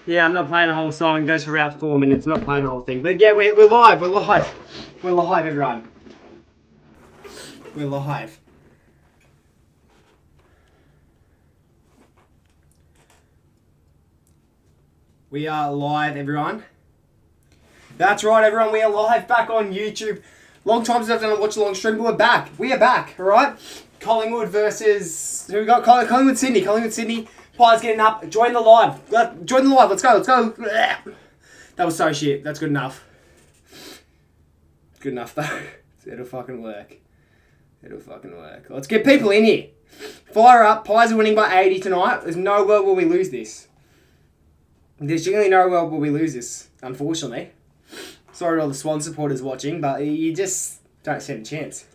Yeah, I'm not playing the whole song. It goes for about 4 minutes. I'm not playing the whole thing. But yeah, we're live. We're live. We're live, everyone. We're live. We are live, everyone. That's right, everyone. We are live back on YouTube. Long time since I've done a watch-along stream, but we're back. We are back, all right? Collingwood versus... Who we got? Collingwood, Sydney. Collingwood, Sydney. Pies getting up. Join the live. Join the live. Let's go. Let's go. That was so shit. That's good enough. Good enough, though. It'll fucking work. It'll fucking work. Let's get people in here. Fire up. Pies are winning by 80 tonight. There's no world where we lose this. There's generally no world where we lose this, unfortunately. Sorry to all the Swans supporters watching, but you just don't stand a chance.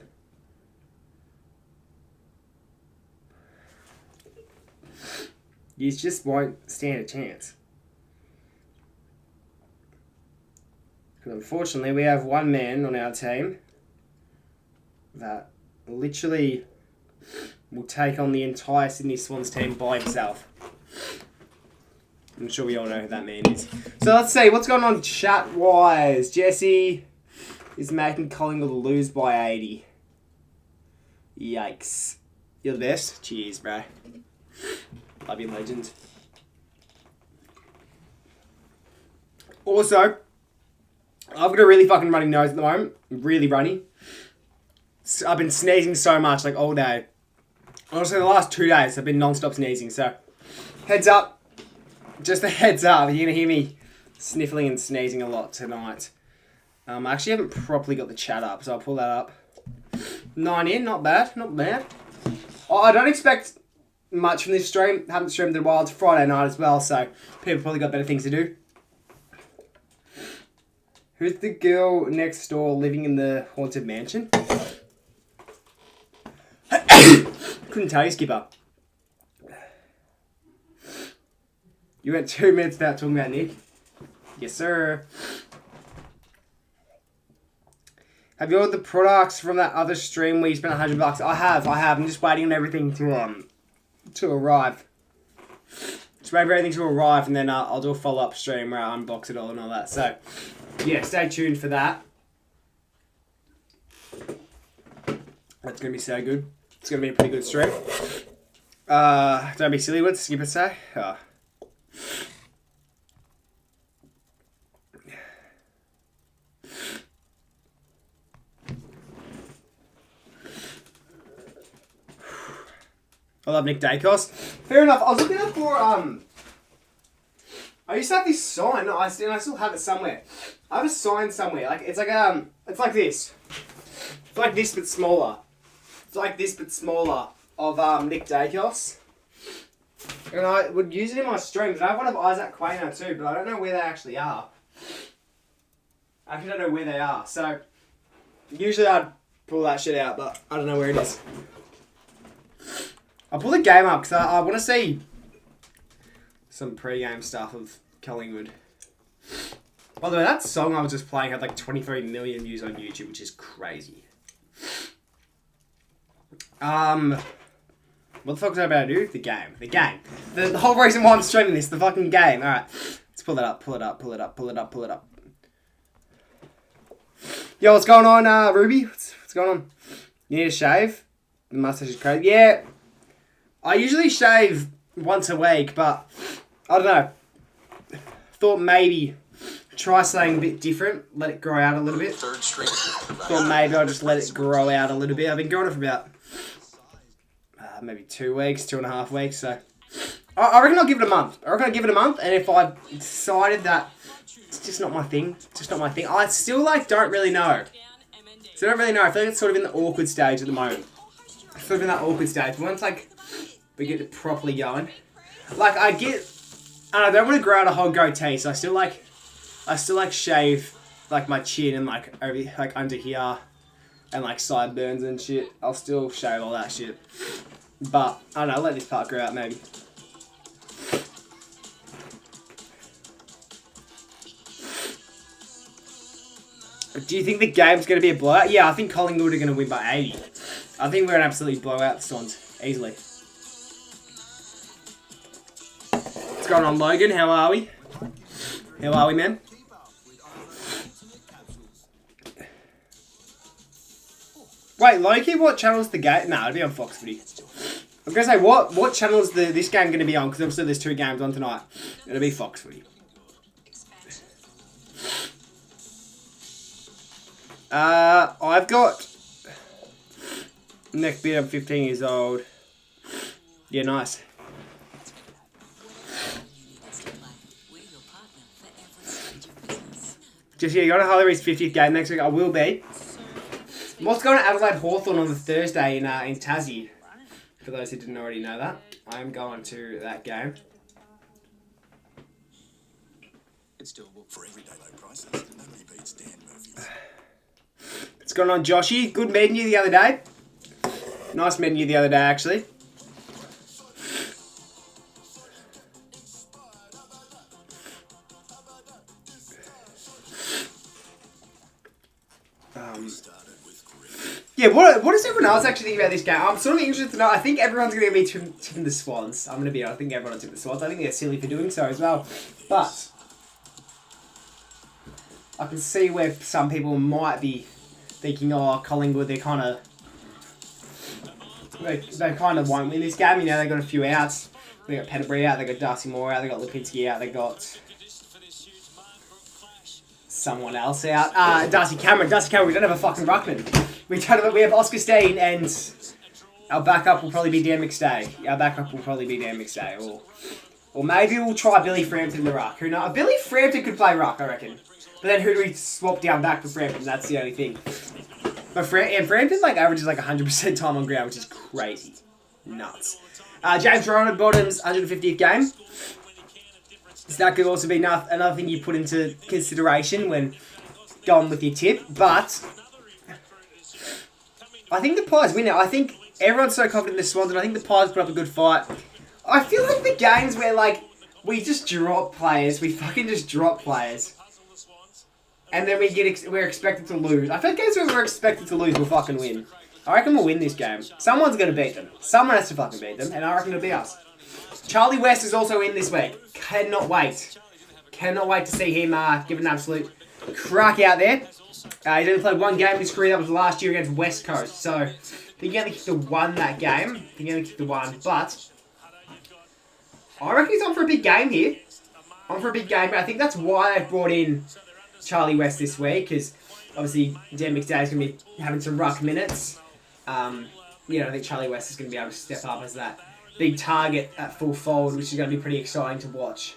You just won't stand a chance. Because unfortunately, we have one man on our team that literally will take on the entire Sydney Swans team by himself. I'm sure we all know who that man is. So let's see, what's going on chat-wise? Jesse is making Collingwood lose by 80. Yikes. You're the best. Cheers, bro. Love you, legend. Also, I've got a really fucking runny nose at the moment. Really runny. I've been sneezing so much, like all day. Honestly, the last 2 days I've been non-stop sneezing, so heads up. Just a heads up, you're going to hear me sniffling and sneezing a lot tonight. I actually haven't properly got the chat up, so I'll pull that up. 9 in, not bad, not bad. Oh, I don't expect much from this stream. Haven't streamed in a while. It's Friday night as well, so people probably got better things to do. Who's the girl next door living in the haunted mansion? Couldn't tell you, Skipper. You went 2 minutes without talking about Nick. Yes, sir. Have you ordered the products from that other stream where you spent $100? I have. I'm just waiting on everything to arrive. Just wait for everything to arrive, and then I'll do a follow-up stream where I unbox it all and all that. So, yeah, stay tuned for that. That's going to be so good. It's going to be a pretty good stream. Don't be silly, what's Skipper say? Oh. I love Nick Dacos. Fair enough. I was looking up for I used to have this sign. I still have it somewhere. I have a sign somewhere. Like it's like this. It's like this but smaller. It's like this but smaller of Nick Dacos. And I would use it in my streams. I have one of Isaac Quaino too, but I don't know where they actually are. I actually don't know where they are. So usually I'd pull that shit out, but I don't know where it is. I'll pull the game up because I want to see some pre-game stuff of Collingwood. By the way, that song I was just playing had like 23 million views on YouTube, which is crazy. What the fuck was I about to do? The game. The game. The whole reason why I'm streaming this, the fucking game. Alright. Let's pull that up. Pull it up. Pull it up. Pull it up. Pull it up. Yo, what's going on, Ruby? What's going on? You need a shave? The mustache is crazy. Yeah. I usually shave once a week, but I don't know. Thought maybe try something a bit different. Let it grow out a little bit. Thought maybe I'll just let it grow out a little bit. I've been growing it for about maybe 2 weeks, 2.5 weeks. So I reckon I'll give it a month. And if I decided that it's just not my thing, I still don't really know. So I don't really know. I feel like it's sort of in the awkward stage at the moment. Sort of in that awkward stage. Once we get it properly going. Like I don't want to grow out a whole goatee, so I still shave like my chin and like over like under here and like sideburns and shit. I'll still shave all that shit. But I don't know, I'll let this part grow out maybe. Do you think the game's going to be a blowout? Yeah, I think Collingwood are going to win by 80. I think we're going to absolutely blow out the Swans easily. What's going on, Logan? How are we? How are we, man? Wait, Loki, what channel's the game? Nah, it'll be on Fox Footy. I was going to say, what channel is this game going to be on? Because obviously there's 2 games on tonight. It'll be Fox Footy. I've got neck beard. I'm 15 years old. Yeah, nice. Just yeah, you got to Hillary's 50th game next week. I will be. What's going to Adelaide Hawthorn on the Thursday in Tassie? For those who didn't already know that, I am going to that game. It's doable for everyday low prices. Nobody beats Dan Murphy's. What's going on, Joshy? Good meeting you the other day. Nice meeting you the other day, actually. Yeah, what does everyone else actually think about this game? I'm sort of interested to know. I think everyone's going to be tipping the Swans. I'm going to be honest. I think everyone's tipping the Swans. I think they're silly for doing so as well. But I can see where some people might be thinking, oh, Collingwood, they kind of won't win this game. You know, they got a few outs. They got Petterbury out. They got Darcy Moore out. They got Lipinski out. They got someone else out. Darcy Cameron. We don't have a fucking ruckman. We have Oscar Steen and our backup will probably be Dan McStay. Or maybe we'll try Billy Frampton in the ruck. Who knows? Billy Frampton could play ruck, I reckon. But then who do we swap down back for Frampton? That's the only thing. But Frampton averages 100% time on ground, which is crazy. Nuts. James Ronald Bottom's 150th game. So that could also be another thing you put into consideration when going with your tip. But I think the Pies win it. I think everyone's so confident in the Swans, and I think the Pies put up a good fight. I feel like the games where, we just drop players. We fucking just drop players. And then we're expected to lose. I feel like games where we're expected to lose, we'll fucking win. I reckon we'll win this game. Someone's going to beat them. Someone has to fucking beat them, and I reckon it'll be us. Charlie West is also in this week. Cannot wait. Cannot wait to see him give an absolute crack out there. He's only played 1 game in his career. That was last year against West Coast. So, I think he only kicked the 1 that game. But I reckon he's on for a big game here. I think that's why they've brought in Charlie West this week. Because, obviously, Dan McStay is going to be having some ruck minutes. I think Charlie West is going to be able to step up as that big target at full fold, which is going to be pretty exciting to watch.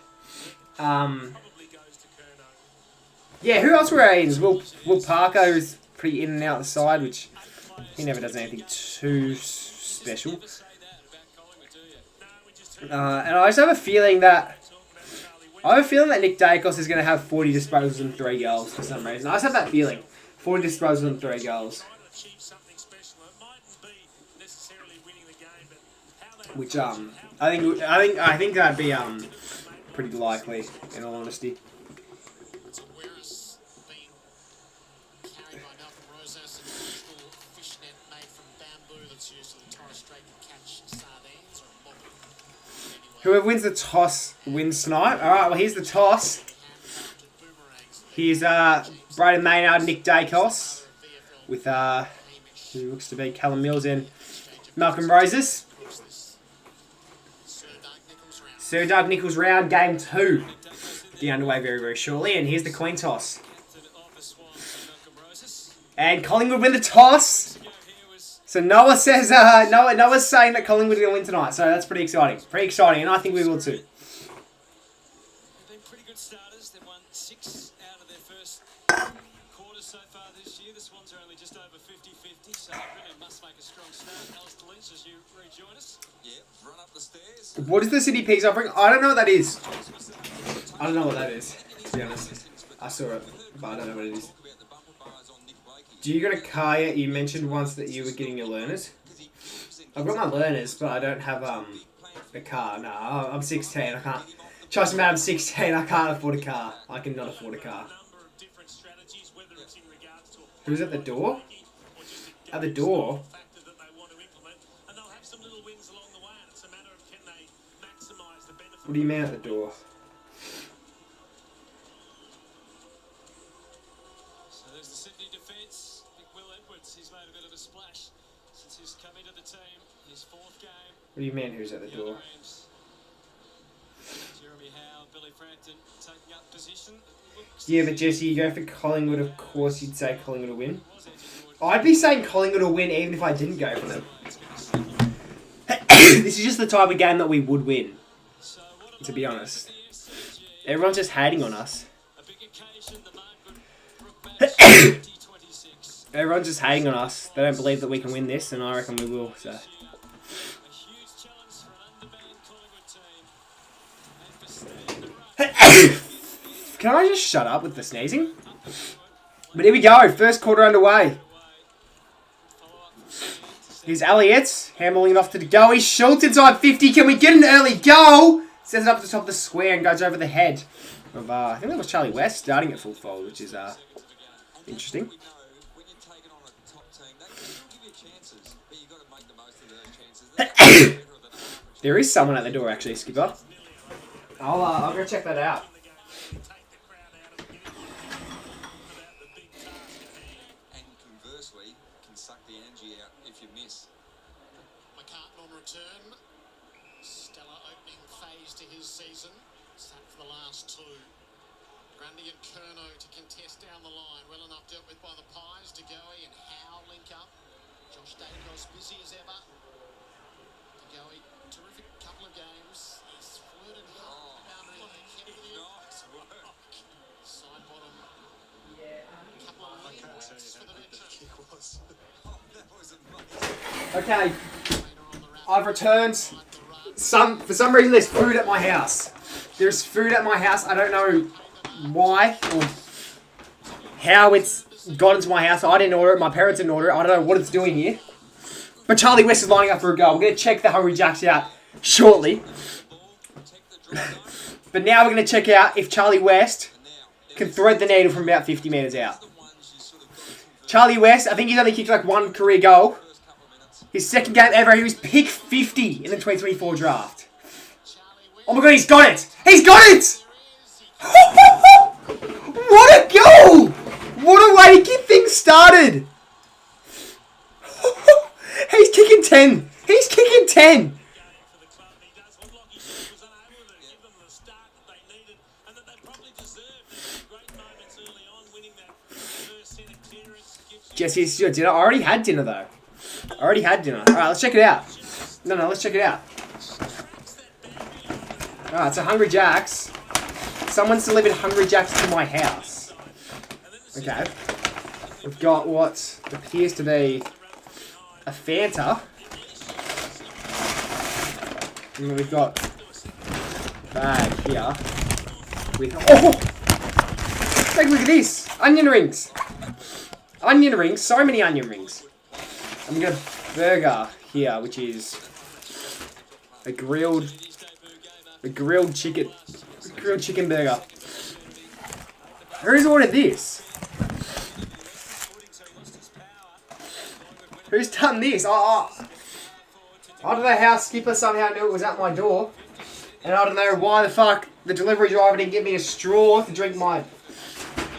Yeah, who else were Ains? Will Parker's pretty in and out the side, which he never does anything too special. And I just have a feeling that Nick Dacos is going to have 40 disposals and 3 goals for some reason. I just have that feeling, 40 disposals and 3 goals, which I think that'd be pretty likely, in all honesty. Whoever wins the toss wins tonight. Alright, well, here's the toss. Here's Braden Maynard, Nick Dacos, with who looks to be Callum Mills and Malcolm Roses. Sir Doug Nichols round, game 2. Be underway very, very shortly. And here's the coin toss. And Collingwood win the toss. So Noah says, Noah's saying that Collingwood are going to win tonight. So that's pretty exciting. And I think we will too. They've been pretty good starters. They've won 6 out of their first quarters so far this year. The Swans are only just over 50-50, so they really must make a strong start. Alistair Lynch, as you rejoin us. Yeah, run up the stairs. What is the City Pigs offering? I don't know what that is. To be honest. I saw it, but I don't know what it is. Do you got a car yet? You mentioned once that you were getting your learners. I've got my learners, but I don't have a car. No, I'm 16. I can't. Trust me, I'm 16. I can't afford a car. I cannot afford a car. Who's at the door? At the door? What do you mean at the door? the Sydney defence, Will Edwards, he's made a bit of a splash since he's come into the team. His 4th game. What do you mean, who's at the door? Jeremy Howe, Billy Frampton taking up position. Yeah, but Jesse, you go for Collingwood, of course you'd say Collingwood will win. I'd be saying Collingwood will win even if I didn't go for them. This is just the type of game that we would win, to be honest. Everyone's just hating on us. Everyone's just hating on us. They don't believe that we can win this, and I reckon we will. So. Can I just shut up with the sneezing? But here we go. First quarter underway. Here's Elliott. Handling it off to the goal. He's Schultz inside 50. Can we get an early goal? Sends it up to the top of the square and goes over the head of, I think that was Charlie West starting at full fold, which is interesting. There is someone at the door, actually, Skipper. I'll go check that out. And conversely, can suck the energy out if you miss. McCartan on return. Stellar opening phase to his season. Sat for the last 2. Grundy and Curnow to contest down the line. Well enough dealt with by the Pies. DeGoey and Howe link up. Josh Dacos busy as ever. DeGoey, terrific couple of games. He's flirted hard. Boundary nice work. Side bottom. Couple of leads for the veteran. That was amazing. Okay, I've returned. For some reason, there's food at my house. There's food at my house. I don't know why or how it's got into my house. I didn't order it. My parents didn't order it. I don't know what it's doing here. But Charlie West is lining up for a goal. We're going to check the Hungry Jacks out shortly. But now we're going to check out if Charlie West can thread the needle from about 50 metres out. Charlie West, I think he's only kicked like 1 career goal. His 2nd game ever, he was pick 50 in the 2024 draft. Oh my god, he's got it! He's got it! What a goal! What a way to get things started! He's kicking 10! He's kicking 10! Jesse, this is your dinner. I already had dinner though. Alright, let's check it out. No, let's check it out. Alright, so Hungry Jacks. Someone's delivered Hungry Jacks to my house. Okay. We've got what appears to be a Fanta. And then we've got a bag here. Take a look at this. Onion rings. So many onion rings. I'm going to burger here, which is a grilled chicken burger. Who's ordered this? Who's done this? I don't know how Skipper somehow knew it was at my door. And I don't know why the fuck the delivery driver didn't give me a straw to drink my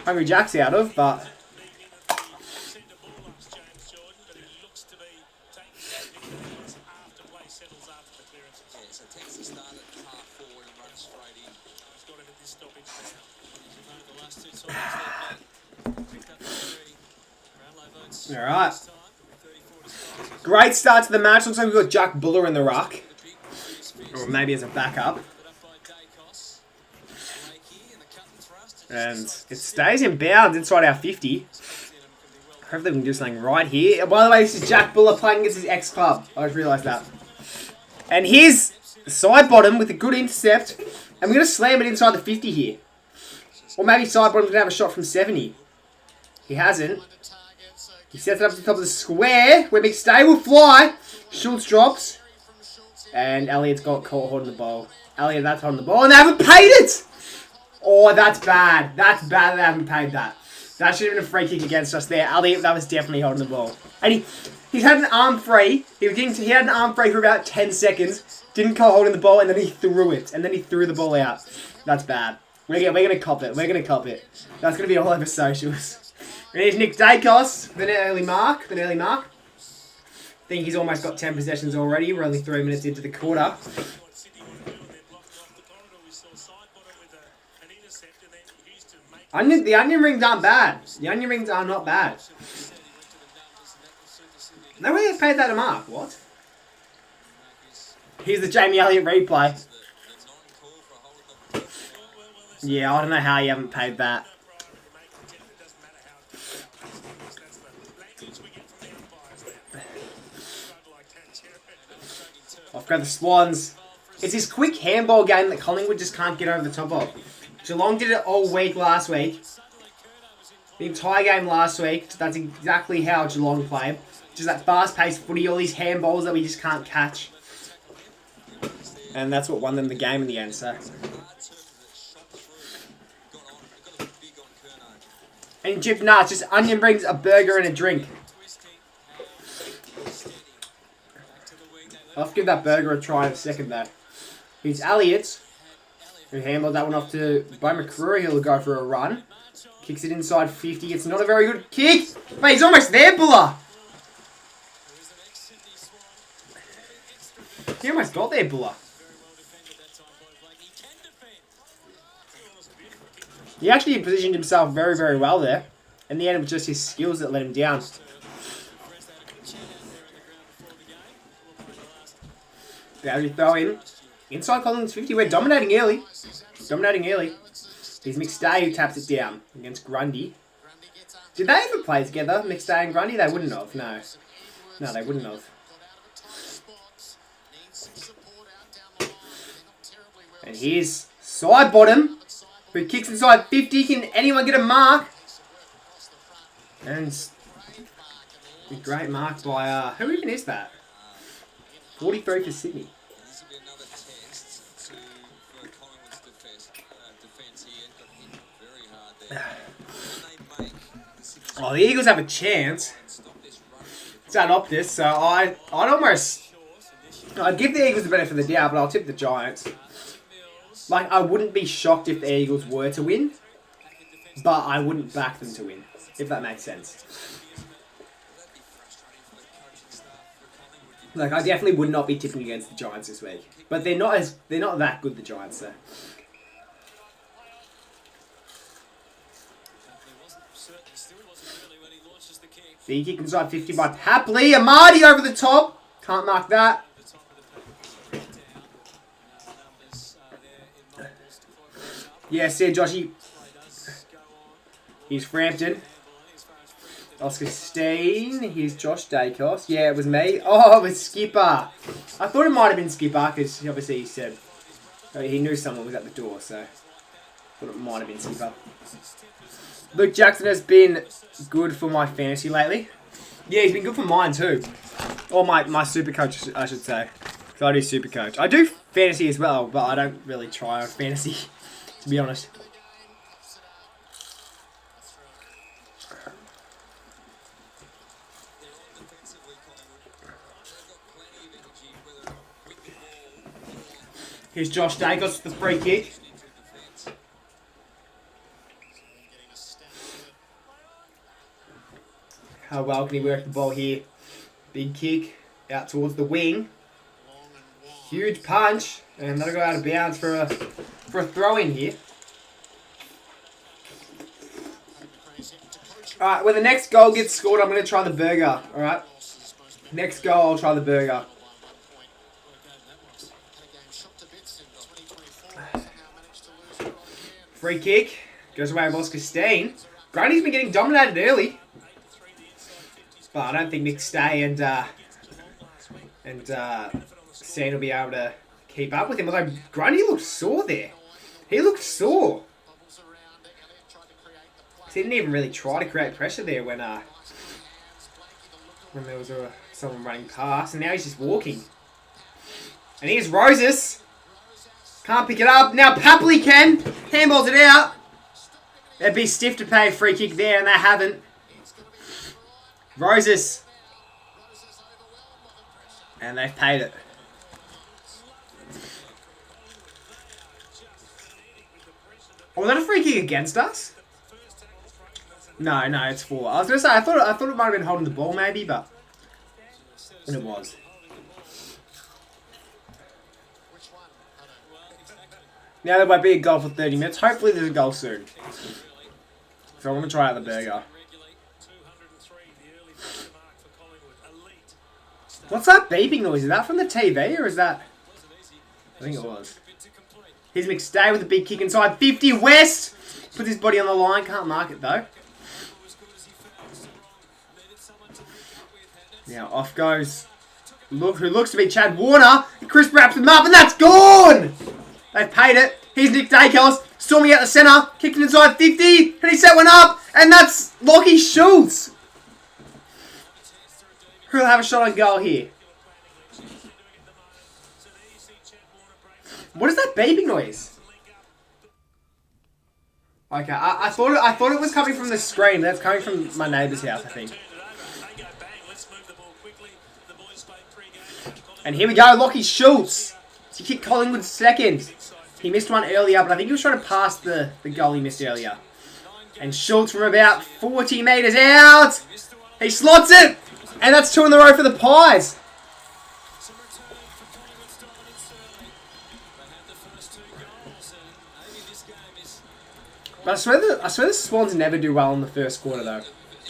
Hungry Jacks out of, but... Alright. Great start to the match. Looks like we've got Jack Buller in the ruck. Or maybe as a backup. And it stays in bounds inside our 50. Hopefully we can do something right here. By the way, this is Jack Buller playing against his ex-club. I just realised that. And here's side bottom with a good intercept. And we're going to slam it inside the 50 here. Or maybe side bottom's going to have a shot from 70. He hasn't. He sets it up to the top of the square, where McStay will fly. Schultz drops. And Elliott's got caught holding the ball. Elliott, that's holding the ball, and they haven't paid it! Oh, that's bad. That's bad they haven't paid that. That should have been a free kick against us there. Elliott, that was definitely holding the ball. And he's had an arm free. He had an arm free for about 10 seconds. Didn't call holding the ball, and then he threw it. And then he threw the ball out. That's bad. We're gonna cop it. We're gonna cop it. That's gonna be all over socials. And here's Nick Dacos with an early mark. I think he's almost got 10 possessions already. We're only 3 minutes into the quarter. The onion rings aren't bad. The onion rings are not bad. No way they paid that a mark. What? Here's the Jamie Elliott replay. Yeah, I don't know how you haven't paid that. Off go the Swans. It's this quick handball game that Collingwood just can't get over the top of. Geelong did it all week last week. The entire game last week. That's exactly how Geelong played. Just that fast-paced footy, all these handballs that we just can't catch. And that's what won them the game in the end, so. And Jib, nah, it's just onion brings a burger and a drink. I'll have to give that burger a try in a second, though. Here's Elliott, who handled that one off to Bo McCreary. He'll go for a run. Kicks it inside 50. It's not a very good kick. Mate, he's almost there, Buller. He almost got there, Buller. He actually positioned himself very, very well there. In the end, it was just his skills that let him down. Boundary throw in. Inside Collins 50. We're dominating early. Here's McStay who taps it down against Grundy. Did they ever play together, McStay and Grundy? They wouldn't have, no. No, they wouldn't have. And here's side bottom, who kicks inside 50. Can anyone get a mark? And a great mark by, who even is that? 43 for Sydney. This will be another test for Collingwood's defence here. Got hit very hard there. Can they make the Sydney Oh, the Eagles have a chance. stop this run? It's at Optus, so I'd give the Eagles the benefit of the doubt, but I'll tip the Giants. Like, I wouldn't be shocked if the Eagles were to win, but I wouldn't back them to win, if that makes sense. Like, I definitely would not be tipping against the Giants this week, but they're not that good, the Giants, so. Big kick inside 50 by Papley. Amadi over the top. Can't mark that. Yeah, see, Joshy. Here's Frampton. Oscar Steen. Here's Josh Dacos. Yeah, it was me. Oh, it was Skipper. I thought it might have been Skipper because obviously he said he knew someone was at the door, so I thought it might have been Skipper. Luke Jackson has been good for my fantasy lately. Yeah, he's been good for mine too. Or my super coach, I should say. Because I do super coach. I do fantasy as well, but I don't really try on fantasy, to be honest. Here's Josh Dacos with the free kick. How well can he work the ball here? Big kick out towards the wing. Huge punch, and that'll go out of bounds for a throw in here. Alright, when the next goal gets scored, I'm going to try the burger. Alright? Next goal, I'll try the burger. Free kick. Goes away with Oscar Steen. Grundy's been getting dominated early. But I don't think McStay and Steen will be able to keep up with him. Although Grundy looked sore there. He looked sore. He didn't even really try to create pressure there when there was someone running past. And now he's just walking. And here's Roses. Can't pick it up. Now Papley can. Handballs it out. It'd be stiff to pay a free kick there, and they haven't. Roses. And they've paid it. Oh, was that a free kick against us? No, it's 4. I was gonna say I thought it might have been holding the ball maybe, but it was. Which one? Now there might be a goal for 30 minutes. Hopefully there's a goal soon. So I want to try out the burger. What's that beeping noise? Is that from the TV or is that... I think it was. Here's McStay with a big kick inside 50. West puts his body on the line. Can't mark it though. Now off goes who looks to be Chad Warner. Chris wraps him up and that's gone! They've paid it. Here's Nick Dacos storming out the centre. Kicking inside 50. And he set one up. And that's Lockie Schultz. Who'll have a shot on goal here? What is that beeping noise? Okay, I thought it was coming from the screen. That's coming from my neighbour's house, I think. And here we go, Lockie Schultz. He kicked Collingwood second. He missed one earlier, but I think he was trying to pass the goal he missed earlier. And Schultz from about 40 metres out. He slots it. And that's 2 in a row for the Pies. But I swear the Swans never do well in the first quarter, though. I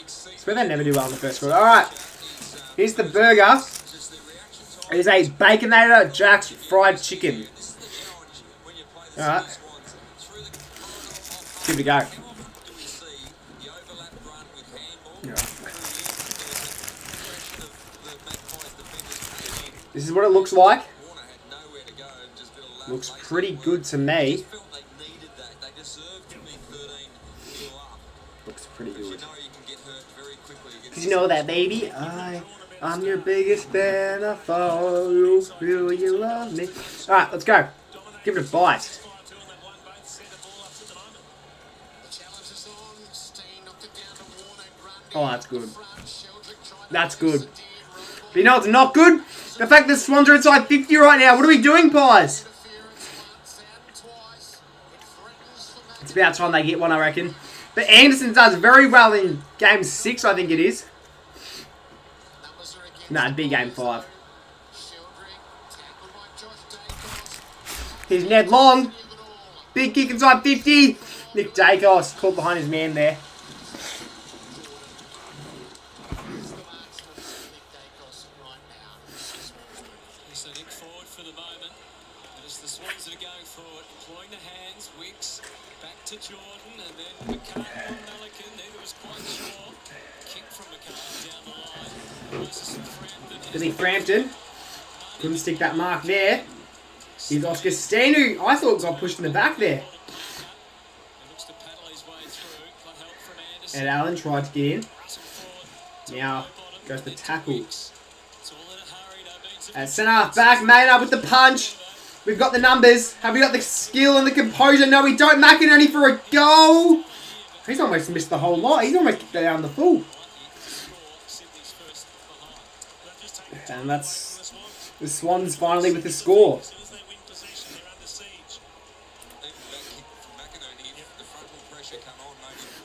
swear they never do well in the first quarter. Alright. Here's the burger. It is a Baconator Jack's fried chicken. Alright. Give it a go. This is what it looks like. Looks pretty good to me. Looks pretty good. Did you know that, baby? I'm your biggest fan. I follow you. Will you love me? Alright, let's go. Give it a bite. Oh, that's good. That's good. But you know what's not good? The fact that Swans are inside 50 right now. What are we doing, Pies? It's about time they get one, I reckon. But Anderson does very well in Game 6, I think it is. Nah, it'd be Game 5. Here's Ned Long. Big kick inside 50. Nick Dacos caught behind his man there. Billy Frampton couldn't stick that mark there. Here's Oscar Steen, who I thought got pushed in the back there. And Allen tried to get in. Now goes the tackle. At centre back, Maynard with the punch. We've got the numbers. Have we got the skill and the composure? No, we don't. McInerney for a goal. He's almost missed the whole lot. He's almost kicked down the full. And that's the Swans finally with the score.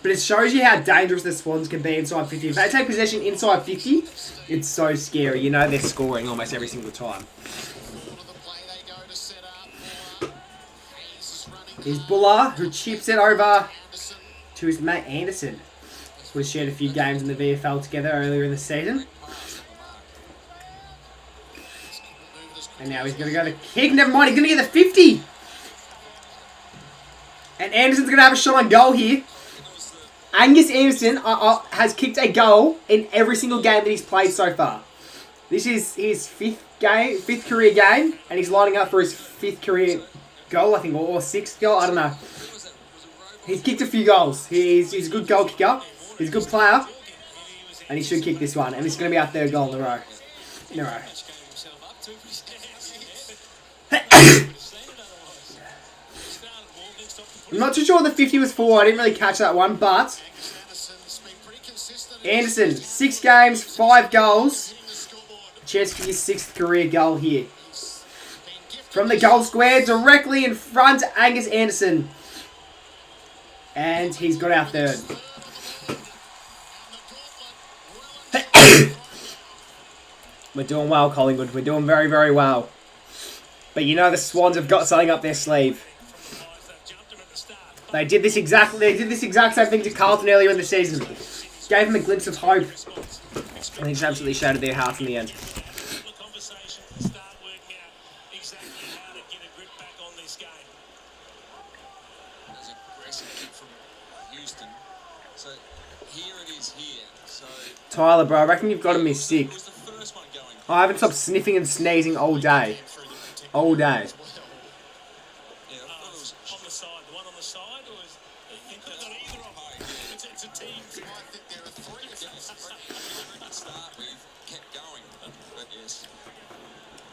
But it shows you how dangerous the Swans can be inside 50. If they take possession inside 50, it's so scary. You know they're scoring almost every single time. Here's Buller, who chips it over to his mate Anderson. We shared a few games in the VFL together earlier in the season. And now he's going to go to kick. Never mind, he's going to get the 50. And Anderson's going to have a shot on goal here. Angus Anderson has kicked a goal in every single game that he's played so far. This is his fifth career game, and he's lining up for his 5th career goal, I think, or 6th goal, I don't know. He's kicked a few goals. He's a good goal kicker. He's a good player, and he should kick this one. And it's going to be our 3rd goal in a row. I'm not too sure what the 50 was for. I didn't really catch that one, but Anderson, 6 games, 5 goals. Chance for his 6th career goal here. From the goal square, directly in front, Angus Anderson. And he's got our 3rd. We're doing well, Collingwood. We're doing very, very well. But you know the Swans have got something up their sleeve. They did this exact same thing to Carlton earlier in the season. Gave them a glimpse of hope. And they just absolutely shattered their hearts in the end. Tyler, bro, I reckon you've got to miss sick. I haven't stopped sniffing and sneezing all day. All day.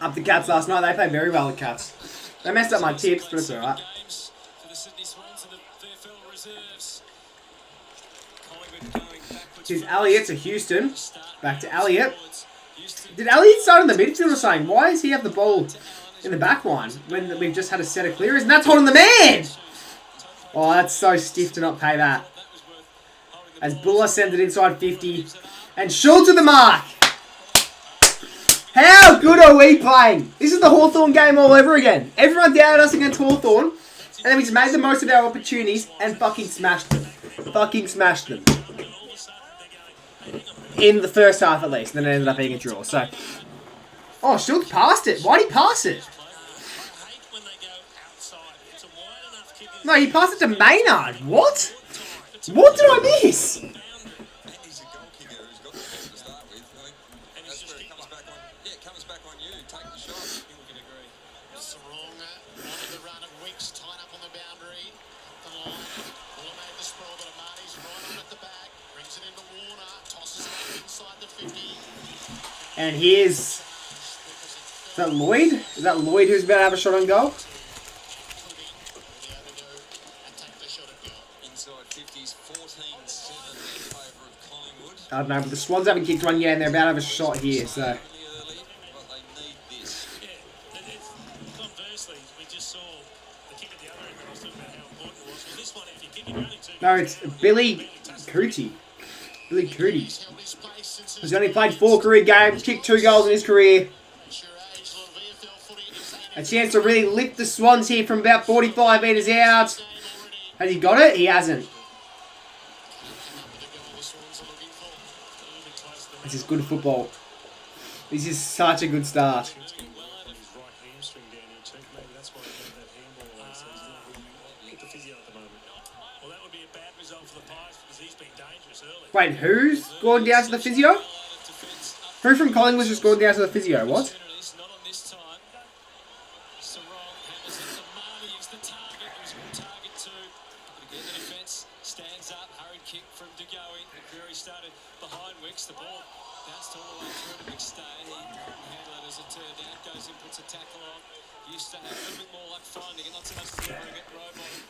Up the Cats last night. They played very well, the Cats. They messed up my tips, but it's alright. Here's Elliott to Houston. Back to Elliott. Did Elliott start in the midfield or something? Why does he have the ball in the back line when we've just had a set of clearers? And that's holding the man! Oh, that's so stiff to not pay that. As Buller sends it inside 50. And Schultz to the mark! How good are we playing? This is the Hawthorn game all over again. Everyone doubted us against Hawthorn. And then we just made the most of our opportunities and fucking smashed them. Fucking smashed them. In the first half at least. And then it ended up being a draw. So, oh, Schultz passed it. Why did he pass it? No, he passed it to Maynard. What? What did I miss? And here's... Is that Lloyd? Is that Lloyd who's about to have a shot on goal? I don't know, but the Swans haven't kicked one yet and they're about to have a shot here, so... No, it's Billy Cootie. Billy Cootie. He's only played 4 career games, kicked 2 goals in his career. A chance to really lift the Swans here from about 45 metres out. Has he got it? He hasn't. This is good football. This is such a good start. Wait, who's gone down to the physio? Who from Collingwood's just gone down to the physio? What?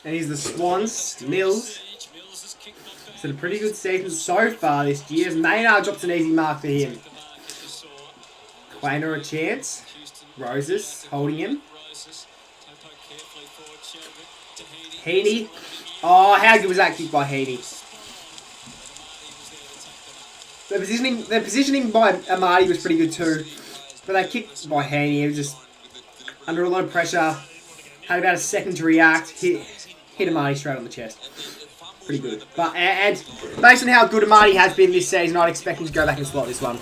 And he's the Swans, Mills. It's had a pretty good season so far this year. Maynard drops an easy mark for him. Quainer a chance. Roses holding him. Heaney. Oh, how good was that kick by Heaney? The positioning by Amati was pretty good too. But that kick by Heaney, it was just under a lot of pressure. Had about a second to react. Hit Amati straight on the chest. Pretty good. But and based on how good Amati has been this season, I'd expect him to go back and slot this one.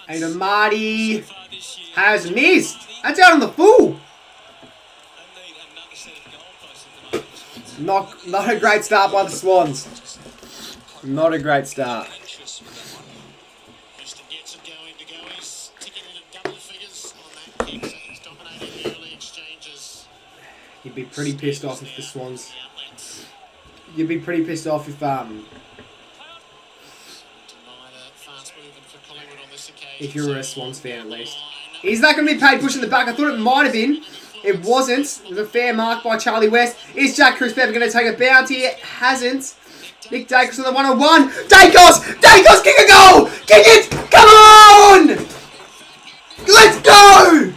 And Amati has missed. That's out on the full. Not a great start by the Swans. Not a great start. You'd be pretty pissed off if the Swans... You'd be pretty pissed off if you were a Swans fan at least. Is that going to be paid pushing the back? I thought it might have been. It wasn't. It was a fair mark by Charlie West. Is Jack Crisp-Ever going to take a bounty? It hasn't. Nick Dacos on the 1-on-1. Dacos! Dacos, kick a goal! Kick it! Come on! Let's go!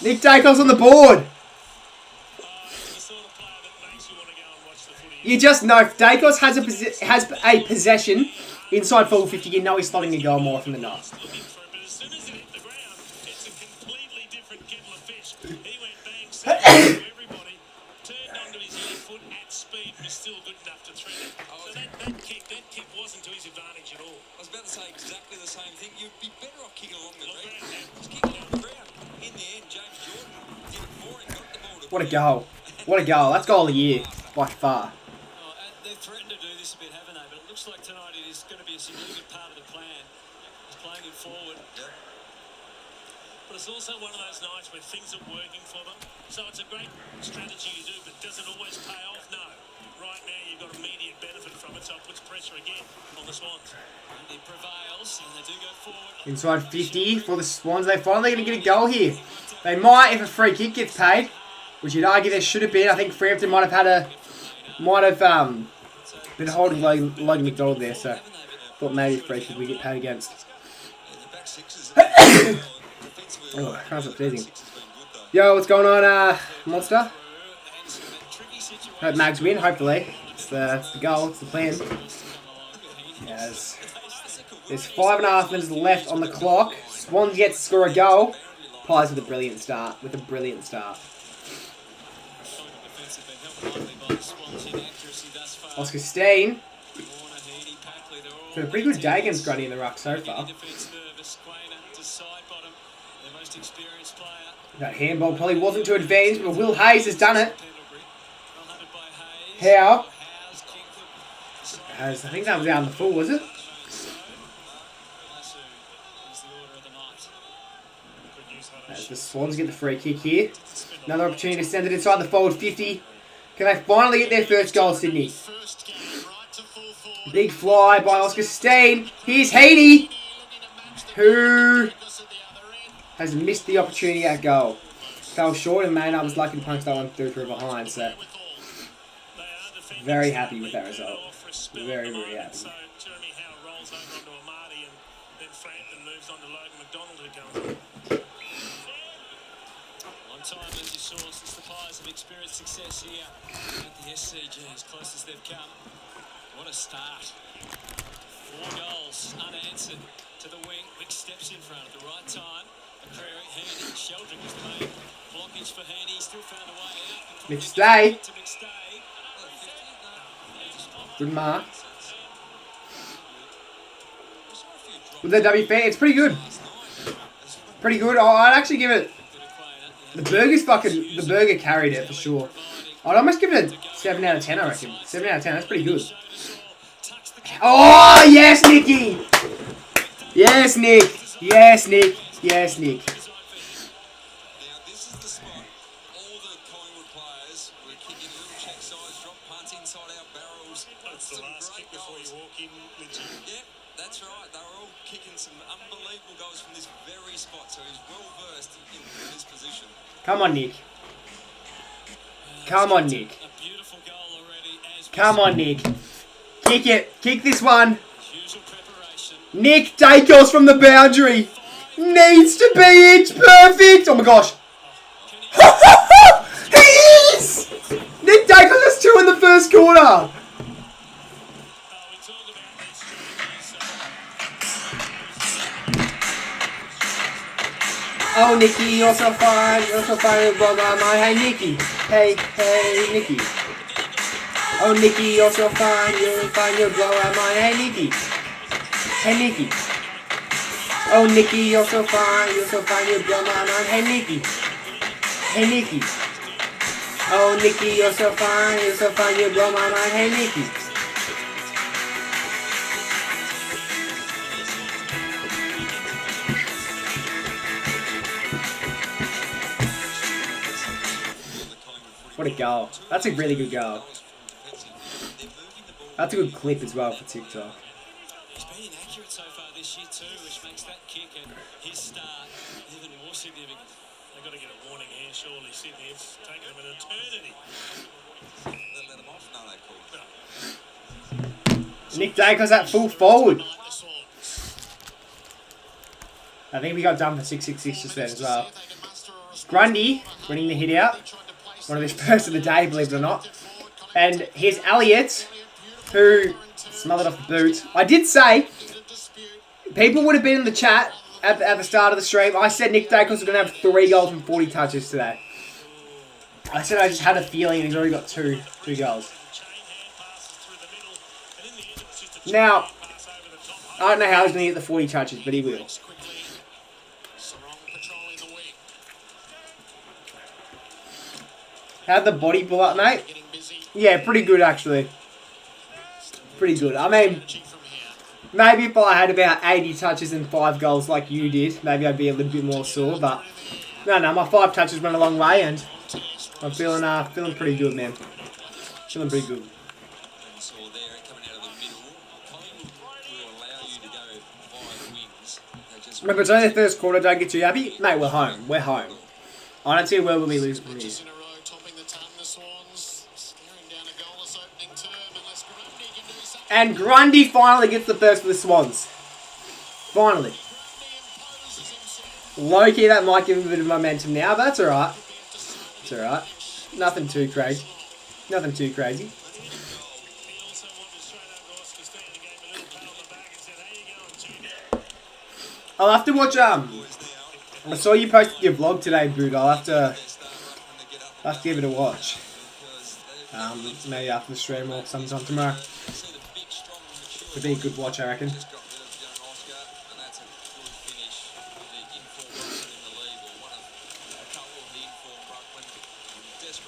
Nick Dacos on the board. You just know if Dacos has a possession inside forward 50, you know he's slotting a goal more often than not. I was about to say exactly the same thing. You'd be better off kicking along the ground. Just kick it on the ground. In the end, James Jordan did it for him, got the ball to What a goal. What a goal. That's goal of the year, by far. They've threatened to do this a bit, haven't they? But it looks like tonight it is going to be a significant part of the plan. It's playing it forward. Yep. But it's also one of those nights where things are working for them. So it's a great strategy to do, but does it always pay off? No. Right now you've got immediate benefit from it, so it puts pressure again on the Swans. And it prevails, and they do go forward. Inside 50 for the Swans. They're finally going to get a goal here. They might if a free kick gets paid, which you'd argue there should have been. I think Frampton might have been holding Logan McDonald there, so thought maybe a free kick we get paid against. Oh, how's it pleasing? Yo, what's going on, Monster? Hope Mags win, hopefully. It's the goal, it's the plan. Yes. There's 5.5 minutes left on the clock. Swans yet to score a goal. Pies with a brilliant start. Oscar Steen. Got a pretty good day against Grundy in the ruck so far. That handball probably wasn't too advanced, but Will Hayes has done it. How? I think that was out in the full, was it? As the Swans get the free kick here. Another opportunity to send it inside the forward 50. Can they finally get their first goal, Sydney? Big fly by Oscar Steen. Here's Heaney, who has missed the opportunity at goal. Fell short, and Maynard was lucky to punch that one through from behind, so very happy with that result. Very, very happy. One time, as you saw, since the Pies have experienced success here at the SCG, as close as they've come. What a start. 4 goals unanswered to the wing. Big steps in front at the right time. McCreary, Heaney, Sheldrick was the main blockage for Heaney. Still found a way out. McStay. Good mark. With the W fan, it's pretty good. Pretty good. Oh, I'd actually give it. The burger carried it for sure. I'd almost give it a 7 out of 10, I reckon. 7 out of 10, that's pretty good. Oh, yes, Nicky! Yes, Nick! Yes, Nick! Yes, Nick! Now, this is the spot. All the Collingwood players were kicking little check sides, drop punts inside our barrels. That's the last kick before you walk in, Lidgy. Yep, that's right. They were all kicking some unbelievable goals from this very spot, so he's well versed in this position. Come on, Nick. Come on, Nick. A beautiful goal already. Come on, Nick. Kick it. Kick this one. Usual preparation. Nick Dacos from the boundary. Needs to be it. Perfect. Oh my gosh. He is! Nick Dacos has 2 in the first quarter. Oh, Nicky, you're so fine. You're so fine. You're blow my mind. Hey, Nicky. Hey, Nicky. Oh, Nicky, you're so fine. You're fine. You're blow my mind. Hey, Nicky. Hey, Nicky. Oh, Nicky, you're so fine. You're so fine. You blow my mind. Hey, Nicky. Hey, Nicky. Oh, Nicky, you're so fine. You're so fine. You blow my mind. Hey, Nicky. What a goal. That's a really good goal. That's a good clip as well for TikTok. He's been inaccurate so far this year too, which makes that kick and his start even more significant. They've got to get a warning here, surely. Sydney, it's taken them an eternity. They let them off? No, they called. Nick Dacos at full forward. I think we got done for 666 just then as well. Grundy winning the hit out. One of his first of the day, believe it or not. And here's Elliott, who smothered off the boot. I did say, people would have been in the chat at the start of the stream. I said Nick Dacos was going to have 3 goals and 40 touches today. I said I just had a feeling he's already got two goals. Now, I don't know how he's going to get the 40 touches, but he will. How'd the body pull up, mate? Yeah, pretty good, actually. Pretty good. I mean, maybe if I had about 80 touches and 5 goals like you did, maybe I'd be a little bit more sore, but no, my 5 touches went a long way, and I'm feeling pretty good, man. Feeling pretty good. Remember, it's only the first quarter. Don't get too happy. Mate, we're home. We're home. I don't see where we'll be losing from here. And Grundy finally gets the first for the Swans. Finally. Low-key, that might give him a bit of momentum now, but that's alright. It's alright. Nothing too crazy. Nothing too crazy. I'll have to watch, I saw you posted your vlog today, Boot. I'll have to give it a watch. Maybe after the stream or sometime tomorrow. It'd be a good watch, I reckon.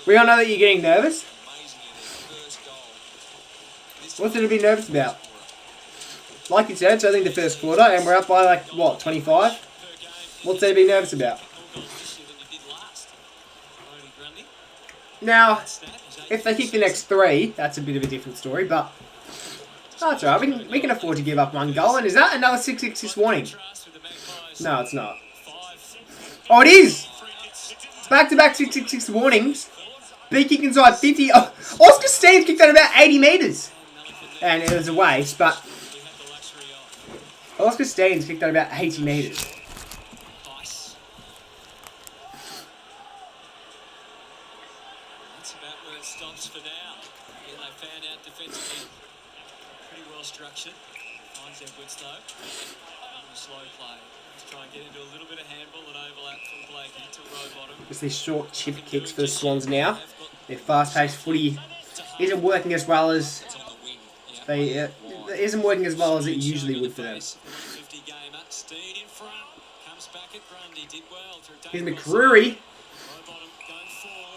We all know that you're getting nervous. What's there to be nervous about? Like you said, it's only the first quarter, and we're up by, like, what, 25? What's there to be nervous about? Now, if they kick the next 3, that's a bit of a different story, but that's alright. We can afford to give up 1 goal, and is that another 666 warning? No, it's not. Oh, it is! Back-to-back 666 warnings. Big kick inside 50. Oh, Oscar Steve kicked that about 80 metres. And it was a waste, but Oscar Steens kicked that about 80 metres. That's about where it stops for now. Again, they found out defensively pretty well structured. Finds their wits though. Slow play. Let's try and get into a little bit of handball and overlap from Blakey to row bottom. Just these short chip kicks for the Swans now. Their fast-paced footy isn't working as well as it usually would for them. Here's McCreary.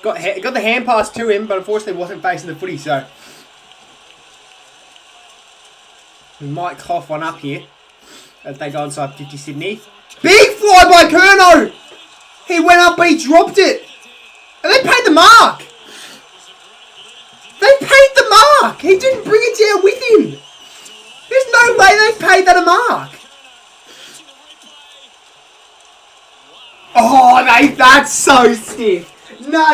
Got the hand pass to him, but unfortunately wasn't facing the footy, so we might cough one up here as they go inside 50 Sydney. Big fly by Curnow! He went up, but he dropped it. And they paid the mark. They paid the mark. He didn't bring it down with him. There's no way they paid that a mark. Oh, mate, that's so stiff. No.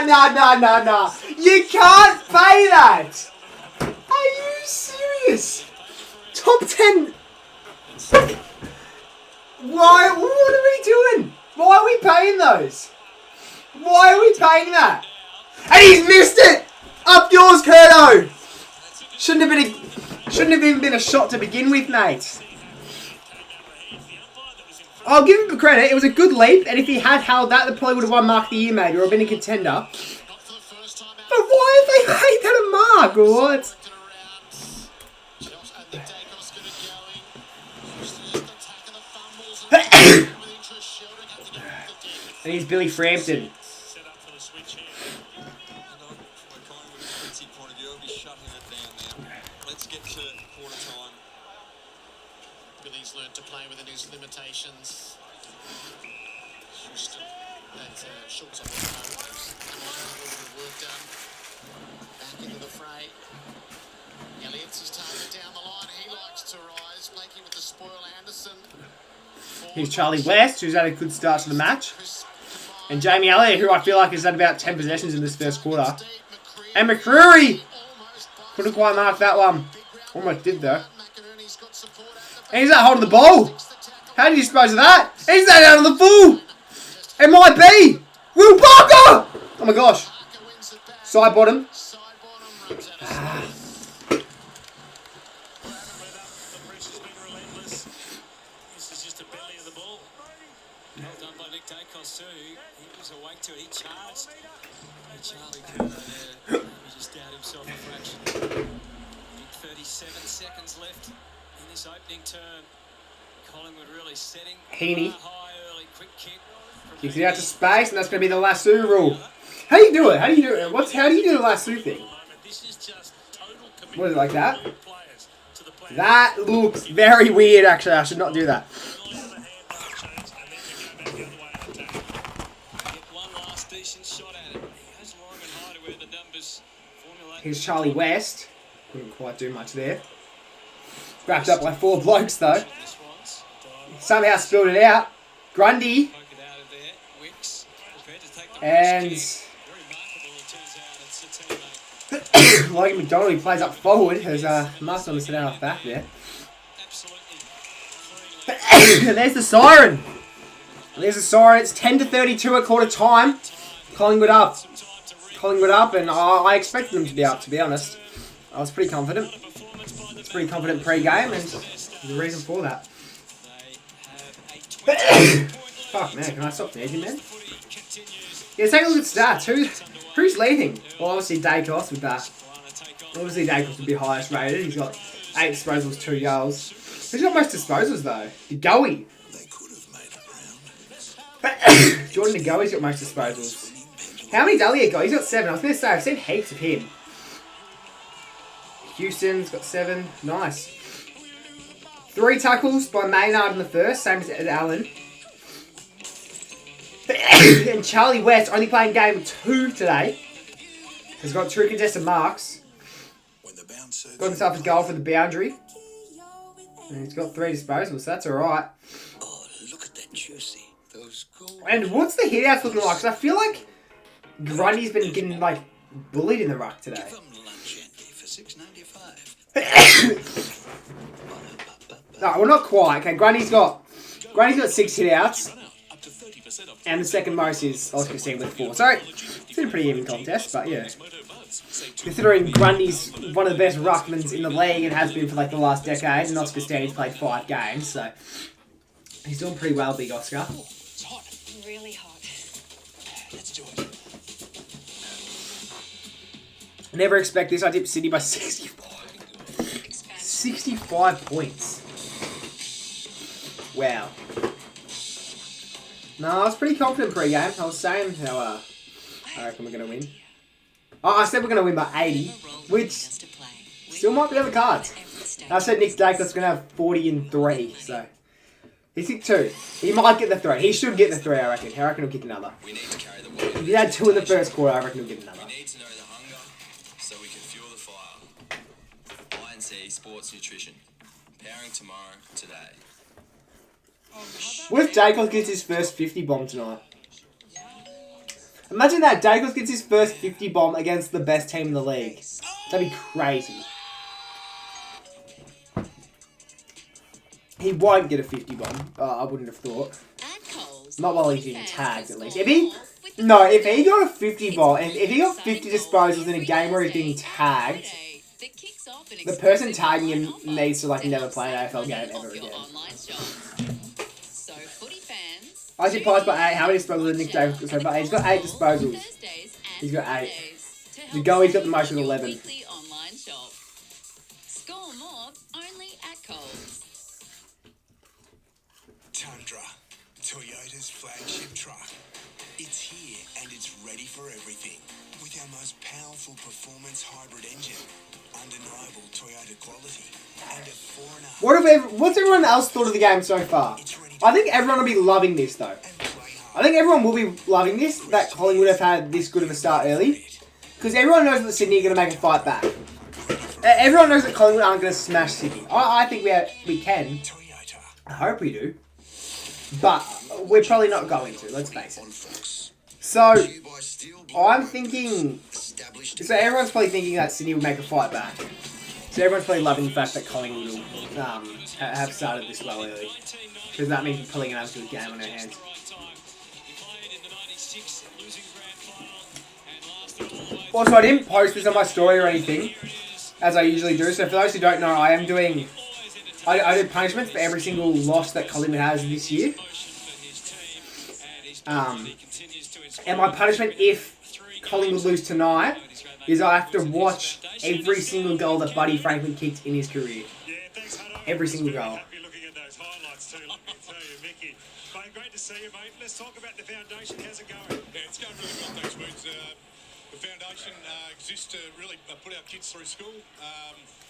You can't pay that. Are you serious? Top 10. Why? What are we doing? Why are we paying those? Why are we paying that? And he's missed it. Up yours, Curto. Shouldn't have even been a shot to begin with, mate. I'll give him credit. It was a good leap, and if he had held that, they probably would have won Mark of the Year, maybe, or been a contender. But why have they made that a mark, or what? And he's Billy Frampton. Billy's learned to play within his limitations. Houston, that's Schultz on the work done. Back into the fray. Elliott's his target down the line. He likes to rise. Blakey with the spoil. Anderson. Here's Charlie West, who's had a good start to the match. And Jamie Elliott, who I feel like has had about 10 possessions in this first quarter. And McCreary couldn't quite mark that one. Almost did though. And he's not holding the ball. How do you dispose of that? He's that out of the full. It might be. Will Barker! Oh my gosh. Parker wins it back. Side bottom. Side bottom runs out of space. The pressure's been relentless. This is just a belly of the ball. Well done by Nick Dacos too. He was awake to it. He charged. And Charlie Curnow there. He just doubted himself a fraction. Big 37 seconds left in this opening term. Collingwood really setting Heaney. high early. Quick kick. Kicks it out to space, and that's going to be the lasso rule. How do you do it? How do you do it? How do you do the lasso thing? This is just total commitment. What is it, like that? Players to the plan. That looks very weird, actually. I should not do that. Here's Charlie West. Couldn't quite do much there. Wrapped up by 4 blokes, though. Somehow spilled it out. Grundy. And Logan McDonald, who plays up forward, has must on the set out off back there. And there's the siren. There's the siren. It's 10-32 at quarter time. Collingwood up. Collingwood up, and I expected them to be up, to be honest. I was pretty confident. It's pretty confident pre-game, and there's a reason for that. Fuck, man. Can I stop sneezing, man? Yeah, take a look at stats. Who's leading? Well, obviously Dacos with that. Obviously Dacos would be highest rated. He's got 8 disposals, 2 goals. Who's got most disposals though? Goey. Jordan Goey's got most disposals. How many does he got? He's got 7. I was going to say, I've seen heaps of him. Houston's got 7. Nice. 3 tackles by Maynard in the first, same as Allen. And Charlie West, only playing game 2 today, has got 2 contested marks. Got himself a goal for the boundary. And he's got 3 disposals, so that's alright. Oh, look at that juicy. Those gold. And what's the hitouts looking like? Because I feel like Grundy's been getting, like, bullied in the ruck today. Give 'em lunch empty for $6.95. No, well, not quite. Okay, Grundy's got 6 hitouts. And the second most is Oscar Steen with 4. So, it's been a pretty even contest, but yeah. Considering Grundy's one of the best ruckmans in the league and has been for like the last decade, and Oscar Steen's played 5 games, so he's doing pretty well, big Oscar. It's hot. Really hot. Let's do it. Never expect this. I tipped Sydney by 65. 65 points. Wow. No, I was pretty confident pre-game. I was saying how I reckon we're going to win. Oh, I said we're going to win by 80, which still might be on the cards. I said Nick Dacos is going to have 40 and 3, so he's hit 2. He might get the 3. He should get the 3, I reckon. I reckon he'll kick another. We need to carry the water. If he had 2 in the first quarter, I reckon he'll get another. We need to know the hunger so we can fuel the fire. I&C Sports Nutrition. Powering tomorrow, today. What if Dacos gets his first 50 bomb tonight? Imagine that, Dacos gets his first 50 bomb against the best team in the league. That'd be crazy. He won't get a 50 bomb, I wouldn't have thought. Not while he's being tagged, at least. If he got a 50 bomb, and if he got 50 disposals in a game where he's being tagged, the person tagging him needs to like never play an AFL game ever again. I see passed by 8. How many disposals did Nick Davis so far? He's got 8 disposals. He's got 8. The goalie's got the most with 11. Score more only at Coles. Tundra, Toyota's flagship truck. It's here and it's ready for everything. With our most powerful performance hybrid engine, undeniable Toyota quality, and a 4.5. What's everyone else thought of the game so far? I think everyone will be loving this though. I think everyone will be loving this, that Collingwood have had this good of a start early. Because everyone knows that Sydney are going to make a fight back. Everyone knows that Collingwood aren't going to smash Sydney. I think we can. I hope we do. But we're probably not going to, let's face it. So, I'm thinking... So everyone's probably thinking that Sydney will make a fight back. So everyone's probably loving the fact that Collingwood will have started this well early. Because that means we're probably going to have a good game on our hands. 96 losing grand final and lasted all the way. Also, I didn't post this on my story or anything, as I usually do. So for those who don't know, I am doing... I do punishments for every single loss that Collingwood has this year. And my punishment if Collingwood lose tonight is I have to watch every single goal that Buddy Franklin kicked in his career. Every single goal. Happy looking at those highlights too, let me tell you, Mickey. Mate, great to see you, mate. Let's talk about the foundation. How's it going? Yeah, it's going really well, thanks, Moods. The foundation exists to really put our kids through school.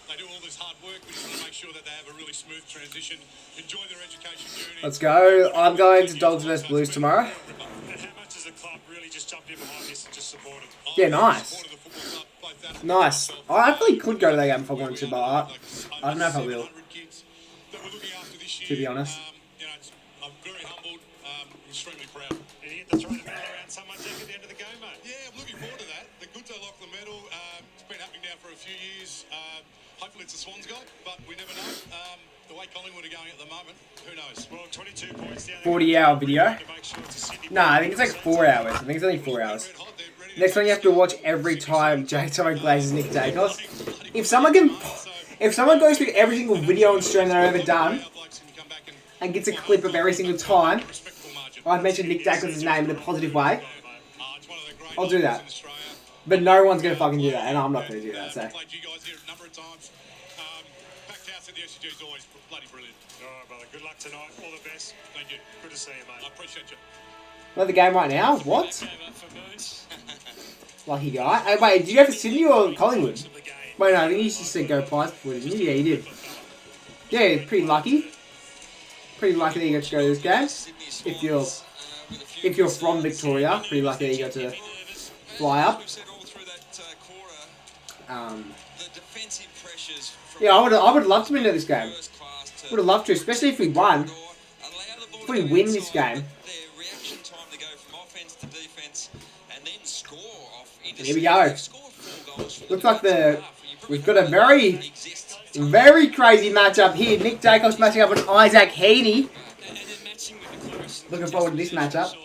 They do all this hard work. We just want to make sure that they have a really smooth transition, enjoy their education journey. Let's go. I'm going to Dogs vs Blues tomorrow. And how much has the club really just jumped in behind this and just supported? Yeah, nice. Nice. I actually could go to that game if I wanted to, but I don't know if I will, to be honest. I'm very humbled, extremely proud. And you get to throw the medal around so much at the end of the game, mate. Yeah, I'm looking forward to that. The Goods lock the medal. It's been happening now for a few years. Hopefully it's the Swans guy, but we never know. The way Collingwood are going at the moment, who knows? Well, 22 points down. 40-hour video. To make sure it's a Sydney. Nah, I think it's like 4 hours. I think it's only 4 hours. Next one you have to watch every time J-Tone glazes Nick Dacos. If someone goes through every single video on stream that I've ever done and gets a clip of every single time I've mentioned Nick Dacos' name in a positive way, I'll do that. But no one's going to fucking do that, and I'm not going to do that, so. Played you guys here a number of times. Packed house at the SCG is always bloody brilliant. All right, brother. Good luck tonight. All the best. Thank you. Good to see you, mate. I appreciate you. Not the game right now? What? Game up for Moons. Lucky guy. Hey, wait, did you go for Sydney or Collingwood? Wait, no, I think you just said go Pies before, didn't you? Yeah, you did. Yeah, pretty lucky. Pretty lucky that you got to go to this game. If you're from Victoria, pretty lucky that you got to fly up. Yeah, I would love to win this game. Would have loved to, especially if we won. If we win this game. And here we go. Looks like we've got a very crazy matchup here. Nick Dacos matching up with Isaac Heaney. Looking forward to this matchup.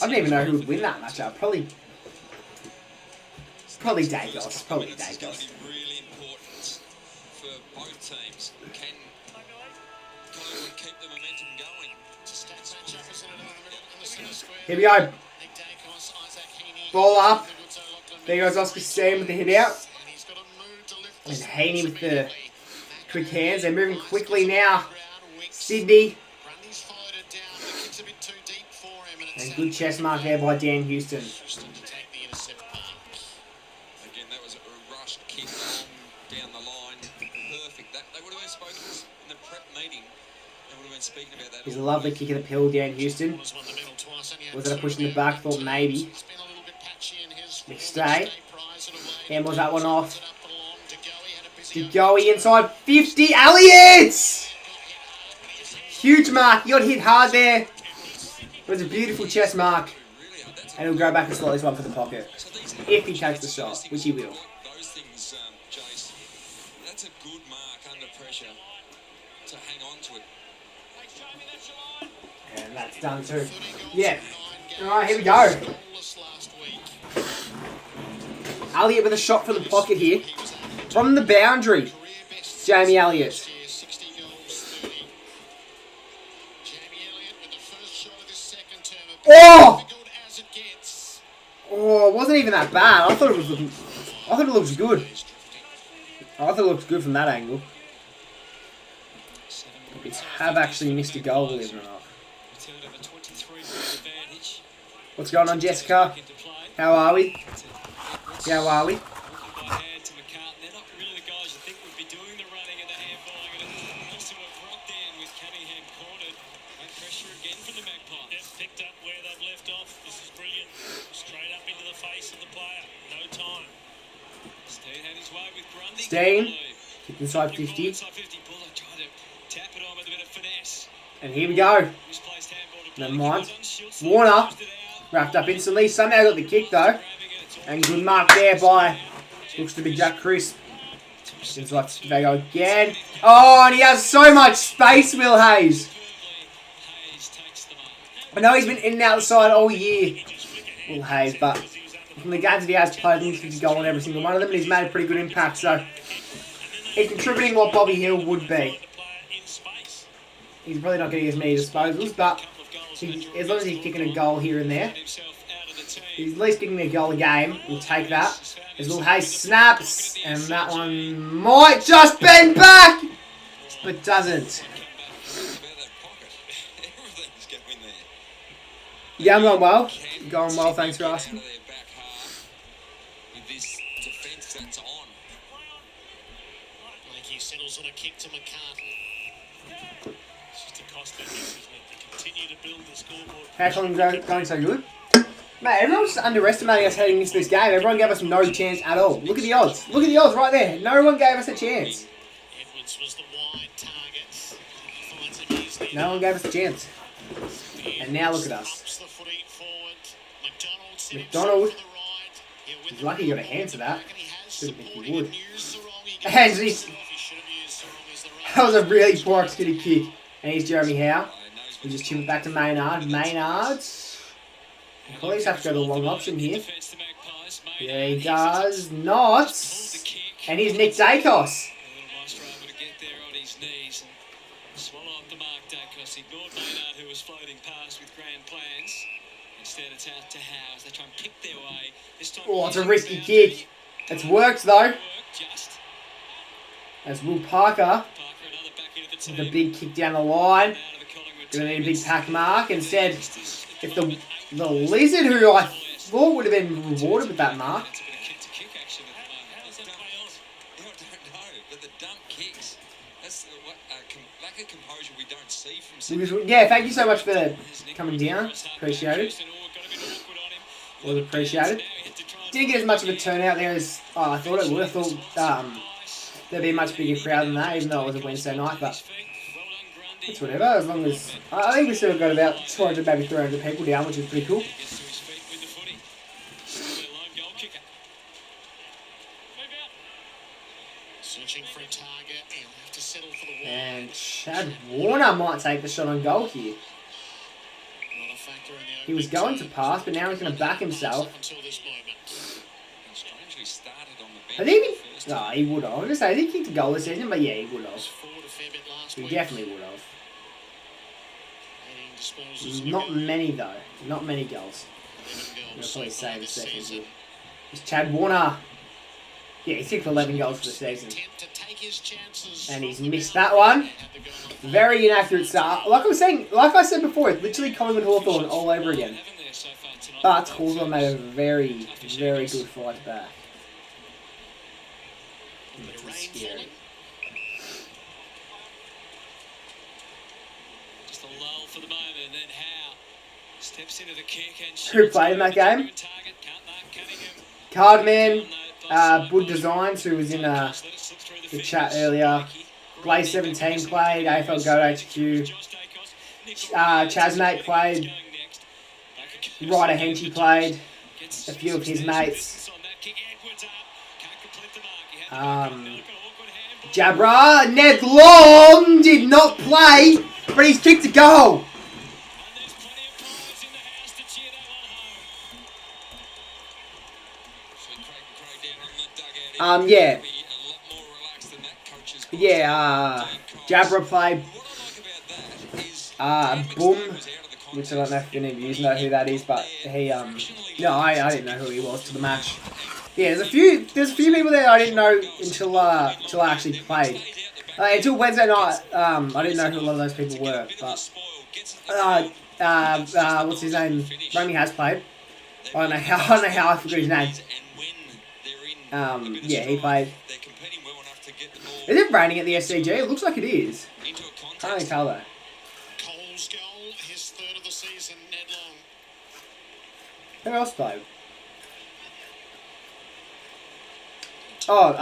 I don't even know who would win that matchup. Probably Dacos. Probably Dacos. Really important for both teams. Can Collingwood keep the momentum going? Here we go. Ball up. There goes Oscar Steen with the hit out. And Heaney with the quick hands. They're moving quickly now. Sydney. And good chest mark there by Dan Houston. Again, that was a rushed kick down the line. Perfect. They would have been spoken in the prep meeting. They would have been speaking about that. Here's a lovely kick of the pill, Dan Houston. Was it a push in the back? Thought maybe. McStay. Handles that one off. DeGoey inside 50. Elliott! Huge mark. He got hit hard there. It was a beautiful chest mark. And he'll go back and slot this one for the pocket. If he takes the shot, which he will. Those things, Jace, that's a good mark under pressure to hang on to it. And that's done too. Yeah. Alright, here we go. Elliott with a shot for the pocket here. From the boundary. Jamie Elliott. Oh! Oh, it wasn't even that bad. I thought it looked good. I thought it looked good from that angle. We have actually missed a goal, believe it or not. What's going on, Jessica? How are we? How are we? Steen, kick inside 50. And here we go. Never mind. Warner, wrapped up instantly. Somehow got the kick though. And good mark there by, looks to be Jack Crisp. Inside they go again. Oh, and he has so much space, Will Hayes. I know he's been in and out the side all year, Will Hayes, but from the games that he has played, he's goal in every single one of them, and he's made a pretty good impact, so he's contributing what Bobby Hill would be. He's probably not getting as many disposals, but as long as he's kicking a goal here and there, he's at least kicking a goal a game. We'll take that. As Will Hayes snaps, and that one might just bend back, but doesn't. Yeah, I'm going well. Going well, thanks for asking. Blakey settles on a kick to McCarthy. It's just a cost business, isn't it? To continue to build the scoreboard. How's Collingwood going so good? Mate, everyone's underestimating us heading into this game. Everyone gave us no chance at all. Look at the odds. Look at the odds right there. No one gave us a chance. Edwards was the wide target. Finds him easily. No one gave us a chance. And now look at us. Pops the footy forward. McDonald sent McDonald. himself for the ride. He'll win He's the lucky he got a ball hand to that. back, and he has Didn't think he supporting would. and used the wrong. He And gets he's, himself. He should have used the wrong as the right. that was a really poor executed kick. And here's Jeremy Howe. We just chip it back to Maynard. Maynard. The police have to go the long option here. Yeah, he does not. And here's Nick Dacos. Ignored Maynard, who was floating past with grand plans. Instead, it's out to Howe as they try and pick their way. This time, Oh, it's a risky kick. It's worked though. As Will Parker with a big kick down the line. Gonna need a big pack mark. Instead, if the Lizard, who I thought would have been rewarded with that mark. Yeah, thank you so much for coming down. Appreciate it. Was appreciated. Didn't get as much of a turnout there as I thought it would. I thought there'd be a much bigger crowd than that, even though it was a Wednesday night, but it's whatever, as long as... I think we still got about 200, maybe 300 people down, which is pretty cool. Searching for a target. He'll have to settle for the wall. And Chad Warner might take the shot on goal here. Not a factor in the He was going to pass, but now he's going to back himself. until this moment. I think he... No, he would have. I was going to say, I think he kicked a goal this season, but yeah, he would have. Forward a fair bit last He week. definitely would have. 18 disposals Not to go. many, though. Not many goals. 11 I'll goals probably so say far in a this second season. here. It's Chad Warner. Yeah, he's kicked 11 goals for the season. Attempt to take his chances And he's from the missed ground. that one. Had the goal on Very inaccurate start. Like I said before, it's literally Collingwood Hawthorn all over again. But Hawthorn made a very, very good fight back. bit of rain Scary. falling. Just a lull for the moment, and then Howe steps into the kick and Who played in that game? Cardman, Bud Designs, who was in the chat earlier. Blaze 17 played, AFL Go HQ. Chasmate played. Ryder Henchy played. A few of his mates. Jabra, Ned Long did not play, but he's kicked a goal. Yeah. Yeah, Jabra played. Boom, which I don't know if any of you know who that is, but he, no, I didn't know who he was to the match. Yeah, there's a few people there I didn't know until I actually played. Until Wednesday night, I didn't know who a lot of those people were, but, what's his name? Romy has played. I don't know how I forgot his name. Yeah, he played. Is it raining at the SCG? It looks like it is. Can't really tell though. Cole's goal, his third of the season, Ned Long. Who else played? Oh,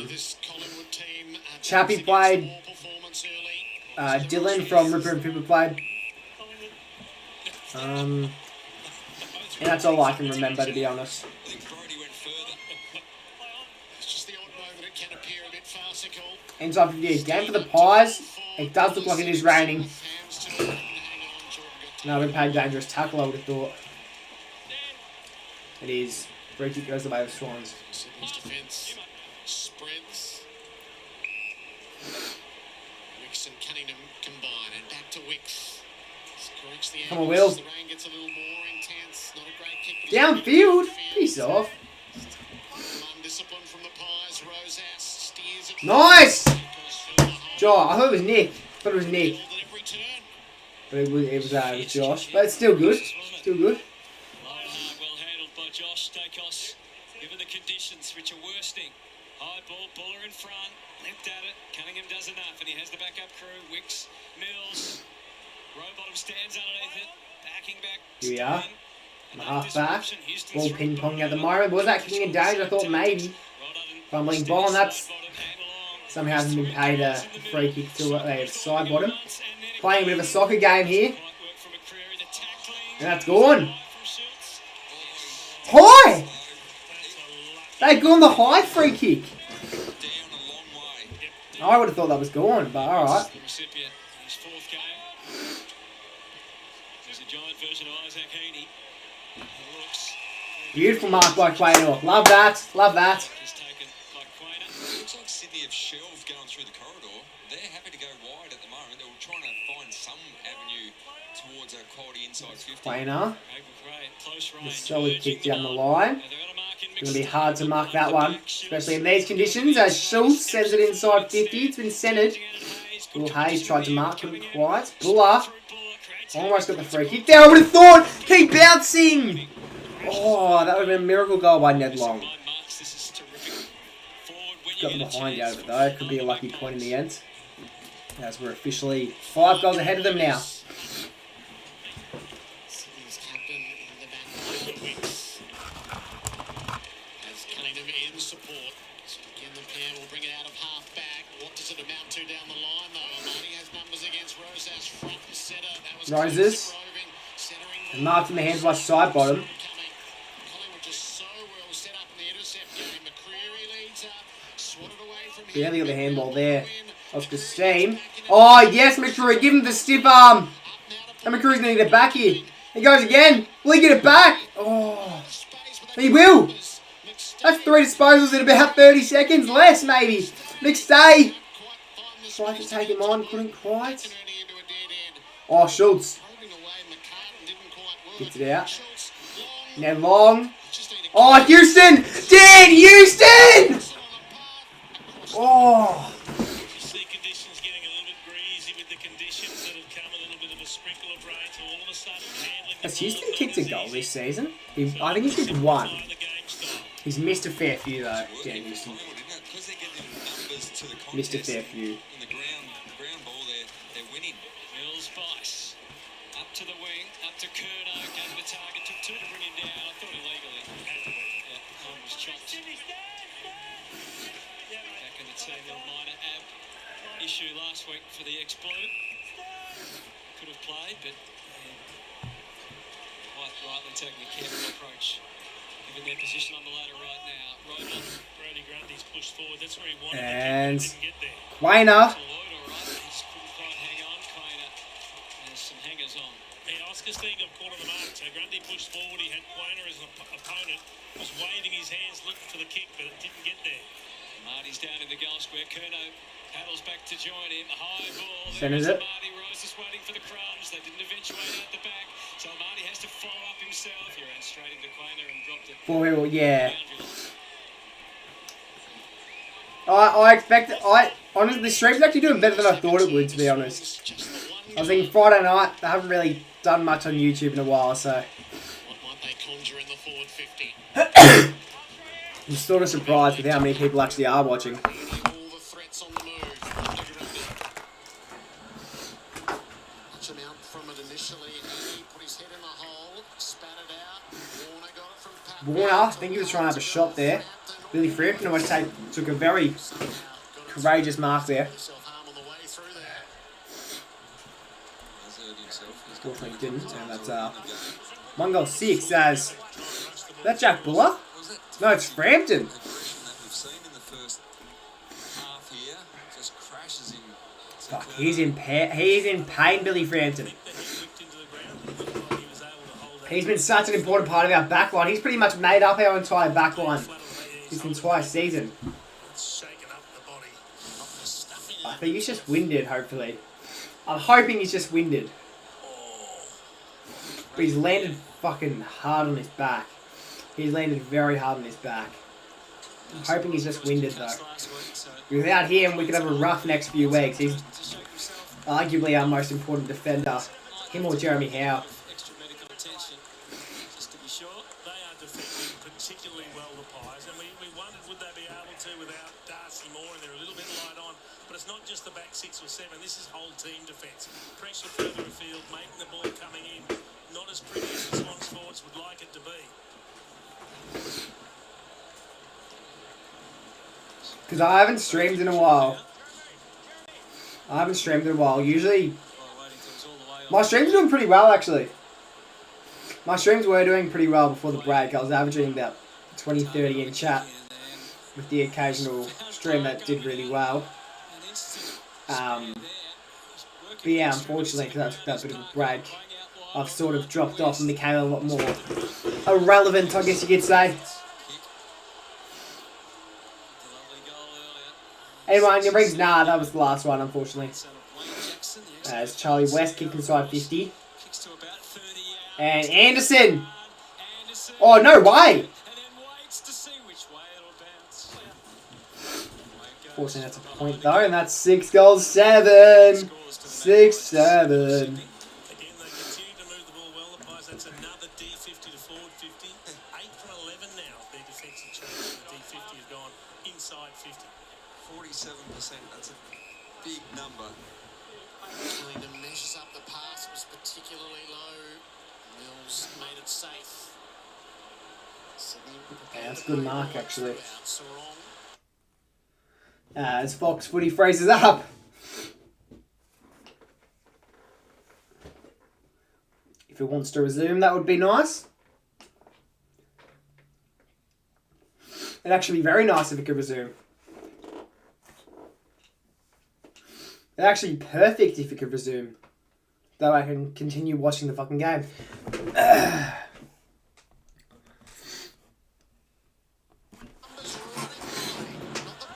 This Collingwood team had Chappie played. poor performance early. Dylan from Ripper and Pippa played. And that's all I can remember, to be honest. It's just the odd moment it can appear a bit farcical. Inside 58 game for the Pies. It does look like it is raining. Hands to it and hang on. Jordan got No, been paid dangerous tackle, I would have thought. It is. Free kick goes the way of Swans. Sydney's defence spreads. Wicks and Cunningham combine, and back to Wicks. Corrects the Come on, angles. Will. The rain gets a little more intense. Not a great kick. But he's Downfield? Piece off. undisciplined from the Pies. Rose Ass steers it. Nice! Goes through the hole. Josh, I thought it was Nick. I thought it was Nick. At every turn. But it was Josh. But it's still good. Still good. Low and hard, well handled by Josh Stakos, given the conditions which are worsting. High ball, Buller in front, leapt at it. Cunningham does enough, and he has the backup crew. Wicks, Mills, Rowbottom stands underneath it, backing back. Here we are. And Half back. Houston's Ball through ping the pong at the middle. moment. Was that kicking in danger? I thought maybe. Well done. Fumbling Steady ball, and that's side bottom, aim along. somehow hasn't been paid a free kick to a side bottom. Once, and then it Playing a bit of a soccer game here. Quite work from McCreary, the tackling. And that's gone. From Schultz. High! They gone the high free kick. Down a long way. I would have thought that was gone, but alright. The recipient, his fourth game. There's a giant version of Isaac Heaney. He looks. Beautiful mark by Quaynor. Love that. Love that. Is taken by Quainer. Looks like Sydney have shelved going through the corridor. They're happy to go wide at the moment. They were trying to find some avenue towards a quality inside 50. Quaynor. Abel Gray at close range. The solid kick urging down the on. line. Now they've got a mark in It's going to be mixed hard to up. mark that The one, back, especially in Schultz. these conditions, as Schultz sends it inside 50. It's been centred. Will Will Hayes tried to mark, couldn't quite. Buller almost got the free kick there. I would have thought. Keep bouncing. Oh, that would have been a miracle goal by Ned Long. Got behind out of it though. Could be a lucky point in the end. As we're officially 5 goals ahead of them now. Sydney's captain in the back line, Wicks. As Cunningham in support. So again, the pair will bring it out of half back. What does it amount to down the line, though? Amani has numbers against Rosas front and centre. That was Roses. Roving, centering And marked in the hands by side bottom. Collingwood just so well set up in the intercept game. McCreary leads up. Swatted away from him. Barely got the handball there. Oscar Steam. Oh, yes, McCreary. Give him the stiff arm. And McCreary's going to get it back here. He goes again. Will he get it back? Oh, he will. That's 3 disposals in about 30 seconds. Less, maybe. McStay. Tried to take him on. Couldn't quite. Oh, Schultz. Gets it out. Now Long. Oh, Houston. Dan Houston. Oh. You see conditions getting a little bit greasy with the conditions that have come, a little bit of a sprinkle of rain, so all of a sudden handling the Has ball Houston not kicked a as goal easy. this season? I think he's kicked one. By the game style. He's missed a fair few though, Dan Houston. Collingwood, isn't it? Because they're getting numbers to the contest. Missed a fair few. In the ground ball, they're winning. Mills Bice. Up to the wing, up to Curnow, gave the target, took 2 to bring him down. I thought illegally. Yeah, one was chopped. Back in the team, little minor ab issue last week for the ex-Blue. Could have played, but quite rightly taking a careful approach, given their position on the ladder right now. Roman, Brody Grundy's pushed forward. That's where he wanted And to get there. Quaynor. Lloyd, all right, he just couldn't quite hang on. Quaynor, there's some hangers on. Yeah, Oscar Steen got caught on the mark. So Grundy pushed forward. He had Quaynor as an opponent. Was waving his hands, looking for the kick, but it didn't get there. Marty's down in the goal square. Curnow paddles back to join him. High ball. Centres There it. is Marty. Rose is waiting for the crumbs. They didn't eventuate out the back. So Marty has to follow up himself. He ran straight into Quaynor and dropped it. For him, yeah. Boundary line. I expect. Honestly, the stream's actually doing better than I thought it would, to be honest. I was thinking Friday night. They haven't really done much on YouTube in a while, so What might they conjure in the forward 50? I'm sort of surprised with how many people actually are watching. All the threats on the move. Watch him out from it initially. He put his head in the hole, spat it out. Warner got it from Pat. Warner, I think he was trying to have a shot there. Billy Frampton almost took a very courageous mark there. Self-harm on the way through there. Has hurt himself. He's got Fortunately didn't, and that's 1 goal 6 as... Is that Jack Buller? Was it No, it's Frampton. aggression that we've seen in the first half here? Just crashes him. Fuck, he's in pain, Billy Frampton. That he whipped into the ground. He's been such an important part of our backline. He's pretty much made up our entire backline this entire season. I think he's just winded, hopefully. I'm hoping he's just winded. But he's landed fucking hard on his back. He's landed very hard on his back. I'm hoping he's just winded, though. Without him, we could have a rough next few weeks. He's arguably our most important defender. Him or Jeremy Howe. Extra medical attention, just to be sure. They are defending particularly well, the Pies, and we wondered would they be able to without Darcy Moore, and they're a little bit light on. But it's not just the back 6 or 7. This is whole team defence. Pressure further afield, making the ball coming in. Not as pretty as the Swans forwards would like it to be. Because I haven't streamed in a while. Usually, my streams are doing pretty well, actually. My streams were doing pretty well before the break. I was averaging about 20, 30 in chat. With the occasional stream that did really well. But yeah, unfortunately, because I took that bit of a break, I've sort of dropped off and became a lot more irrelevant, I guess you could say. Anyone, your rings? Nah, that was the last one, unfortunately. As Charlie West kicked inside 50. And Anderson! Oh, no way! Fortunately, that's a point, though, and that's 6 goals, 7. 6-7. Again, they continue to move the ball well, the Pies. That's another D50 to forward 50. 8 from 11 now. Their defensive change from D50 has gone inside 50. 47%, that's a big number. The measures up the pass was particularly low. Mills made it safe. Yeah, that's a good mark, actually. As Fox Footy phrases up. If it wants to resume, that would be nice. It'd actually be very nice if it could resume. It'd actually be perfect if it could resume. Though I can continue watching the fucking game.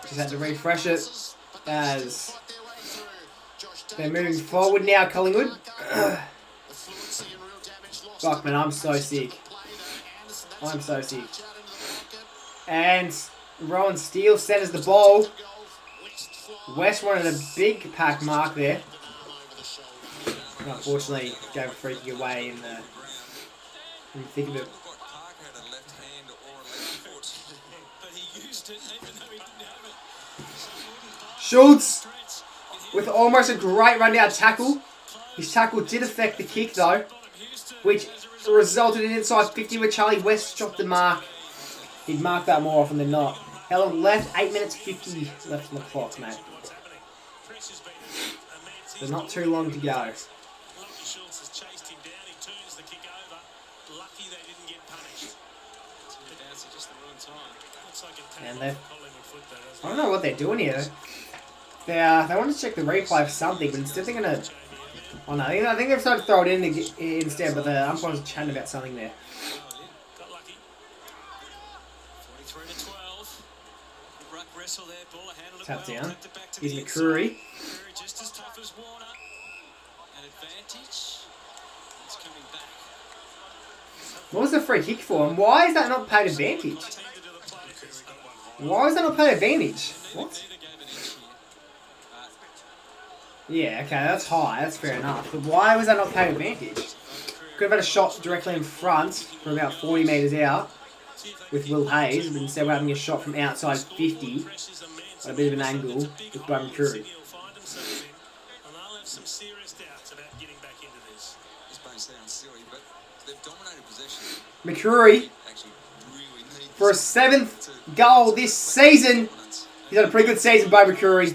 Just had to refresh it as they're moving forward now, Collingwood. Fuck, man, I'm so sick. I'm so sick. And Rowan Steele centers the ball. West wanted a big pack mark there. And unfortunately, gave a free kick away in the thick of it. Schultz with almost a great rundown tackle. His tackle did affect the kick though, which resulted in inside 50 where Charlie West dropped the mark. He'd mark that more often than not. How long left? 8 minutes 50 left on the clock, mate. So not too long to go. And they, I don't know what they're doing here. They want to check the replay for something, but instead they're gonna. Oh no, I think they've started to throw it in instead, but the umpires are chatting about something there. Tap down. Here's McCreary. Just as tough as Warner. An advantage. It's coming back. What was the free kick for? And why is that not paid advantage? Why is that not paid advantage? What? Yeah, okay, that's high. That's fair enough. But why was that not paid advantage? Could have had a shot directly in front from about 40 metres out with Will Hayes, but instead we're having a shot from outside 50 at a bit of an angle with Byron Curry. McCreary for a 7th goal this season. He's had a pretty good season by McCreary.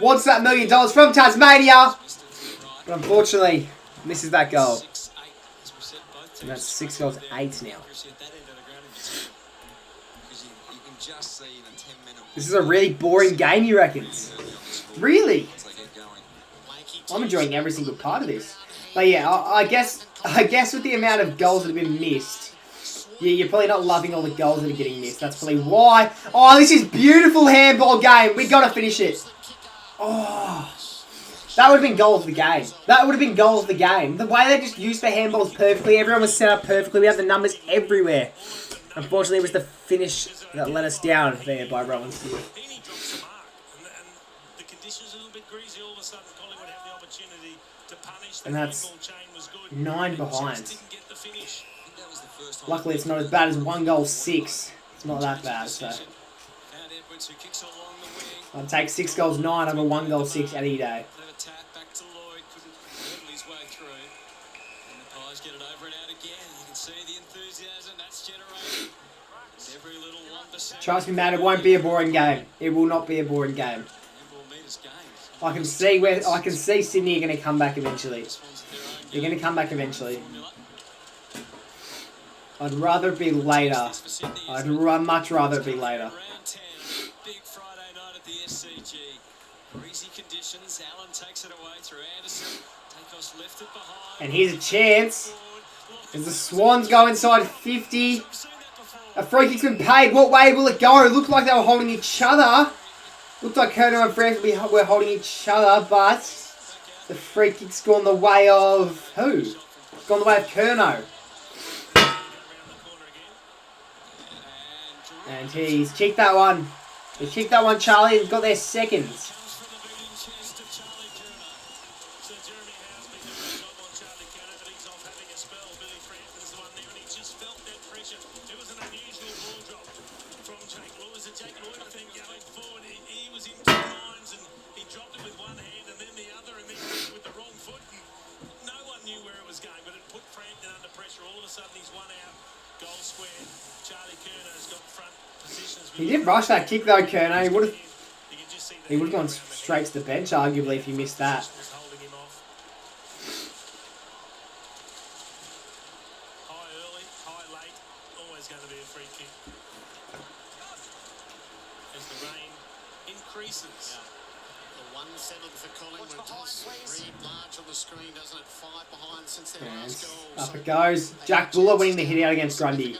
Wants that $1 million from Tasmania, but unfortunately misses that goal. And that's 6 goals, 8 now. This is a really boring game, you reckon? Really? I'm enjoying every single part of this. But yeah, I guess with the amount of goals that have been missed, yeah, you're probably not loving all the goals that are getting missed. That's probably why. Oh, this is beautiful handball game. We gotta finish it. Oh, that would have been goal of the game. That would have been goal of the game. The way they just used the handballs perfectly, everyone was set up perfectly. We had the numbers everywhere. Unfortunately, it was the finish that let us down there by Rollins. Heaney drops the mark, and the conditions are a little bit greasy. All of a sudden, Collingwood have the opportunity to punish. The And that's handball chain was good. 9 behind. Just didn't get the finish. I think that was the first time. Luckily, it's not as bad as 1 goal 6. It's not that bad, so Found Edwards, who kicks along the wing. I'll take 6 goals 9 over 1 goal 6 any day. Clever tap back to Lloyd. Couldn't hurdle his way through. And the Pies get it over and out again. You can see the enthusiasm that's generated. Every little 1%. Trust me, man, it won't be a boring game. It will not be a boring game. Handball meters games. I can see Sydney are going to come back eventually. They're going to come back eventually. I'd rather it be later. I'd much rather it be later. Round 10, big Friday night at the SCG. Greasy conditions. Allen takes it away through Anderson. Takos left it behind. And here's a chance. As the Swans go inside 50. A free kick's been paid. What way will it go? It looked like they were holding each other. Looked like Kerno and Franklin were holding each other, but the free kick's gone the way of who? It's gone the way of Kerno. And he's cheeked that one. He cheeked that one, Charlie, and got their seconds. He did rush that kick though, Kerno. He would have gone straight to the bench, arguably, if he missed that. High early, high late, always going to be a free kick. As the rain increases. The 1-7 for Collingwood does read large on the screen, doesn't it? 5 behind since their last goal. Up it goes. Jack Buller winning the hit out against Grundy.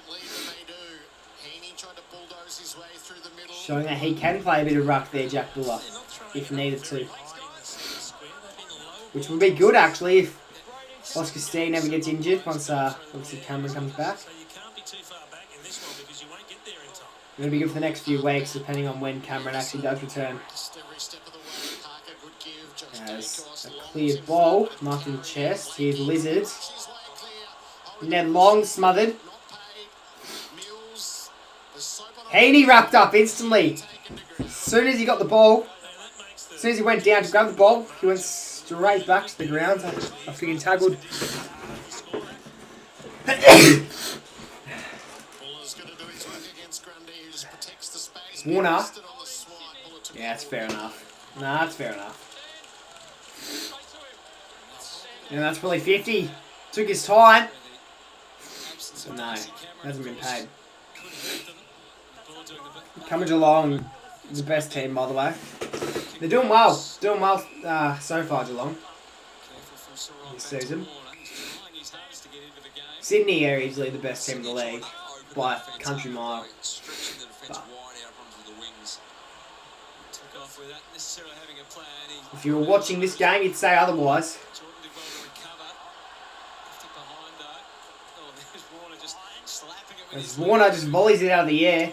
Showing that he can play a bit of ruck there, Jack Buller, if needed to. Which would be good, actually, if Oscar Steen never gets injured once obviously Cameron comes back. It'll be good for the next few weeks, depending on when Cameron actually does return. As a clear ball, marked in the chest. Here's Lizard. Ned Long smothered. Heaney wrapped up instantly. As soon as he got the ball, as soon as he went down to grab the ball, he went straight back to the ground after getting tackled. Warner. Yeah, that's fair enough. Nah, that's fair enough. And that's probably 50. Took his time. So no, hasn't been paid. Coming Geelong, the best team, by the way. They're doing well. Doing well so far, Geelong. This season. Sydney are easily the best team in the league by a country mile. But if you were watching this game, you'd say otherwise. As Warner just volleys it out of the air.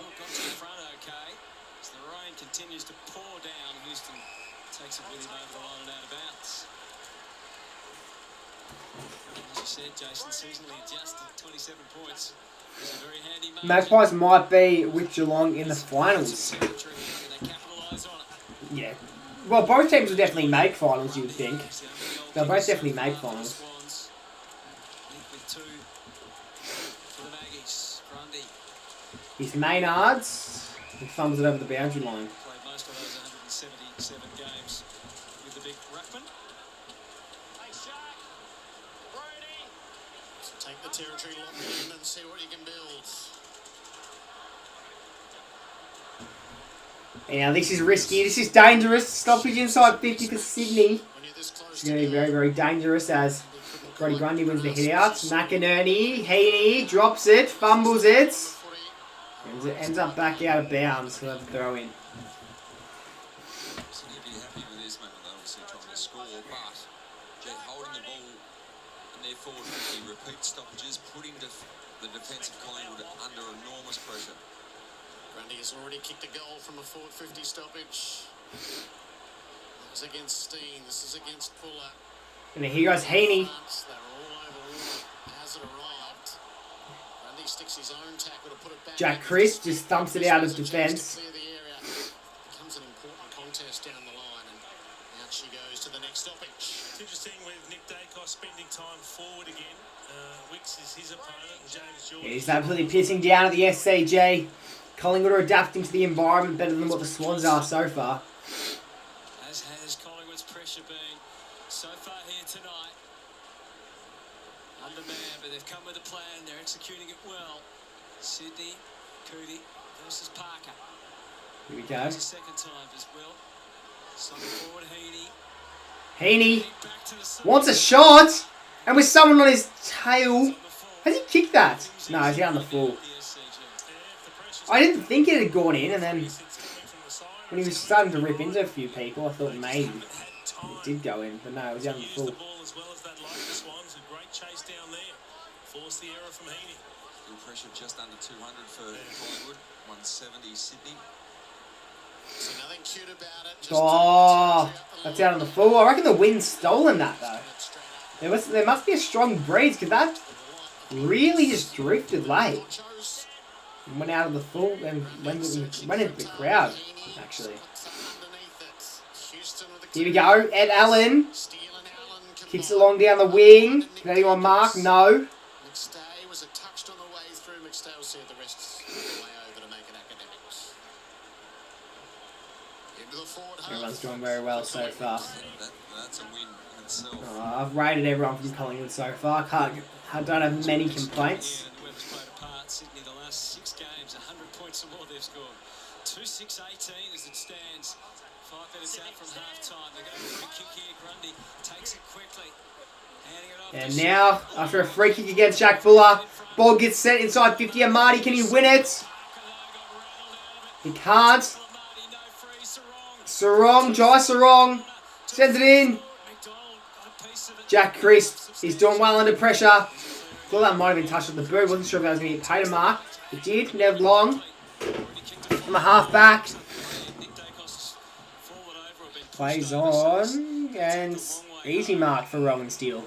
Magpies might be with Geelong in the finals. Yeah. Well, both teams will definitely make finals, you would think. They'll both definitely make finals. His Maynards. He fumbles it over the boundary line. Take the territory lock in and see what you can build. Yeah, this is risky. This is dangerous. Stoppage inside 50 for Sydney. It's going to be very, very dangerous as Brody Grundy wins the hit out. McInerney, Heaney drops it, fumbles it. Ends up back out of bounds. So that's a throw in. So they'd be happy with this, mate. They're obviously trying to score, but they're holding the ball and they're forward 50 repeat stoppages, putting the defence of Collingwood under enormous pressure. Grundy has already kicked a goal from a forward 50 stoppage. This is against Steen. This is against Fuller. And here goes Heaney. They're all over Warner as it arrived. Grundy sticks his own tackle to put it back. Jack Chris just thumps it out of defence. Clear the area. Becomes an important contest down the line, and out she goes to the next stoppage. It's interesting with Nick Dacos spending time forward again. Wicks is his opponent, and James Jordan. He's absolutely pissing down at the SCG. Collingwood are adapting to the environment better than what the Swans are so far. As has Collingwood's pressure been so far here tonight. Undermanned, but they've come with a plan. They're executing it well. Sydney, Cootie versus Parker. Here we go. It's the second time as well. Sliding forward, Heaney. Heaney Back to the side. wants a shot, and with someone on his tail. Has he kicked that? No, he's out on the full. I didn't think it had gone in, and then when he was starting to rip into a few people, I thought maybe it did go in, but no, it was out on the full. The ball as well as that like the Swans, a great chase down there. Force the error from Heaney. Field pressure just under 200 for Collingwood, 170 Sydney. So nothing cute about it. Just Oh, that's out on the full. I reckon the wind's stolen that though. There must be a strong breeze, because that really just drifted late. And went out of the full and went into the crowd, actually. Here we go. Ed Allen kicks it along down the wing. Can anyone mark? No. McStay was touched on the way through. McStay will see the rest way over to make it academics. Into the forward half. Everyone's doing very well so far. That's a win in itself. I've rated everyone from Collingwood so far. I don't have many complaints. The Webb's played a part. Sydney, the last 6 games, 100 points or more they've scored. 2-6-18 as it stands. 5 minutes out from half-time. They're going for a kick here. Grundy takes it quickly. Handing it off. And now, after a free kick against Jack Fuller, ball gets sent inside 50 and Marty. Can he win it? He can't. Sarong, Jai Sarong, sends it in. Jack Crisp, he's doing well under pressure. Thought that might have been touched with the boot. Wasn't sure if that was going to get paid a mark. It did, never long. From the half back. Plays on, and easy mark for Rowan Steele,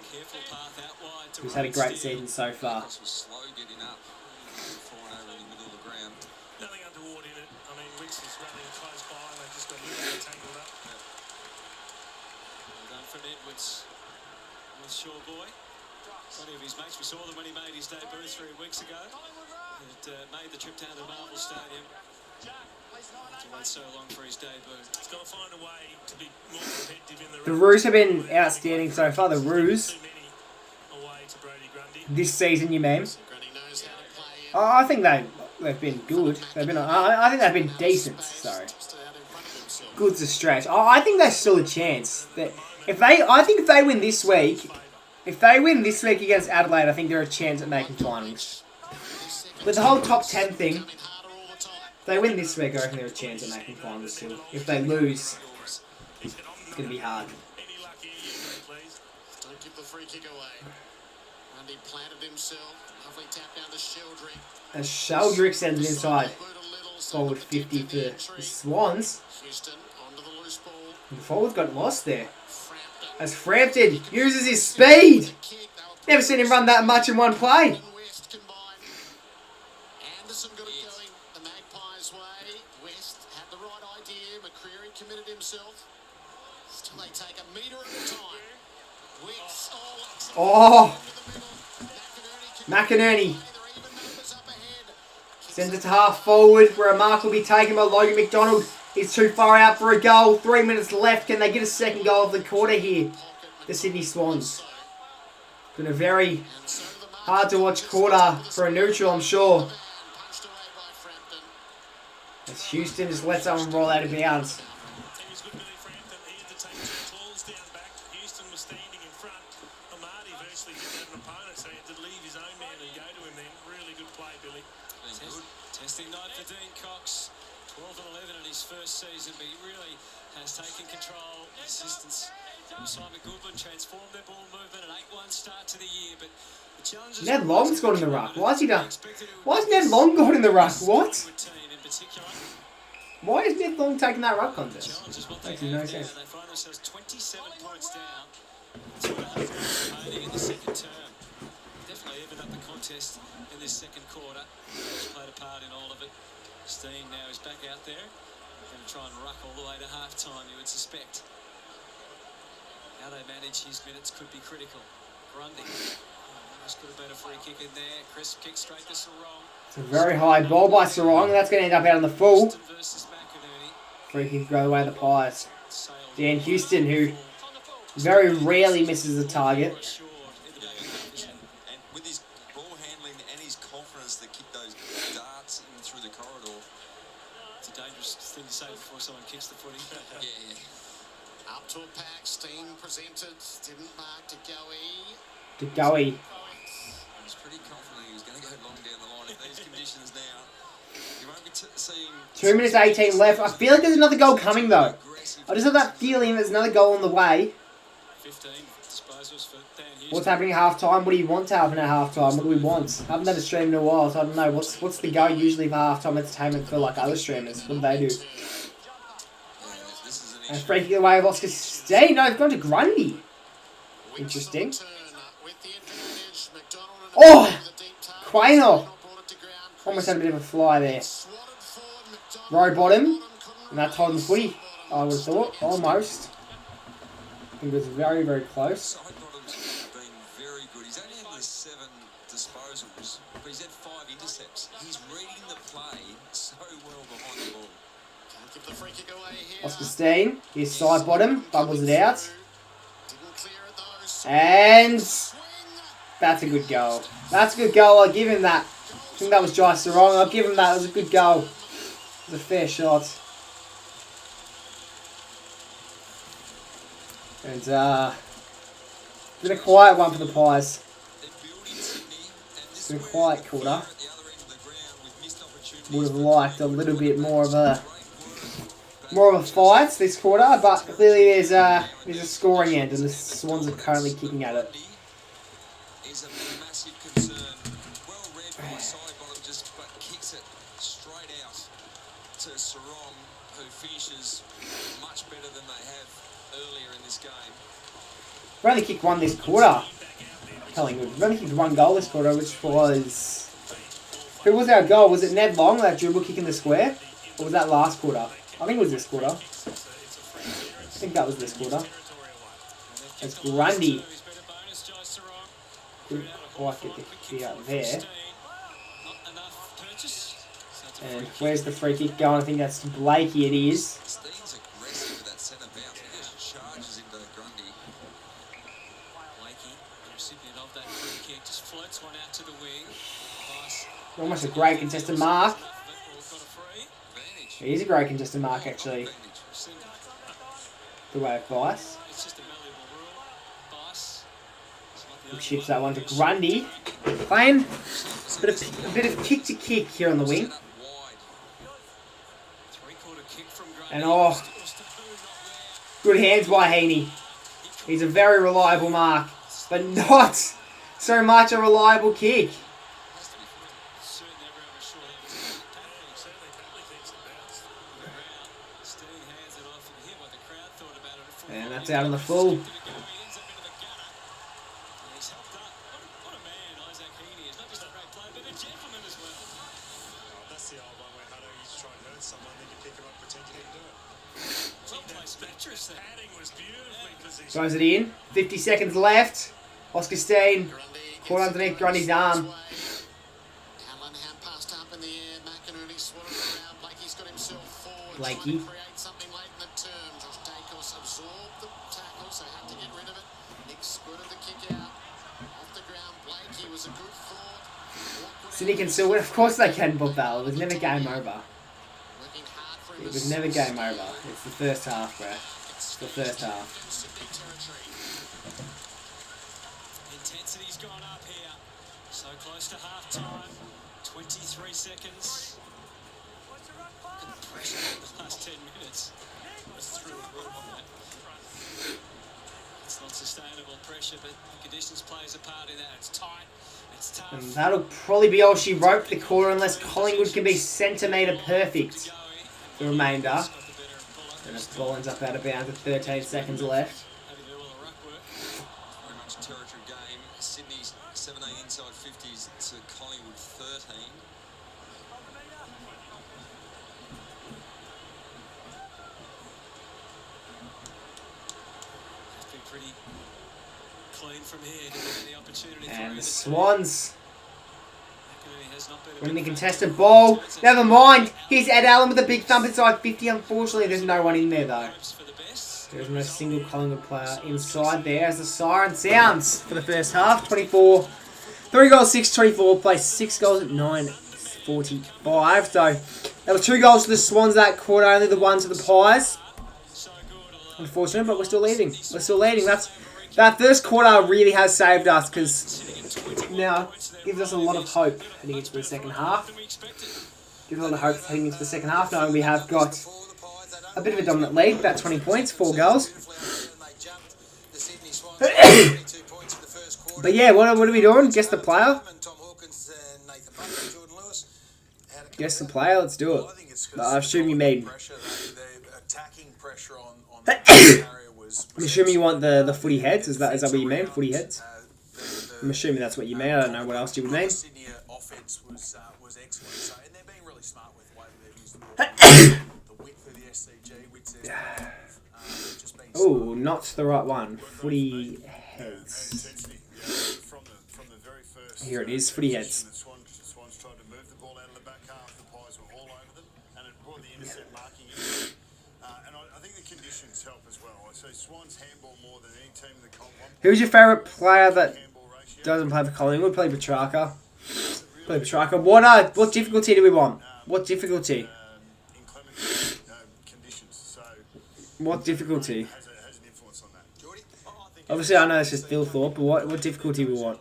who's had a great season so far. Was slow getting up, falling over in the middle of the ground. Nothing untoward in it. I mean, Wicks is running close by and they just got really tangled up. Well done from Edwards with Shaw Boy. Plenty of his mates. We saw them when he made his debut 3 weeks ago. It made the trip down to Marvel Stadium. To wait so long for his debut. He's got to find a way to be more competitive in The Roos have been outstanding so far. The Roos Too many away to Brody Grundy. this season, you mean? Grundy knows how to play in. Oh, I think they've been good. I think they've been decent. Sorry, Just out in front of himself. good's a stretch. I think there's still a chance that I think if they win this week, against Adelaide, I think they're a chance at making finals. With the whole top 10 thing, Coming harder all the time. if they win this week, I reckon they're a chance at making finals still. If they lose, it's going to be hard. Any luck here, you please? Don't give the free kick away. Grundy planted himself. Lovely tap down to Sheldrick. As Sheldrick sends it inside, Boot a little, so forward the 50 kick for to the the entry. Swans. Houston onto the loose ball. And the forward got lost there. Frampton. As Frampton uses his speed. Kick. They were Never seen him run that much in one play. West combined. Anderson got it going the Magpies way. West had the right idea. McCreary committed himself. Still they take a metre at a time. Wicks. Oh, McInerney. McInerney They're even numbers up ahead. sends it to half forward where a mark will be taken by Logan McDonald. He's too far out for a goal. 3 minutes left. Can they get a second goal of the quarter here? The Sydney Swans. Been a very hard to watch quarter for a neutral, I'm sure. Punched away by Frampton. As Houston just lets someone roll out of bounds. He was good, Billy Frampton. He had to take 2 balls down back. Houston was standing in front. Amadi virtually an opponent, so he had to leave his own man and go to him then. Really good play, Billy. Testing night for Dean Cox. 12 and 11 in his first season, but he really has taken control. Assistance from Simon Goodwin transformed their ball movement. An 8-1 start to the year, but the challenges... Ned Long's got in the ruck. Why is he done? Why is Ned Long got in the ruck? What? Why is Ned Long taking that ruck contest? Makes no sense. They find themselves 27 points down. 2.5 remaining in the second term. Definitely evened up the contest in this second quarter. He's played a part in all of it. Steen now is back out there. Going to try and ruck all the way to half-time, you would suspect. How they manage his minutes could be critical. Grundy. Almost could have been a free kick in there. Crisp kick straight to Sarong. It's a very high ball by Sarong. That's going to end up out on the full. Versus McInerney. Free kick go the way of the Pies. Dan Houston, who very rarely misses a target. And with his ball handling and his confidence to kick those darts in through the corridor. It's a dangerous thing to say before someone kicks the footy. Yeah. Up to a pack, Steen presented, didn't mark to Goey. To Goey. He was pretty confident he was going to go long down the line in these conditions now. You won't be seeing... 2 minutes 18 left. I feel like there's another goal coming though. I just have that feeling there's another goal on the way. 15 disposals for Dan Houston. What's happening at half time? What do you want to happen at half time? What do we want? I haven't done a stream in a while, so I don't know. What's the go usually for half time entertainment for like other streamers? What do they do? And free kick away of Oscar Steen. No, it's gone to Grundy. Interesting. Oh! Quaynor. Almost had a bit of a fly there. Row bottom. And that's holding the footy, I would have thought. Almost. I think it was very, very close. Side bottom's been very good. He's only had 7 disposals, but he's had 5 intercepts. He's reading the play so well behind the ball. Can't give the free kick away here. Oscar Steen. Here's side bottom. Bubbles it out. Didn't clear it though. And that's a good goal. That's a good goal. I'll give him that. I think that was Jai Sarong. I'll give him that. It was a good goal. It was a fair shot. And been a quiet one for the Pies. It's been a quiet quarter. Would have liked a little bit more of a fight this quarter, but clearly there's a scoring end, and the Swans are currently kicking at it. Is a massive concern. Well read by Sidebottom, just but kicks it straight out to Sarong, who finishes much better than they have earlier in this game. We've only kicked one this quarter. Collingwood. We've only kicked one goal this quarter, which was... Who was our goal? Was it Ned Long, that dribble kick in the square? Or was that last quarter? I think it was this quarter. I think that was this quarter. It's Grundy. Couldn't quite get the kick out there. And where's the free kick going? I think that's to Blakey. It is. Steen's aggressive with that centre bounce. He just charges into Grundy. Blakey, the recipient of that free kick, just floats one out to the wing. Nice. Almost a great contested mark. It is a great contested mark, actually. The way of Vice. He chips that one to Grundy. Playing a bit of kick to kick here on the wing. And oh, good hands by Heaney. He's a very reliable mark, but not so much a reliable kick. And that's out on the full. Throws it in. 50 seconds left. Oscar Steen caught underneath Grundy's arm. Blakey. Sydney can still win. Of course they can, Bob Bell. It was never game over. It was never game over. It's the first half, bro. It's the first half. Intensity's gone up. close to half time. 23 seconds. Good pressure in the last 10 minutes. It's through and through on that. It's not sustainable pressure, but the conditions plays a part in that. It's tight. It's tough. And that'll probably be all she wrote for the quarter unless Collingwood can be centimetre perfect. The remainder. And this ball ends up out of bounds with 13 seconds left. Very much territory game. Sydney's 17 inside 50s to Collingwood 13. Has been pretty clean from here to get the opportunity. And the Swans Has not been a winning the big contested ball. Never mind. Here's Ed Allen with a big thump inside 50. Unfortunately, there's no one in there though. for the best. There's no single Collingwood player inside there as the siren sounds for the first half. 24. 3 goals, 6-24. Play 6 goals at 9:45. So there were 2 goals to the Swans that quarter. Only the one to the Pies. Unfortunate, but we're still leading. We're still leading. That first quarter really has saved us because now gives us a lot of hope heading into the second half. Gives a lot of hope heading into the second half, knowing we have got a bit of a dominant lead, about 20 points, 4 goals. But yeah, what are we doing? Guess the player? Guess the player, let's do it. I assume you mean. I'm assuming you want the footy heads, is that what you mean? Footy heads? I'm assuming that's what you mean. I don't know what else you would mean. Oh, not the right one. Footy heads. Here it is, footy heads. The Swans tried to move the ball out of the back half. The Pies were all over them, and it brought the intercept marking in. And I think the conditions help as well. So Swans handball more than any team in the comp. Who's your favourite player that doesn't play for Collingwood? Play Petrarca. Play Petrarca. What difficulty do we want? What difficulty? Inclement conditions. So What difficulty? has an influence on that. Obviously, I know it's just Phil Thorpe, but what difficulty we want?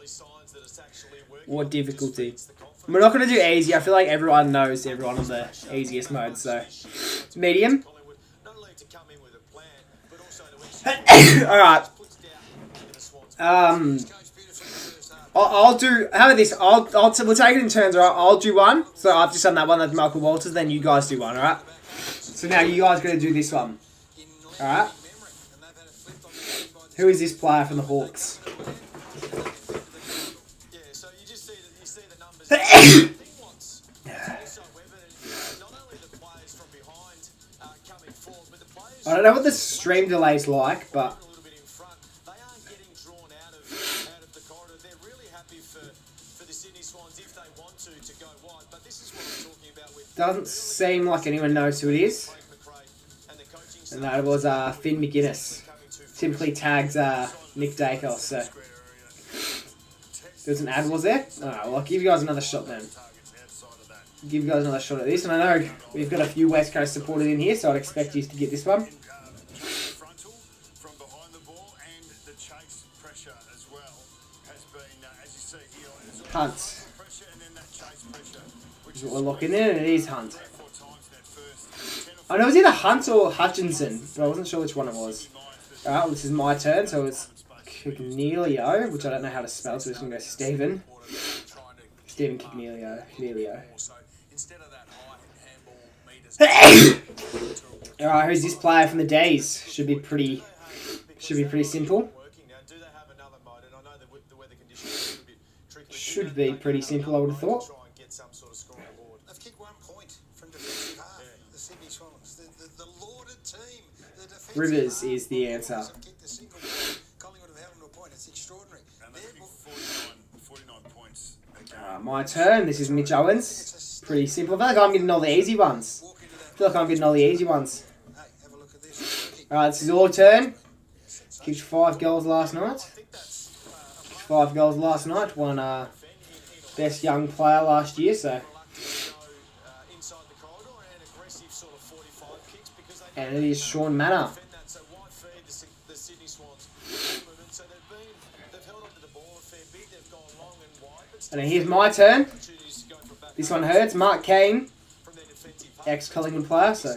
What difficulty? We're not going to do easy. I feel like everyone knows everyone on the easiest mode, so medium. Alright. I'll do. How about this? We'll take it in turns, alright? I'll do one. So I've just done that one, that's Michael Walters. Then you guys do one, alright? So now you guys got to do this one. Alright? Who is this player from the Hawks? I don't know what the stream delay's like, but doesn't seem like anyone knows who it is. And that was Finn McGuinness. Typically tags Nick Dacos, so there's an ad, was there? Alright, well I'll give you guys another shot then. Give you guys another shot at this, and I know we've got a few West Coast supporters in here, so I'd expect you to get this one. Hunt. Is what we're looking in, and it is Hunt. I know it was either Hunt or Hutchinson, but I wasn't sure which one it was. Alright, this is my turn, so it's Cignilio, which I don't know how to spell, so we're just going to go Stephen. Stephen Cignilio. Alright, who's this player from the Days? Should be pretty simple. Should be pretty simple, I would have thought. They've kicked 1 point from defensive half. The Sydney Swans, the lauded team. Rivers is the answer. Collingwood have held them to a point. It's extraordinary. My turn. This is Mitch Owens. Pretty simple. I feel like I'm getting all the easy ones. Alright, this is your turn. Kicked 5 goals last night. 5 goals last night. Won best young player last year, so. And it is Sean Manor. And then here's my turn. This one hurts. Mark Kane, ex-Collingwood player, so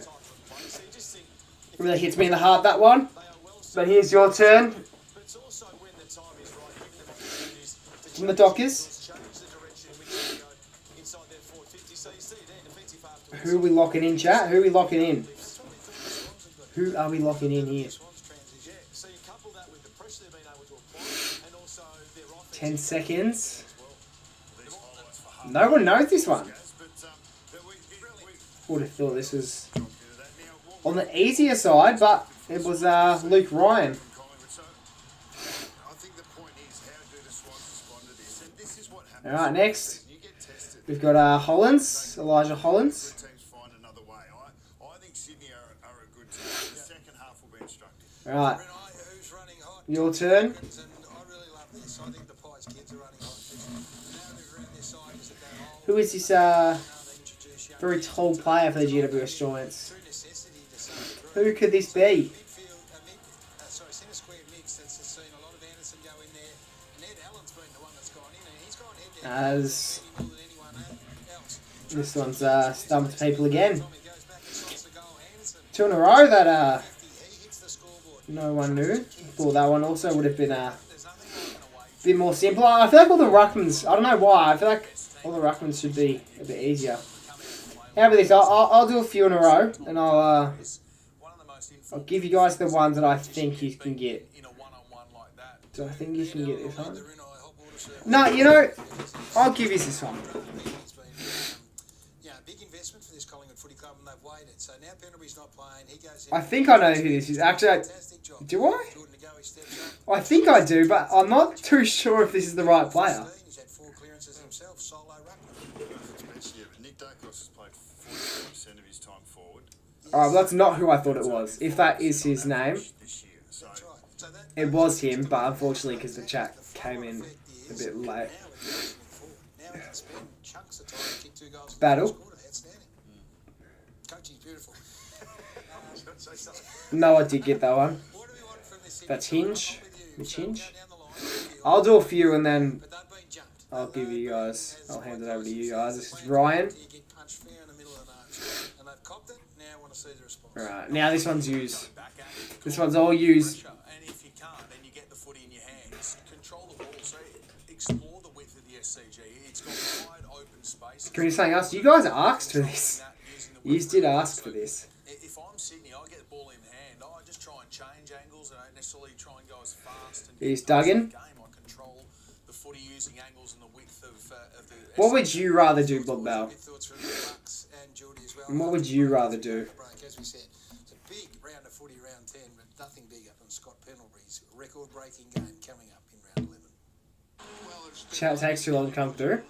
really hits me in the heart, that one. But here's your turn. From the Dockers. Who are we locking in, chat? Who are we locking in? Who are we locking in here? 10 seconds. No one knows this one. Would have thought this was on the easier side, but it was Luke Ryan. Alright, next we've got Elijah Hollins. Alright, your turn. Who is this very tall player for the GWS Giants? Who could this be? As this one's stumped people again. 2 in a row that no one knew. Thought that one also would have been a bit more simple. I feel like all the ruckmans, I don't know why, I feel like all the ruckmans should be a bit easier. How about this? I'll do a few in a row, and I'll give you guys the ones that I think you can get. Do I think you can get this one? No, you know, I'll give you this one. Big investment for this Collingwood Footy Club, and they've waited. So now Pendlebury's not playing. He goes. I think I know who this is. Actually, do I? I think I do, but I'm not too sure if this is the right player. He's had 4 clearances himself, solo ruckman. Nick Dacos has played 40% of his time forward. Alright, well, that's not who I thought it was. If that is his name, it was him, but unfortunately, because the chat came in a bit late. Battle. No, I did get that one. That's Hinge. Which Hinge? I'll do a few and then I'll give you guys. I'll hand it over to you guys. This is Ryan. Alright, now this one's used. This one's all used. And if you can't, then you get the footy in your hands. Control the ball, so explore the width of the SCG. It's got wide open space. Can we say us? You guys asked for this. You did ask for this. If I'm Sydney, I get the ball in hand. I just try and change angles. I don't necessarily try and go as fast. Here's Duggan. I control the footy using angles and the width of the. What would you rather do, Bob Bell? And what would you rather do? As we said, it's a big round of footy, round 10, but nothing bigger than Scott Pendlebury's record-breaking game coming up in round 11. Chat takes too long to come through.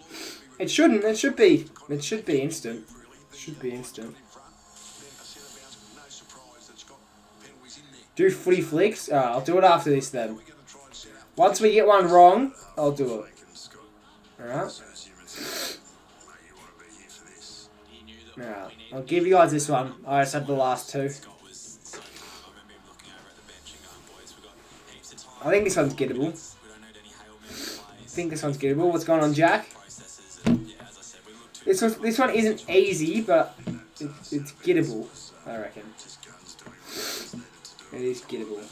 It shouldn't. It should be. It should be instant. It should be instant. Do footy flicks? Alright, I'll do it after this then. Once we get one wrong, I'll do it. Alright? Alright, I'll give you guys this one. I just have the last 2. I think this one's gettable. What's going on, Jack? This one isn't easy, but it's gettable, I reckon. It is gettable.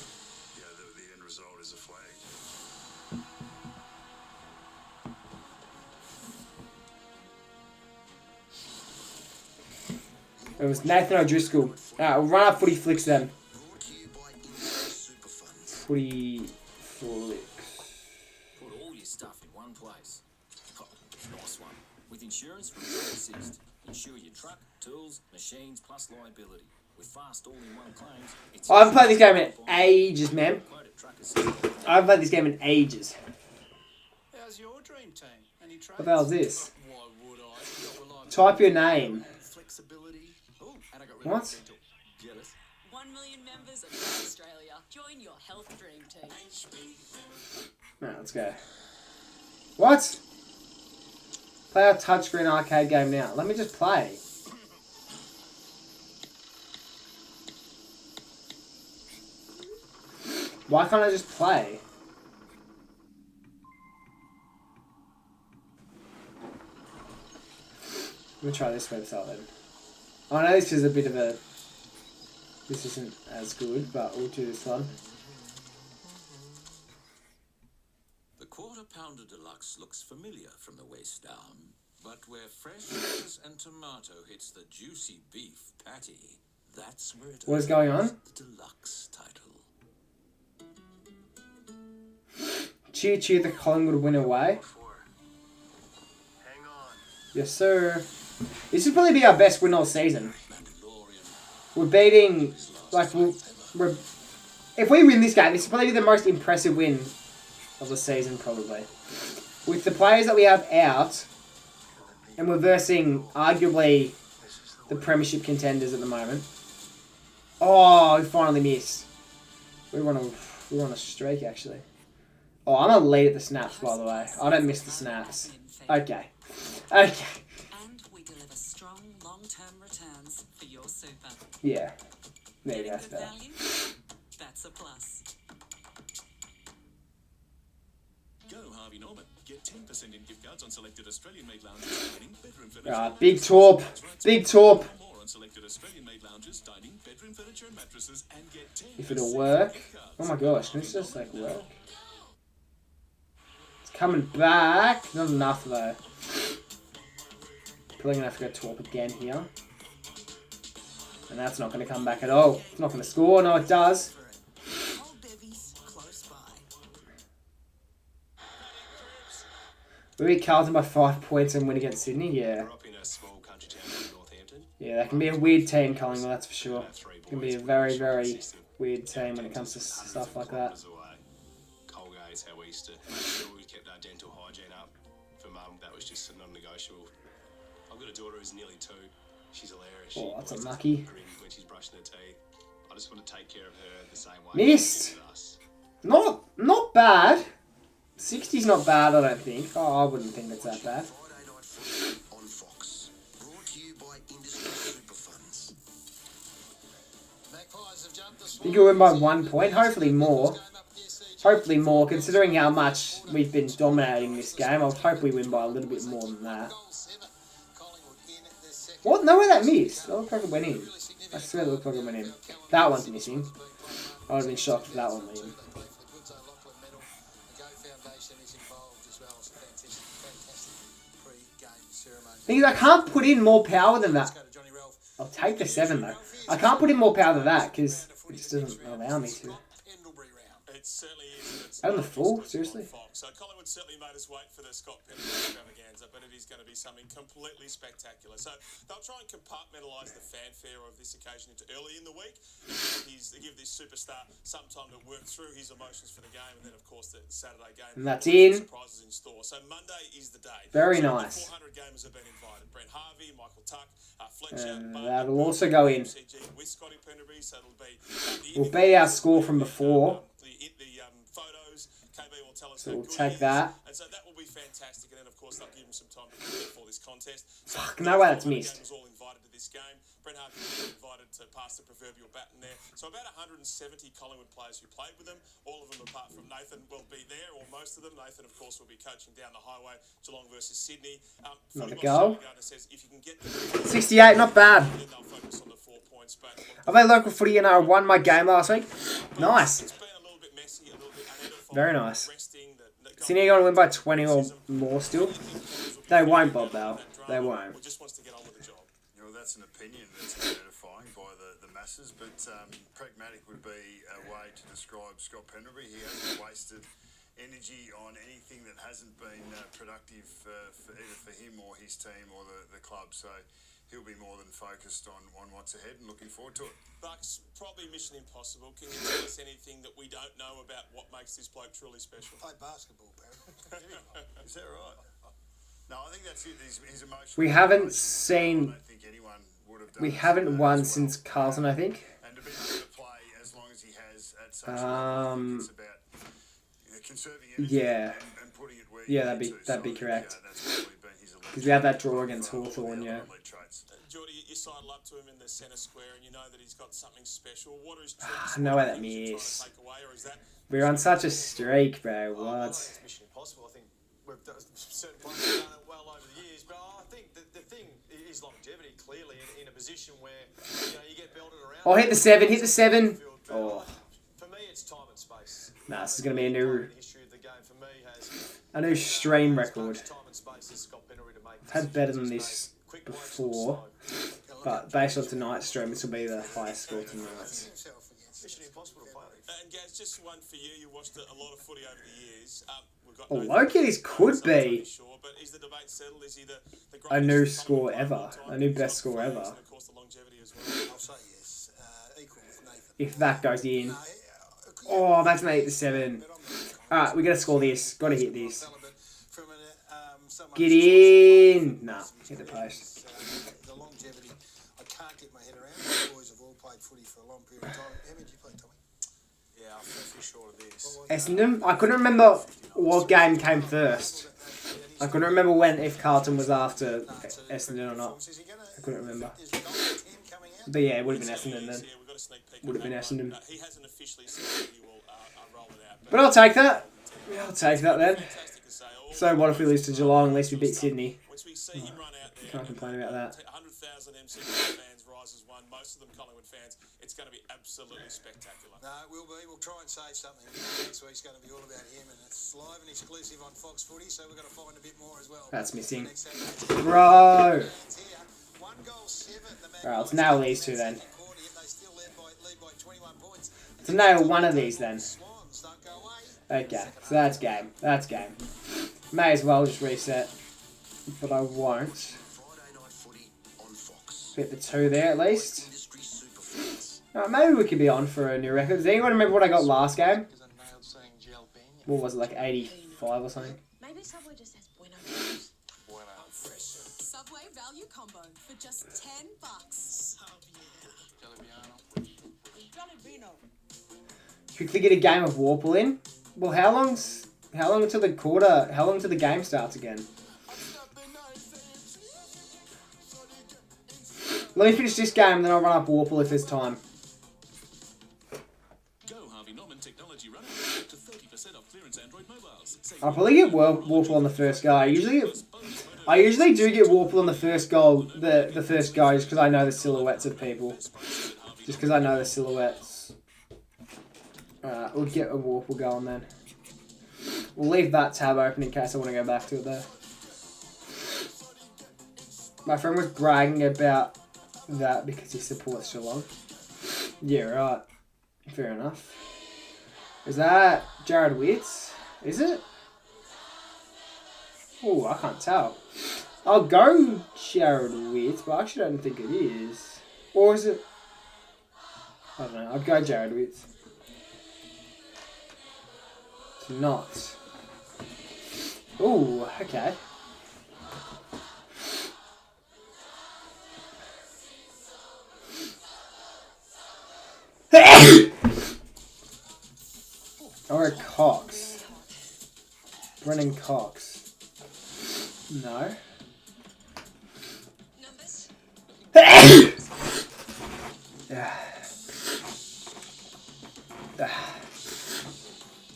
It was Nathan O'Driscoll. Alright, we'll run up footy flicks then. Footy flicks. Put all your stuff in one place. Oh, nice one. With insurance from Real Assist. Insure your truck, tools, machines, plus liability. With fast all-in-one claims, I haven't played this game in ages, man. I haven't played this game in ages. How's your dream team? Any trades? What the hell is this? Why would I? Type your name. Flexibility. Oh, and I got rid What? of dental. Jealous. 1 million members across Australia. Join your health dream team. Alright, let's go. What? Play our touchscreen arcade game now. Let me just play. Why can't I just play? I'm gonna try this website then. I know this is a bit of a... This isn't as good, but we'll do this one. The Quarter Pounder Deluxe looks familiar from the waist down, but where fresh lettuce and tomato hits the juicy beef patty, that's where it What is going on? earns the deluxe title. Cheer, cheer, the Collingwood win away. Yes, sir. This would probably be our best win all season. We're beating, like, we're if we win this game, this will probably be the most impressive win of the season, probably. With the players that we have out, and we're versing, arguably, the premiership contenders at the moment. Oh, we finally missed. We were on a streak, actually. Oh, I'm a lead at the snaps, by the way. I don't miss the snaps. Okay. Okay. And we deliver strong long-term returns for your super. Yeah. There you Getting go. good Better. value? That's a plus. Go Harvey Norman. Get 10% in gift cards on selected Australian-made lounges, dining, bedroom furniture. Ah, big torp. Big torp. More on selected Australian-made lounges, dining, bedroom furniture and mattresses, and get 10% If it'll work. Oh my gosh, can this just like work? It's coming back. Not enough though. Probably gonna have to go torp again here. And that's not gonna come back at all. It's not gonna score. No, it does. We beat Carlton by 5 points and win against Sydney. Yeah. Yeah, that can be a weird team, Collingwood, that's for sure. It can be a very, very weird team when it comes to stuff like that. Colgate's how we used to make sure we kept our dental hygiene up. For Mum, that was just non-negotiable. I've got a daughter who's nearly 2. She's hilarious. Oh, that's unlucky. When she's brushing her teeth. I just want to take care of her the same way. Missed! Not bad. 60's not bad, I don't think. Oh, I wouldn't think it's that bad. On Fox. Brought to you by Industry Super Funds. Magpies have jumped the I think we'll win by 1 point. Hopefully more. Hopefully more, considering how much we've been dominating this game. I hope we win by a little bit more than that. What? No way that missed. That looked like it went in. I swear it looked like it went in. That one's missing. I would have been shocked if that one went in. Thing is, I can't put in more power than that. I'll take the 7 though. I can't put in more power than that because it just doesn't allow me to. It certainly is. Out of the full? Seriously? So Collingwood certainly made us wait for the Scott Pendlebury extravaganza, but it is going to be something completely spectacular. So they'll try and compartmentalise the fanfare of this occasion into early in the week. They give this superstar some time to work through his emotions for the game, and then of course the Saturday game. And that's in. Surprises in store. So Monday is the day. Very so nice. 400 gamers have been invited. Brent Harvey, Michael Tuck, Fletcher. That'll also go in. With Scotty Pendlebury, so it'll be. We'll beat our score from before. Photos, KB will tell us So we'll take that. and so that will be fantastic. And then of course they'll give him some time to prepare for this contest. So Fuck, no way that's missed. was all invited to this game. Brent Harvey was invited to pass the proverbial baton there. So about 170 Collingwood players who played with them. All of them apart from Nathan will be there, or most of them. Nathan of course will be coaching down the highway, Geelong versus Sydney. Not a goal. Says if you can get 68, not bad. then they'll focus on the 4 points. But I played local footy and I won my game last week. Nice. it's been a little bit messy, a little bit unedified. Very nice. Resting the Sydney are going to win by 20 or more still. They won't, Bob Bell. They won't. just wants to get on with the job. You know, that's an opinion that's edifying by the masses, but pragmatic would be a way to describe Scott Pendlebury. He hasn't wasted energy on anything that hasn't been productive for either for him or his team or the club. So he'll be more than focused on what's ahead and looking forward to it. Bucks, probably mission impossible. Can you tell us anything that we don't know about what makes this bloke truly special? Play basketball, Barry. Is that right? No, I think that's it. His emotion. We haven't seen. I don't think anyone would have done We haven't won since Carlton, I think. And to be able to play as long as he has at such a level, I think it's about conserving energy Yeah. and putting it where Yeah, you need to. that'd be So I think, correct. that's probably been his elite Because we had that trait draw against for all the Hawthorn, other yeah. elite traits. Geordie, you sidle up to him in the centre square and you know that he's got something special. What is No way that things you're trying to missed. take away, or is that We're on such a streak, bro. What? It's mission impossible. I think we've done, certain players have done it well over the years, but I think the thing is position where you get belted around. Oh, hit the 7, hit the 7. Oh. For me, it's time and space. Nah, this is going to be a new History of the game for me has stream record. time and space has Scott Pennery to make. I've had better than this before, but based on tonight's stream, this will be the highest score tonight. Mission impossible to play. And Gaz, just one for you. You watched a lot of footy over the years. We've got Oh, low-key, this could be sure, but is the debate settled? Is he the a new score ever, a new best score ever. And of course, the longevity as well. I'll say yes. Equal with Nathan. If that goes in. Oh, that's an 8 to 7. Alright, we gotta score this. Gotta hit this. Get in! Nah, hit the post. The longevity, I can't get my head around. The boys have all played footy for a long period of time. How many did you play, Tommy? Yeah, I'm fairly short of this. Essendon? I couldn't remember what game came first. I couldn't remember if Carlton was after Essendon or not. I couldn't remember. But yeah, it would have been Essendon then. Would have been Essendon. He hasn't officially said he will roll it out. But I'll take that. I'll take that then. So what if we lose to Geelong? At least we beat Sydney. Can't complain about that. 100,000 MCG fans rise as one. Most of them Collingwood fans. It's going to be absolutely spectacular. No, it will be. We'll try and say something. Next week's going to be all about him, and it's live and exclusive on Fox Footy, so we've got to find a bit more as well. That's missing. Bro! Alright, let's nail these two then. Let's nail one of these then. Okay, so that's game. That's game. May as well just reset. But I won't. Hit the 2 there at least. Alright, maybe we could be on for a new record. Does anyone remember what I got last game? What was it, like 85 or something? Maybe Subway just has bueno. Subway value combo for just $10. Quickly get a game of Warple in. Well, how long until the quarter? How long until the game starts again? Let me finish this game, then I'll run up Warple if there's time. I'll probably get Warple on the first go. I usually do get Warple on the first goal. The first go, just because I know the silhouettes of people. Just because I know the silhouettes. Alright, we'll get a Warple going then. We'll leave that tab open in case I want to go back to it though. My friend was bragging about that because he supports Geelong. Yeah, right. Fair enough. Is that Jared Witts? Is it? Oh, I can't tell. I'll go Jared Witts, but I actually don't think it is. Or is it? I don't know. I'd go Jared Witts. It's not. Ooh, okay. Or Cox. Brennan Cox. No.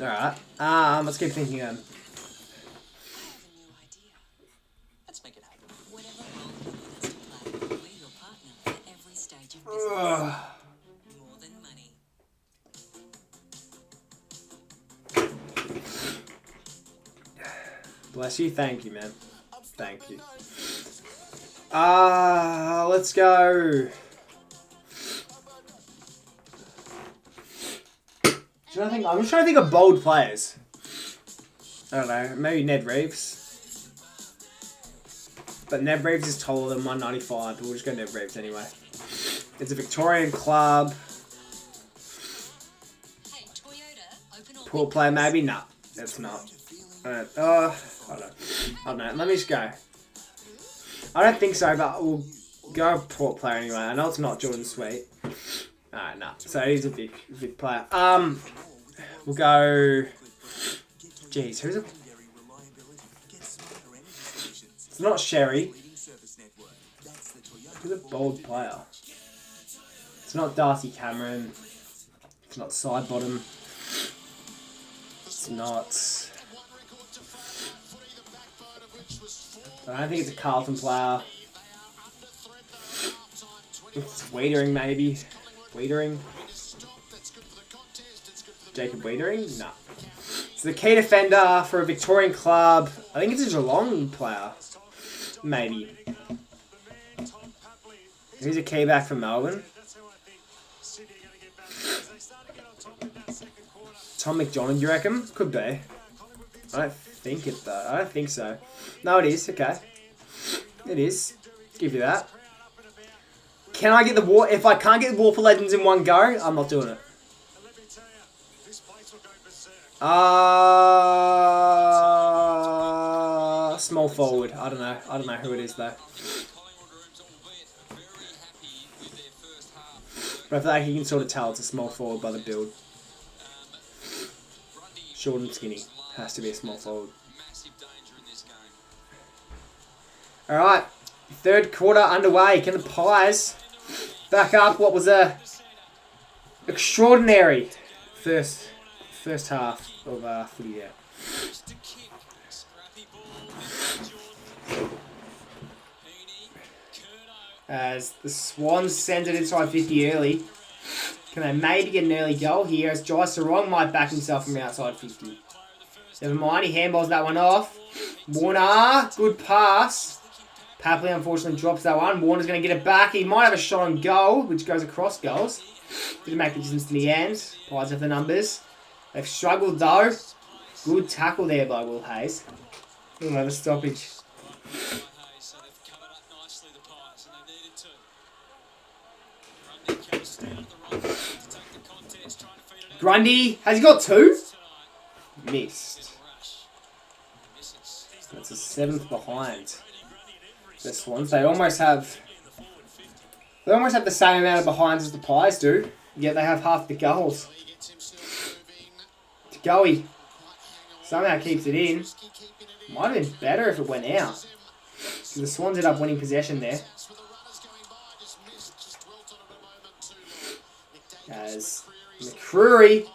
Alright. Let's keep thinking then. Let's make it happen. Whatever role you want us to play, we're your partner at every stage of business. More than money. Bless you. Thank you, man. Thank you. Let's go. I'm just trying to think of bold players. I don't know. Maybe Ned Reeves. But Ned Reeves is taller than 195. But we'll just go Ned Reeves anyway. It's a Victorian club. Poor player, maybe? Nah, that's not. I don't know. Let me just go. I don't think so, but we'll go Port player anyway. I know it's not Jordan Sweet. Alright, nah. So he's a big player. We'll go. Jeez, who's it? It's not Sherry. Who's a bold player? It's not Darcy Cameron. It's not Sidebottom. It's not. I don't think it's a Carlton player. It's Wiedering, maybe. Wiedering. Jacob Wiedering? No. It's the key defender for a Victorian club. I think it's a Geelong player. Maybe. He's a key back for Melbourne. Tom McDonald, you reckon? Could be. I don't think it though. I don't think so. No, it is. Okay. It is. Give you that. Can I get the war? If I can't get the War for Legends in one go, I'm not doing it. Small forward. I don't know. I don't know who it is though. But I feel like you can sort of tell it's a small forward by the build. Short and skinny. Has to be a small forward. Alright. Third quarter underway. Can the Pies back up what was a extraordinary first half of footy there. As the Swans send it inside 50 early. Can they maybe get an early goal here as Jai Sarong might back himself from outside 50. Never mind, he handballs that one off. Warner, good pass. Papley unfortunately drops that one. Warner's going to get it back. He might have a shot on goal, which goes across goals. Didn't make the distance to the end. Pies have the numbers. They've struggled though. Good tackle there by Will Hayes. Another stoppage. Grundy, has he got two? Missed. That's a 7th behind. The Swans, they almost have the same amount of behinds as the Pies do, yet they have half the goals. Goey somehow keeps it in. Might have been better if it went out. So the Swans ended up winning possession there. As McCreary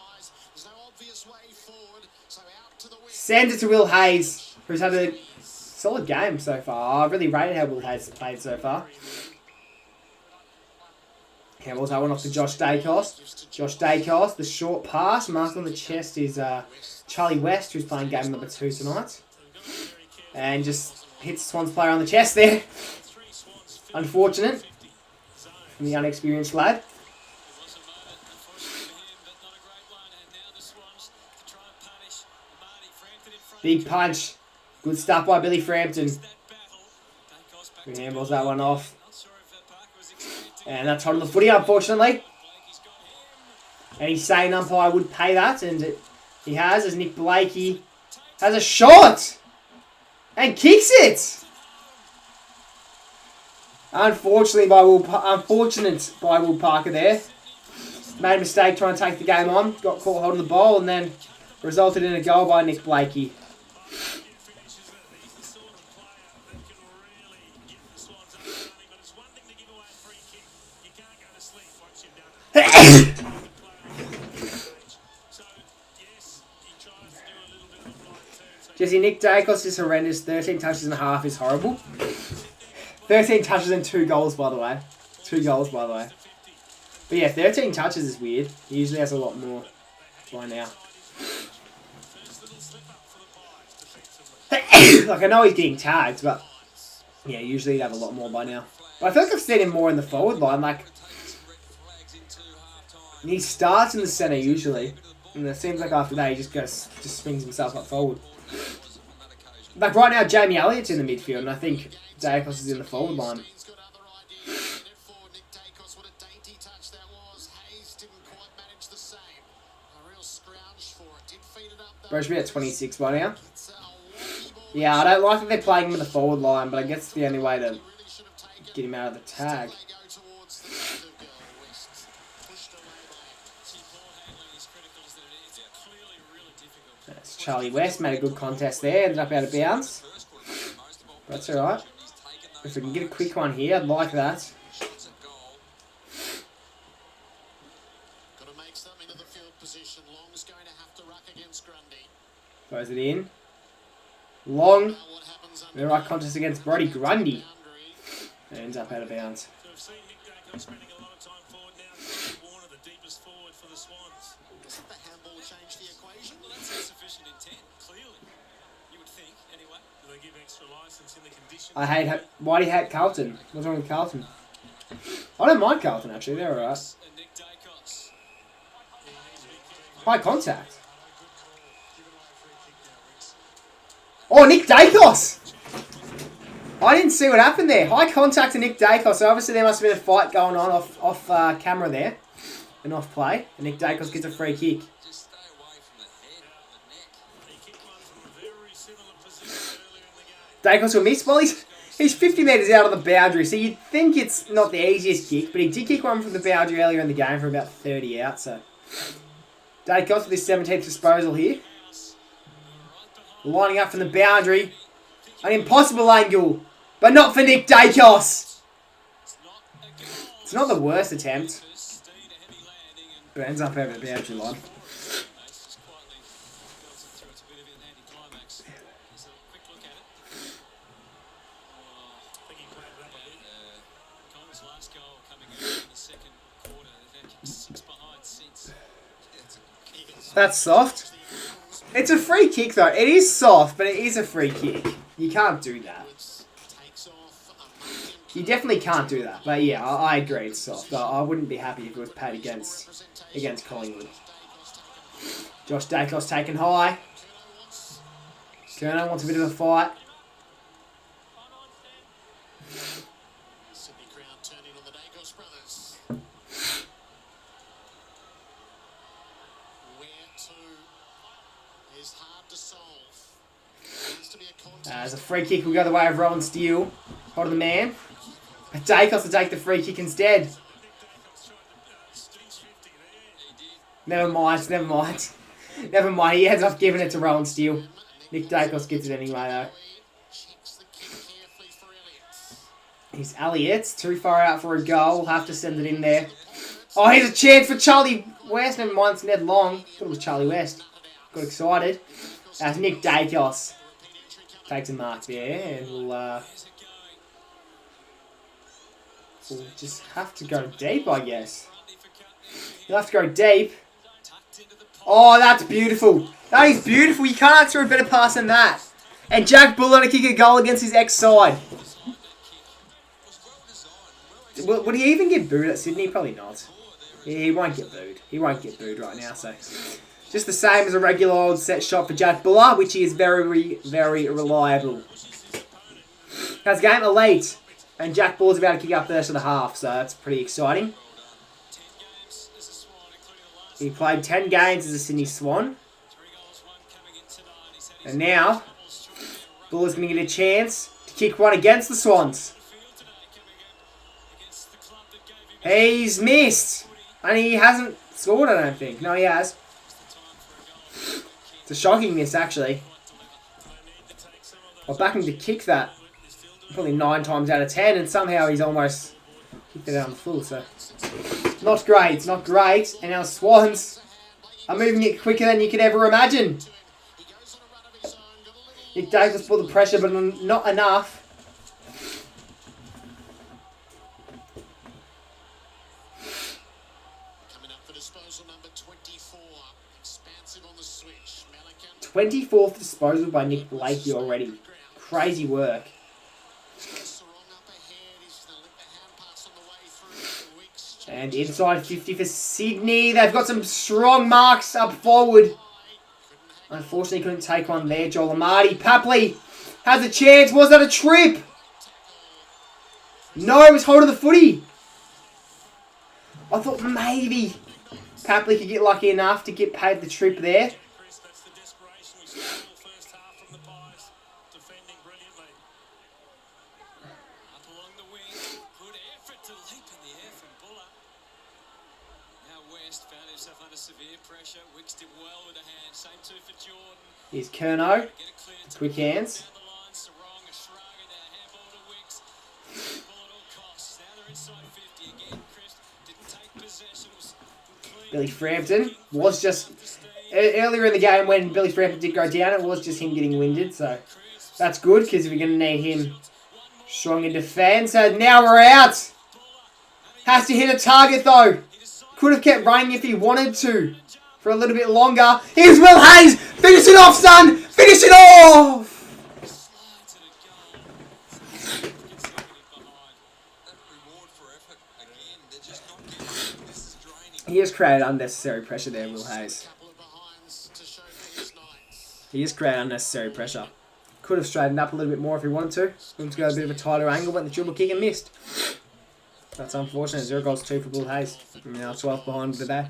sends it to Will Hayes, who's had a solid game so far. I really rated how Will Hayes played so far. Handballs that one off to Josh Dacos. Josh Dacos, the short pass. Marked on the chest is Charlie West, who's playing game number 2 tonight. And just hits Swans player on the chest there. Unfortunate. From the unexperienced lad. Big punch. Good stuff by Billy Frampton. Who handballs that one off. And that's on the footy, unfortunately. And he's saying umpire would pay that, and he has, as Nick Blakey has a shot and kicks it. Unfortunate by Will Parker there. Made a mistake trying to take the game on. Got caught holding the ball, and then resulted in a goal by Nick Blakey. Jesse, Nick Dacos is horrendous. 13 touches and a half is horrible. 13 touches and 2 goals, by the way. 2 goals, by the way. But yeah, 13 touches is weird. He usually has a lot more by now. Like, I know he's getting tagged, but yeah, usually he'd have a lot more by now. But I feel like I've seen him more in the forward line. Like, he starts in the centre usually, and it seems like after that he just swings himself up forward. Like right now, Jamie Elliott's in the midfield, and I think Dacos is in the forward line. Bro should be at 26 by now. Yeah, I don't like that they're playing him in the forward line, but I guess it's the only way to get him out of the tag. That's Charlie West, made a good contest there, ended up out of bounds. That's alright. If we can get a quick one here, I'd like that. Throws it in. Long. The right contest against Brody Grundy. And ends up out of bounds. spending a lot of time forward now. Warner, the deepest forward for the Swans. Doesn't the handball change the equation? Well, that's insufficient intent, clearly. You would think, anyway. Do they give extra license in the conditions? I hate... Why do you hate Carlton? What's wrong with Carlton? I don't mind Carlton, actually. They're alright. And Nick Dacos. High contact. Oh, Nick Dacos! I didn't see what happened there. High contact to Nick Dacos. So obviously there must have been a fight going on off camera there. And off play. And Nick Dacos gets a free kick. Just stay away from the head of the neck. He kicked one from a very similar position earlier in the game. Dacos will miss. Well, he's 50 metres out of the boundary. So you'd think it's not the easiest kick. But he did kick one from the boundary earlier in the game from about 30 out. So Dacos with his 17th disposal here. Lining up from the boundary. An impossible angle. But not for Nick Dacos. It's not the worst attempt. But ends up over the boundary line. That's soft. It's a free kick though. It is soft, but it is a free kick. You can't do that. You definitely can't do that. But yeah, I agree it's soft. I wouldn't be happy if it was paid against Collingwood. Josh Dacos taken high. Kerno wants a bit of a fight. Sydney crowd turning on the Dacos brothers. Where to is hard to solve. Has to be a contest. As a free kick will go the way of Rowan Steele. Hold on the man. But Dacos to take the free kick instead. Never mind. Never mind. He ends up giving it to Rowan Steele. Nick Dacos gets it anyway though. He's Elliott's too far out for a goal. We'll have to send it in there. Oh, here's a chance for Charlie West. Never mind, it's Ned Long. Thought it was Charlie West. Got excited. As Nick Dacos takes a mark there, and we'll just have to go deep, I guess. You'll have to go deep. Oh, that's beautiful. That is beautiful. You can't ask for a better pass than that. And Jack Buller to kick a goal against his ex-side. Would he even get booed at Sydney? Probably not. Yeah, he won't get booed. He won't get booed right now, so... Just the same as a regular old set shot for Jack Buller, which he is very, very reliable. Has game elite. And Jack Buller's about to kick up first of the half, so that's pretty exciting. He played 10 games as a Sydney Swan. And now, Buller's going to get a chance to kick one against the Swans. He's missed. And he hasn't scored, I don't think. No, he has. It's a shocking miss, actually. I'll back him to kick that probably 9 times out of 10, and somehow he's almost kicked it out on the full, so... Not great, it's not great. And our Swans are moving it quicker than you could ever imagine. Nick Dacos put the pressure, but not enough. Coming up for disposal number 24. Expansive on the switch. 24th disposal by Nick Blakey already. Crazy work. And inside 50 for Sydney. They've got some strong marks up forward. Unfortunately, couldn't take one there. Joel Amati. Papley has a chance. Was that a trip? No, it was holding the footy. I thought maybe Papley could get lucky enough to get paid the trip there. Here's Kerno. Quick hands. Billy Frampton was just... Earlier in the game when Billy Frampton did go down, it was just him getting winded. So that's good because we're going to need him strong in defence. And now we're out. Has to hit a target though. Could have kept running if he wanted to. For a little bit longer. Here's Will Hayes. Finish it off, son. Finish it off. He has created unnecessary pressure there, Will Hayes. He has created unnecessary pressure. Could have straightened up a little bit more if he wanted to. Wanted to go a bit of a tighter angle, went the dribble kick and missed. That's unfortunate. 0 goals 2 for Will Hayes. Now 12 behind the day.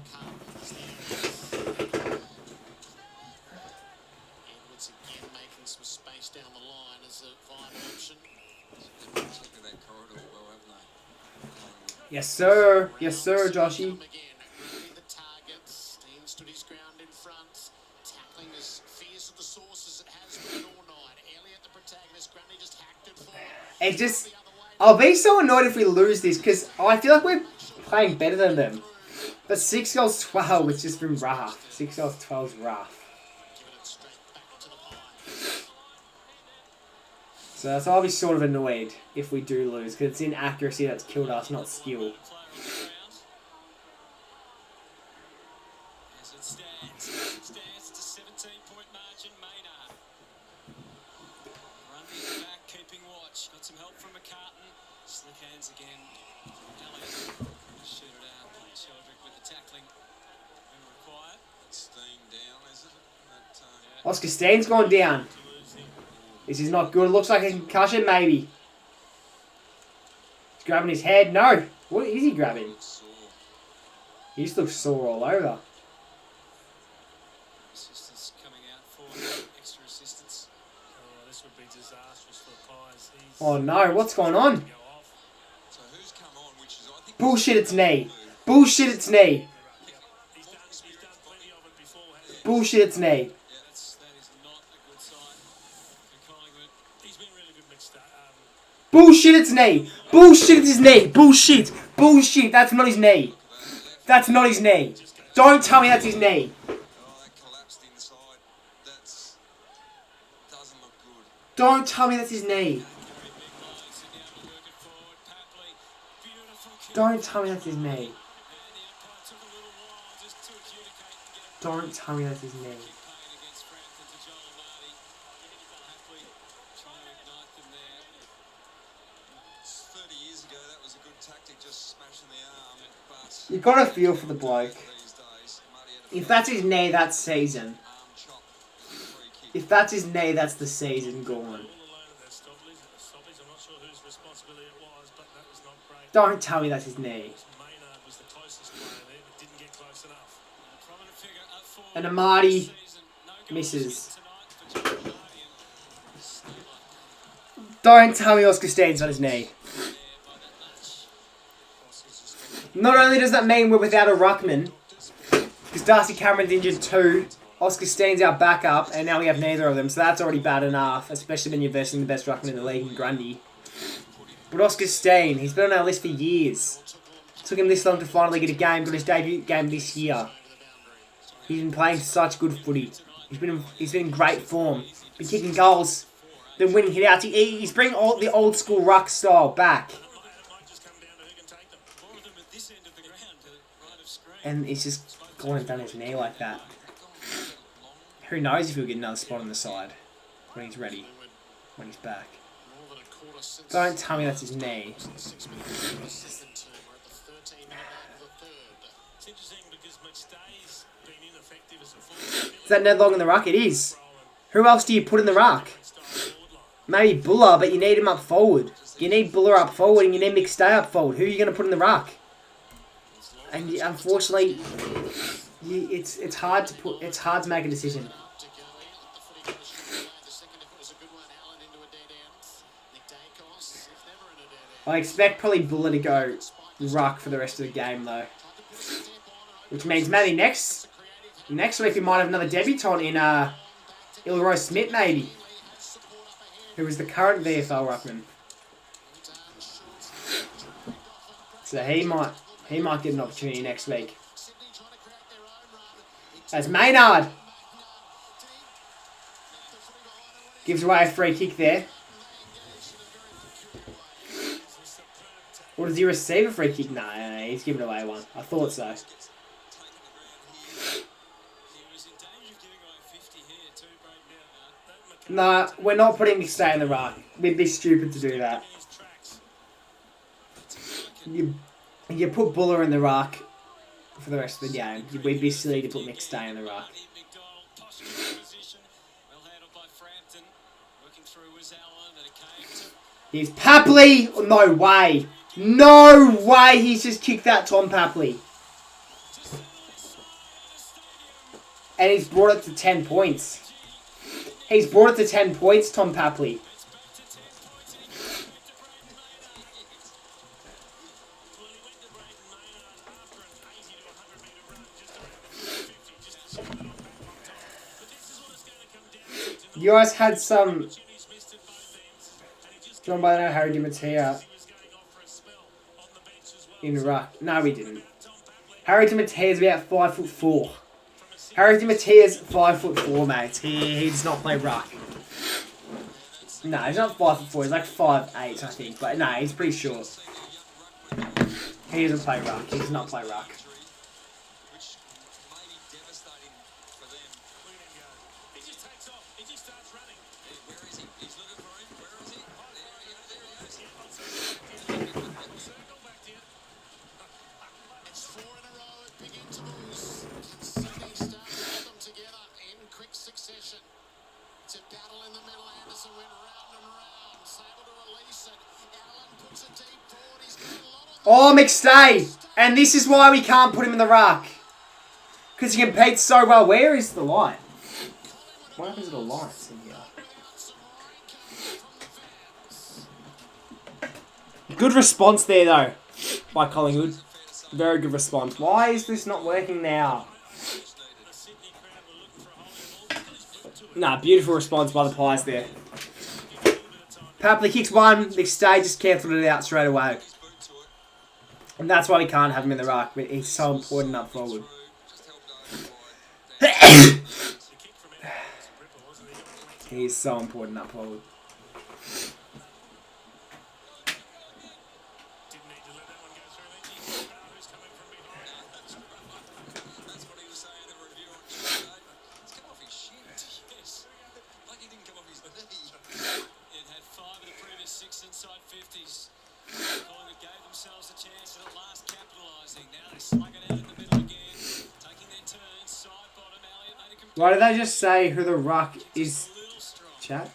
Yes, sir. Yes, sir, Joshy. It just... I'll be so annoyed if we lose this, because I feel like we're playing better than them. But 6 goals 12, it's just been rough. 6 goals 12 is rough. So I'll be sort of annoyed if we do lose, because it's inaccuracy that's killed us, not skill. Oscar Stein's gone down. This is not good. It looks like a concussion, maybe. He's grabbing his head. No. What is he grabbing? He just looks sore all over. Assistance coming out for extra assistance. Oh, this would be disastrous for the Pies. Oh no, what's going on? Bullshit, it's knee. Bullshit, it's knee. Bullshit, it's knee. Bullshit, it's knee. Bullshit, it's his knee. Bullshit. Bullshit, that's not his knee. That's not his knee. Don't tell me that's his knee. Don't tell me that's his knee. Don't tell me that's his knee. Don't tell me that's his knee. You've got to feel for the bloke. If that's his knee, that's season. If that's his knee, that's the season gone. Don't tell me that's his knee. And Amadi misses. Don't tell me Oscar Stein's on his knee. Not only does that mean we're without a ruckman, because Darcy Cameron's injured too, Oscar Stein's our backup, and now we have neither of them, so that's already bad enough, especially when you're versing the best ruckman in the league in Grundy. But Oscar Stein, he's been on our list for years. Took him this long to finally get a game, got his debut game this year. He's been playing such good footy. He's been in great form. Been kicking goals, been winning hit outs. He's bringing all the old school ruck style back. And he's just gone and done his knee like that. Who knows if he'll get another spot on the side when he's ready, when he's back. Don't tell me that's his knee. It's interesting because McStay's been ineffective as a fullback. Is that Ned Long in the ruck? It is. Who else do you put in the ruck? Maybe Buller, but you need him up forward. You need Buller up forward and you need McStay up forward. Who are you going to put in the ruck? And unfortunately, it's hard to put. It's hard to make a decision. I expect probably Buller to go ruck for the rest of the game though, which means maybe next week we might have another debutant in Ilroy Smith maybe, who is the current VFL ruckman. So he might get an opportunity next week. As Maynard gives away a free kick there. Or does he receive a free kick? No, he's giving away one. I thought so. He was in danger of giving away 50 here too, Braden. Nah, we're not putting McStay in the ruck. We'd be stupid to do that. You put Buller in the ruck for the rest of the game. We'd be silly to put McStay in the ruck. Here's Papley! Oh, no way! No way he's just kicked that Tom Papley. And he's brought it to 10 points. He's brought it to 10 points, Tom Papley. You guys had some... John by now, Harry DiMattia in ruck. No, we didn't. Harry DiMattia is about 5'4". Harry DiMattia is 5'4", mate. He does not play ruck. No, he's not 5'4". He's like 5'8", I think. But no, he's pretty short. He doesn't play ruck. He does not play ruck. Oh, McStay! And this is why we can't put him in the ruck. Because he competes so well. Where is the light? What happens to the lights in here? Good response there, though, by Collingwood. Very good response. Why is this not working now? Nah, beautiful response by the Pies there. Papley kicks one. McStay just cancelled it out straight away. And that's why we can't have him in the ruck. But he's so important up forward. He's so important up forward. Why did they just say who the ruck is? Chat?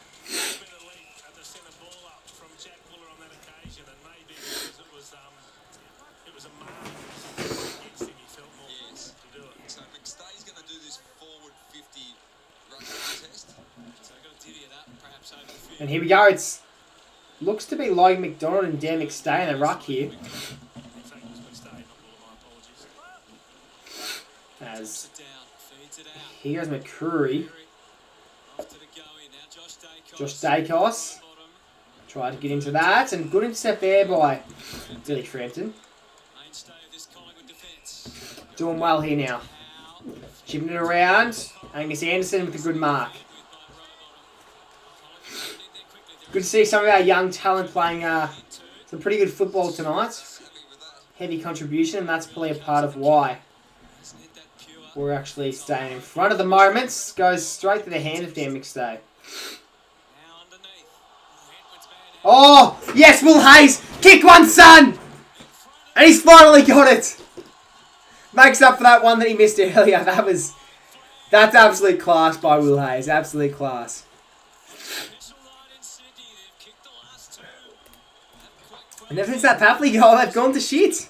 And here we go. It's looks to be Logan McDonald and Dan McStay in the ruck here. As here goes McCreary. Josh Dacos. Tried to get into that. And good intercept there by Billy Frampton. Doing well here now. Chipping it around. Angus Anderson with a good mark. Good to see some of our young talent playing some pretty good football tonight. Heavy contribution, and that's probably a part of why we're actually staying in front of the moments. Goes straight to the hand of Dan McStay. Oh, yes, Will Hayes. Kick one, son. And he's finally got it. Makes up for that one that he missed earlier. That's absolute class by Will Hayes. Absolute class. And ever since that Papley goal, they've gone to shit.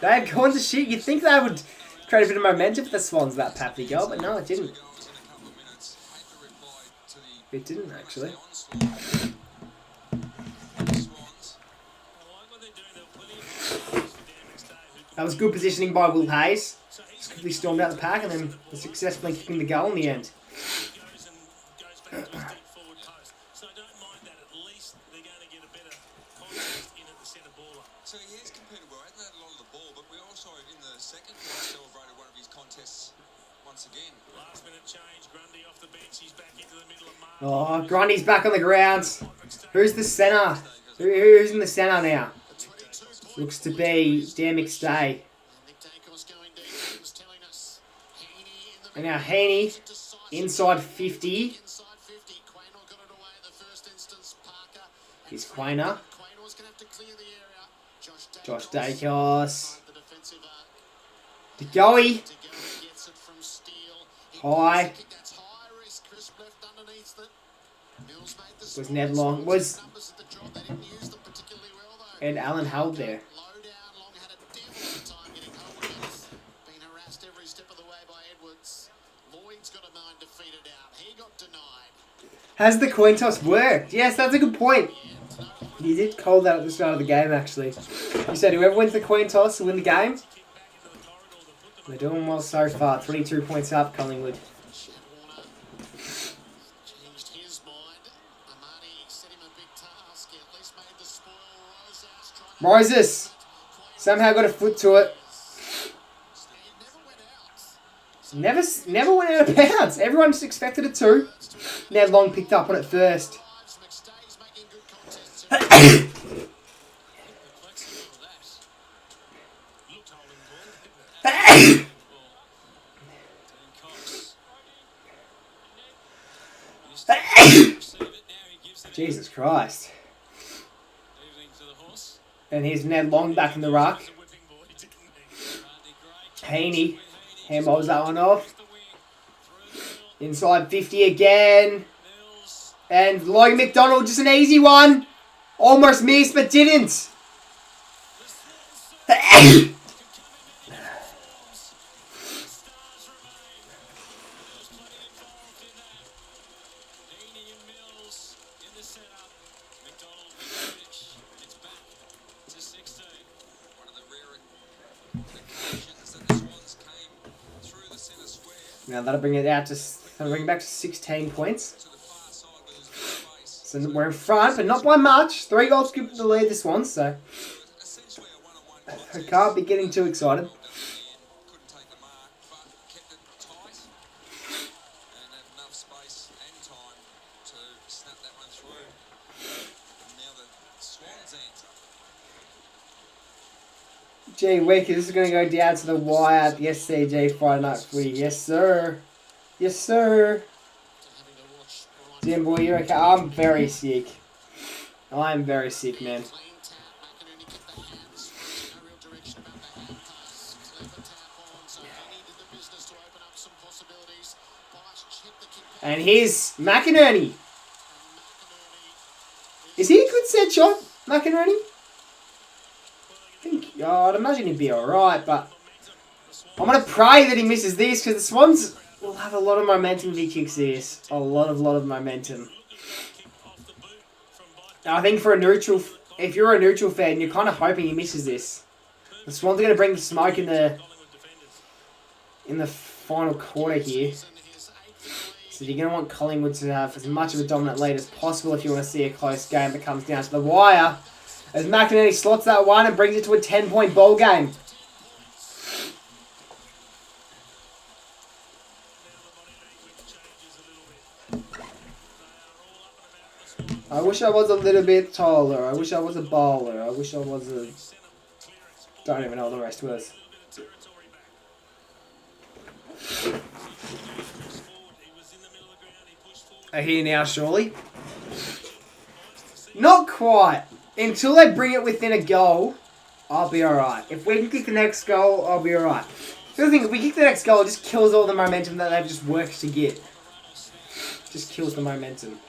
They've gone to shit. You'd think they would create a bit of momentum for the Swans, that Papley goal, but no, it didn't. It didn't, actually. That was good positioning by Will Hayes. Just quickly stormed out the pack and then successfully kicking the goal in the end. So he has competed well. Hasn't had a lot of the ball, but we also in the second half celebrated one of his contests once again. Last minute change, Grundy off the bench. He's back into the middle of Mark. Oh, Grundy's back on the ground. Who's the centre? Who's in the centre now? Looks to be Dan McStay. And now Haney, inside 50. Here's Quainer. Josh Dacos. DeGoey. High. Was Ned Long. And Alan held there. Has the coin toss worked? Yes, that's a good point. You did call that at the start of the game, actually. You said whoever wins the coin toss will win the game. They're doing well so far. 22 points up, Collingwood. Moses somehow got a foot to it. Never went out of bounds. Everyone just expected it to. Ned Long picked up on it first. Jesus Christ. And here's Ned Long back in the ruck. Haney handballs that one off. Inside 50 again. And Logan McDonald, just an easy one. Almost missed, but didn't. Now that'll bring it out to back to 16 points. So we're in front, but not by much. 3 goals give the lead this one, so I can't be getting too excited. Gee Wickers, this is going to go down to the wire at the SCG Friday Night Footy. Yes, sir. Yes, sir. Jim boy, you're okay. I'm very sick. I'm very sick, man. And here's McInerney. Is he a good set shot, McInerney? I'd imagine he'd be alright, but I'm going to pray that he misses this because the Swans will have a lot of momentum if he kicks this. A lot of momentum. Now, I think for a neutral, if you're a neutral fan, you're kind of hoping he misses this. The Swans are going to bring the smoke in the final quarter here. So you're going to want Collingwood to have as much of a dominant lead as possible if you want to see a close game that comes down to the wire. As McInerney slots that one and brings it to a 10-point ball game. I wish I was a little bit taller. I wish I was a baller. I wish I was a... Don't even know what the rest was. Are here now, surely? Not quite. Until they bring it within a goal, I'll be alright. If we can kick the next goal, I'll be alright. The other thing, if we kick the next goal, it just kills all the momentum that they've just worked to get. Just kills the momentum.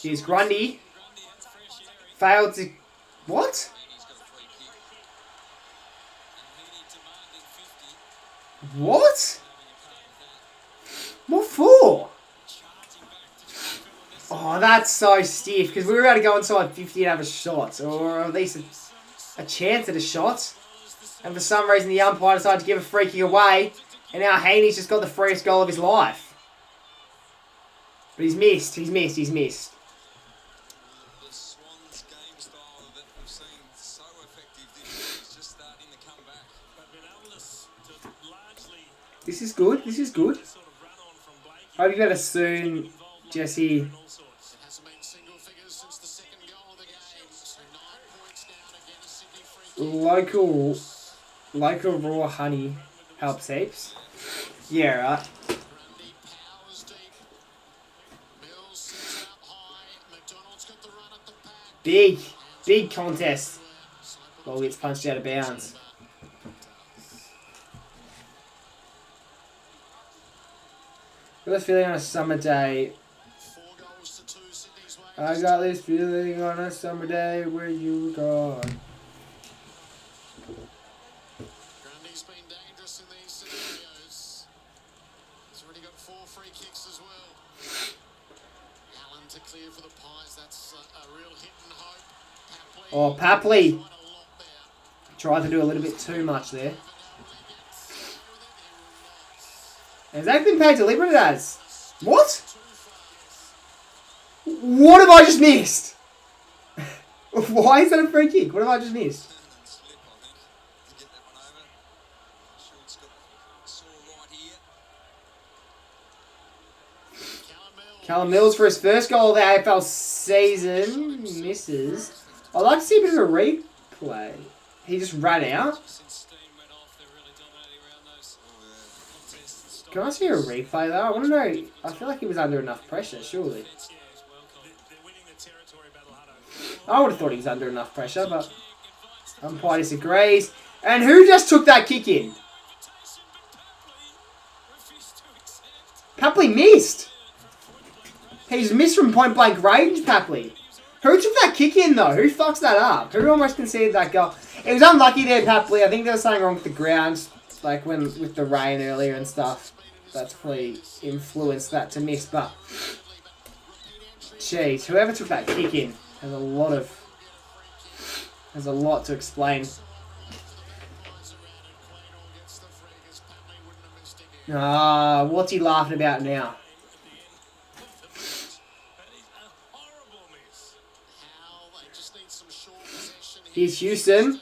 Here's Grundy. Failed to... What? What? What for? Oh, that's so stiff. Because we were about to go inside 50 and have a shot. Or at least a chance at a shot. And for some reason the umpire decided to give a free kick away. And now Haney's just got the freest goal of his life. But he's missed. He's missed. He's missed. The Swans game style that we've seen so effective this year is just starting to This is good. This is good. Hope you better soon, Jesse. Local raw honey helps heaps. Yeah, right. Big contest. Ball gets punched out of bounds. Got this feeling on a summer day. I got this feeling on a summer day where you were gone. Grundy's been dangerous in these scenarios. He's already got 4 free kicks as well. Allen to clear for the Pies. That's a real hit and hope. Oh, Papley tried to do a little bit too much there. Has that been paid deliberate as? What? What have I just missed? Why is that a free kick? What have I just missed? Callum Mills for his first goal of the AFL season. Misses. I'd like to see a bit of a replay. He just ran out. Can I see a replay though? I want to know. I feel like he was under enough pressure, surely. I would have thought he was under enough pressure, but umpire disagrees. And who just took that kick in? Papley missed. He's missed from point blank range, Papley. Who took that kick in though? Who fucks that up? Who almost conceded that goal? It was unlucky there, Papley. I think there was something wrong with the ground, like with the rain earlier and stuff. That's probably influenced that to miss, but jeez, whoever took that kick in has a lot to explain. Ah, what's he laughing about now? Here's Houston.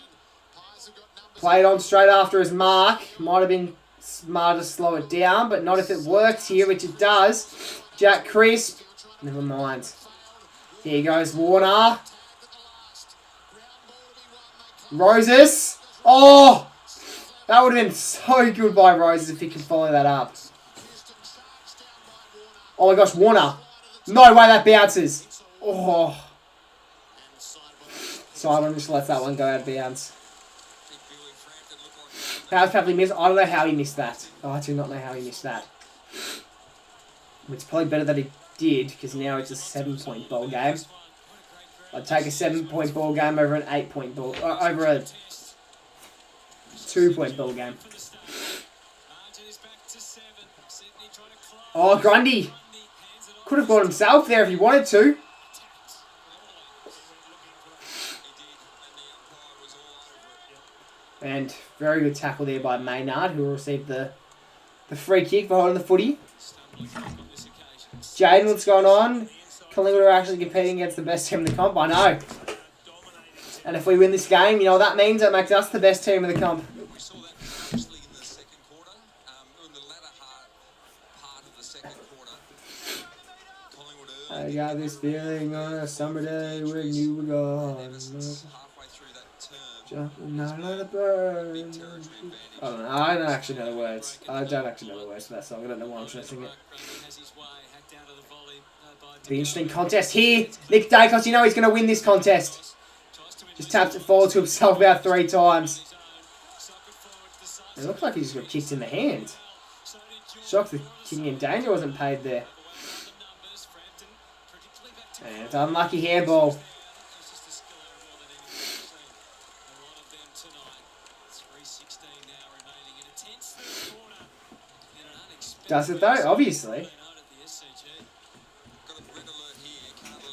Played on straight after his mark. Might have been smarter to slow it down, but not if it works here, which it does. Jack Crisp. Never mind. Here goes Warner. Roses. Oh! That would have been so good by Roses if he could follow that up. Oh my gosh, Warner. No way that bounces. Oh. Simon just lets that one go out of bounds. How's Papley missed? I don't know how he missed that. Oh, I do not know how he missed that. It's probably better that he did, because now it's a 7-point ball game. I'd take a 7-point ball game over an 8-point ball, over a 2-point ball game. Oh, Grundy could have got himself there if he wanted to. And very good tackle there by Maynard, who will receive the free kick for holding the footy. Jaden, what's going on? Collingwood are actually competing against the best team in the comp. I know. And if we win this game, you know what that means? That makes us the best team in the comp. I got this feeling on a summer day when you were gone. Jumping out of the bird. I don't know. I don't actually know the words. I don't actually know the words for that song. I don't know why I'm trying to sing it. Be an interesting contest here. Nick Dacos, you know he's going to win this contest. Just taps it forward to himself about 3 times. It looks like he just got kicked in the hand. Shocked the kicking in danger wasn't paid there. And it's an unlucky handball. Does it though? Obviously.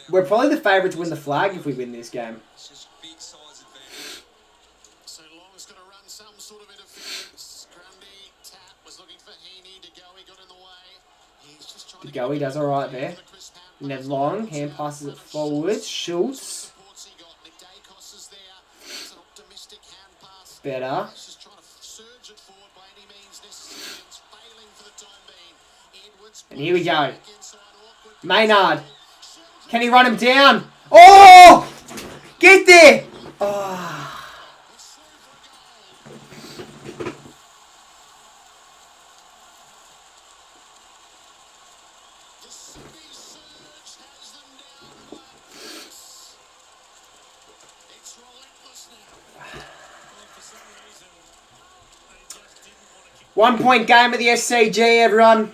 We're probably the favourite to win the flag if we win this game. So Long's going to run some sort of interference. Grundy tap was looking for Heaney. De Goey got in the way. He's just trying De Goey does alright there. Ned Long, hand passes it forward. Schultz. Better. And here we go. Maynard. Can he run him down? Oh! Get there! Oh. One-point game at the SCG, everyone.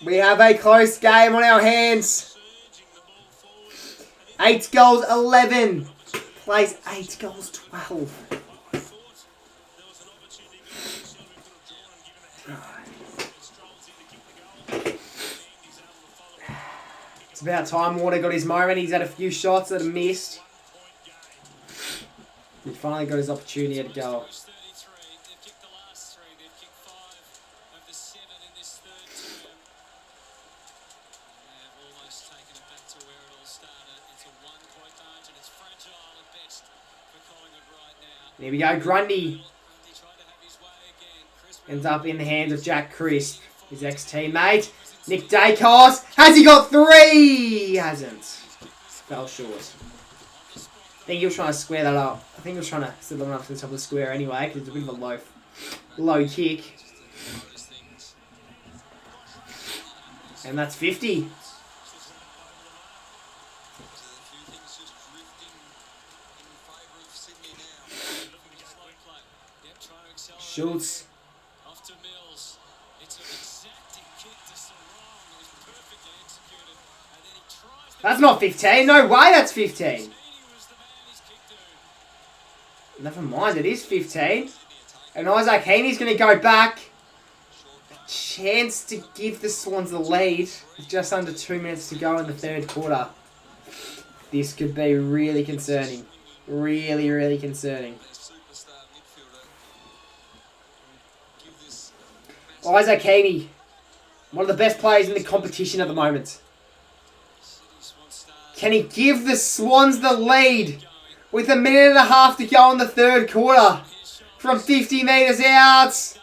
We have a close game on our hands. 8 goals, 11. Plays 8 goals, 12. It's about time Warner got his moment. He's had a few shots that have missed. He finally got his opportunity at a goal. Here we go, Grundy. Ends up in the hands of Jack Crisp, his ex-teammate. Nick Dacos. Has he got 3? He hasn't. Fell short. I think he was trying to square that up. I think he was trying to set them up to the top of the square anyway, because it's a bit of a low kick. And that's 50. Schultz. That's not 15. No way that's 15. Never mind, it is 15. And Isaac Heaney's going to go back. A chance to give the Swans the lead. With just under 2 minutes to go in the third quarter. This could be really concerning. Really, really concerning. Isaac Heaney, one of the best players in the competition at the moment. Can he give the Swans the lead with 1.5 minutes to go in the third quarter from 50 metres out?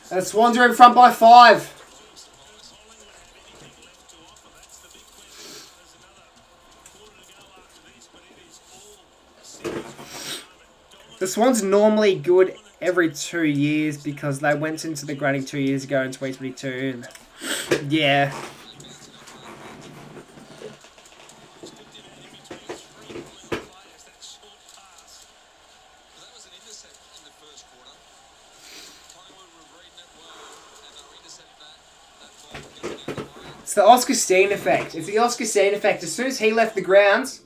And the Swans are in front by 5. The Swans are normally good every 2 years because they went into the grading 2 years ago in 2022. And yeah. It's the Oscar Steen effect. It's the Oscar Steen effect. As soon as he left the grounds,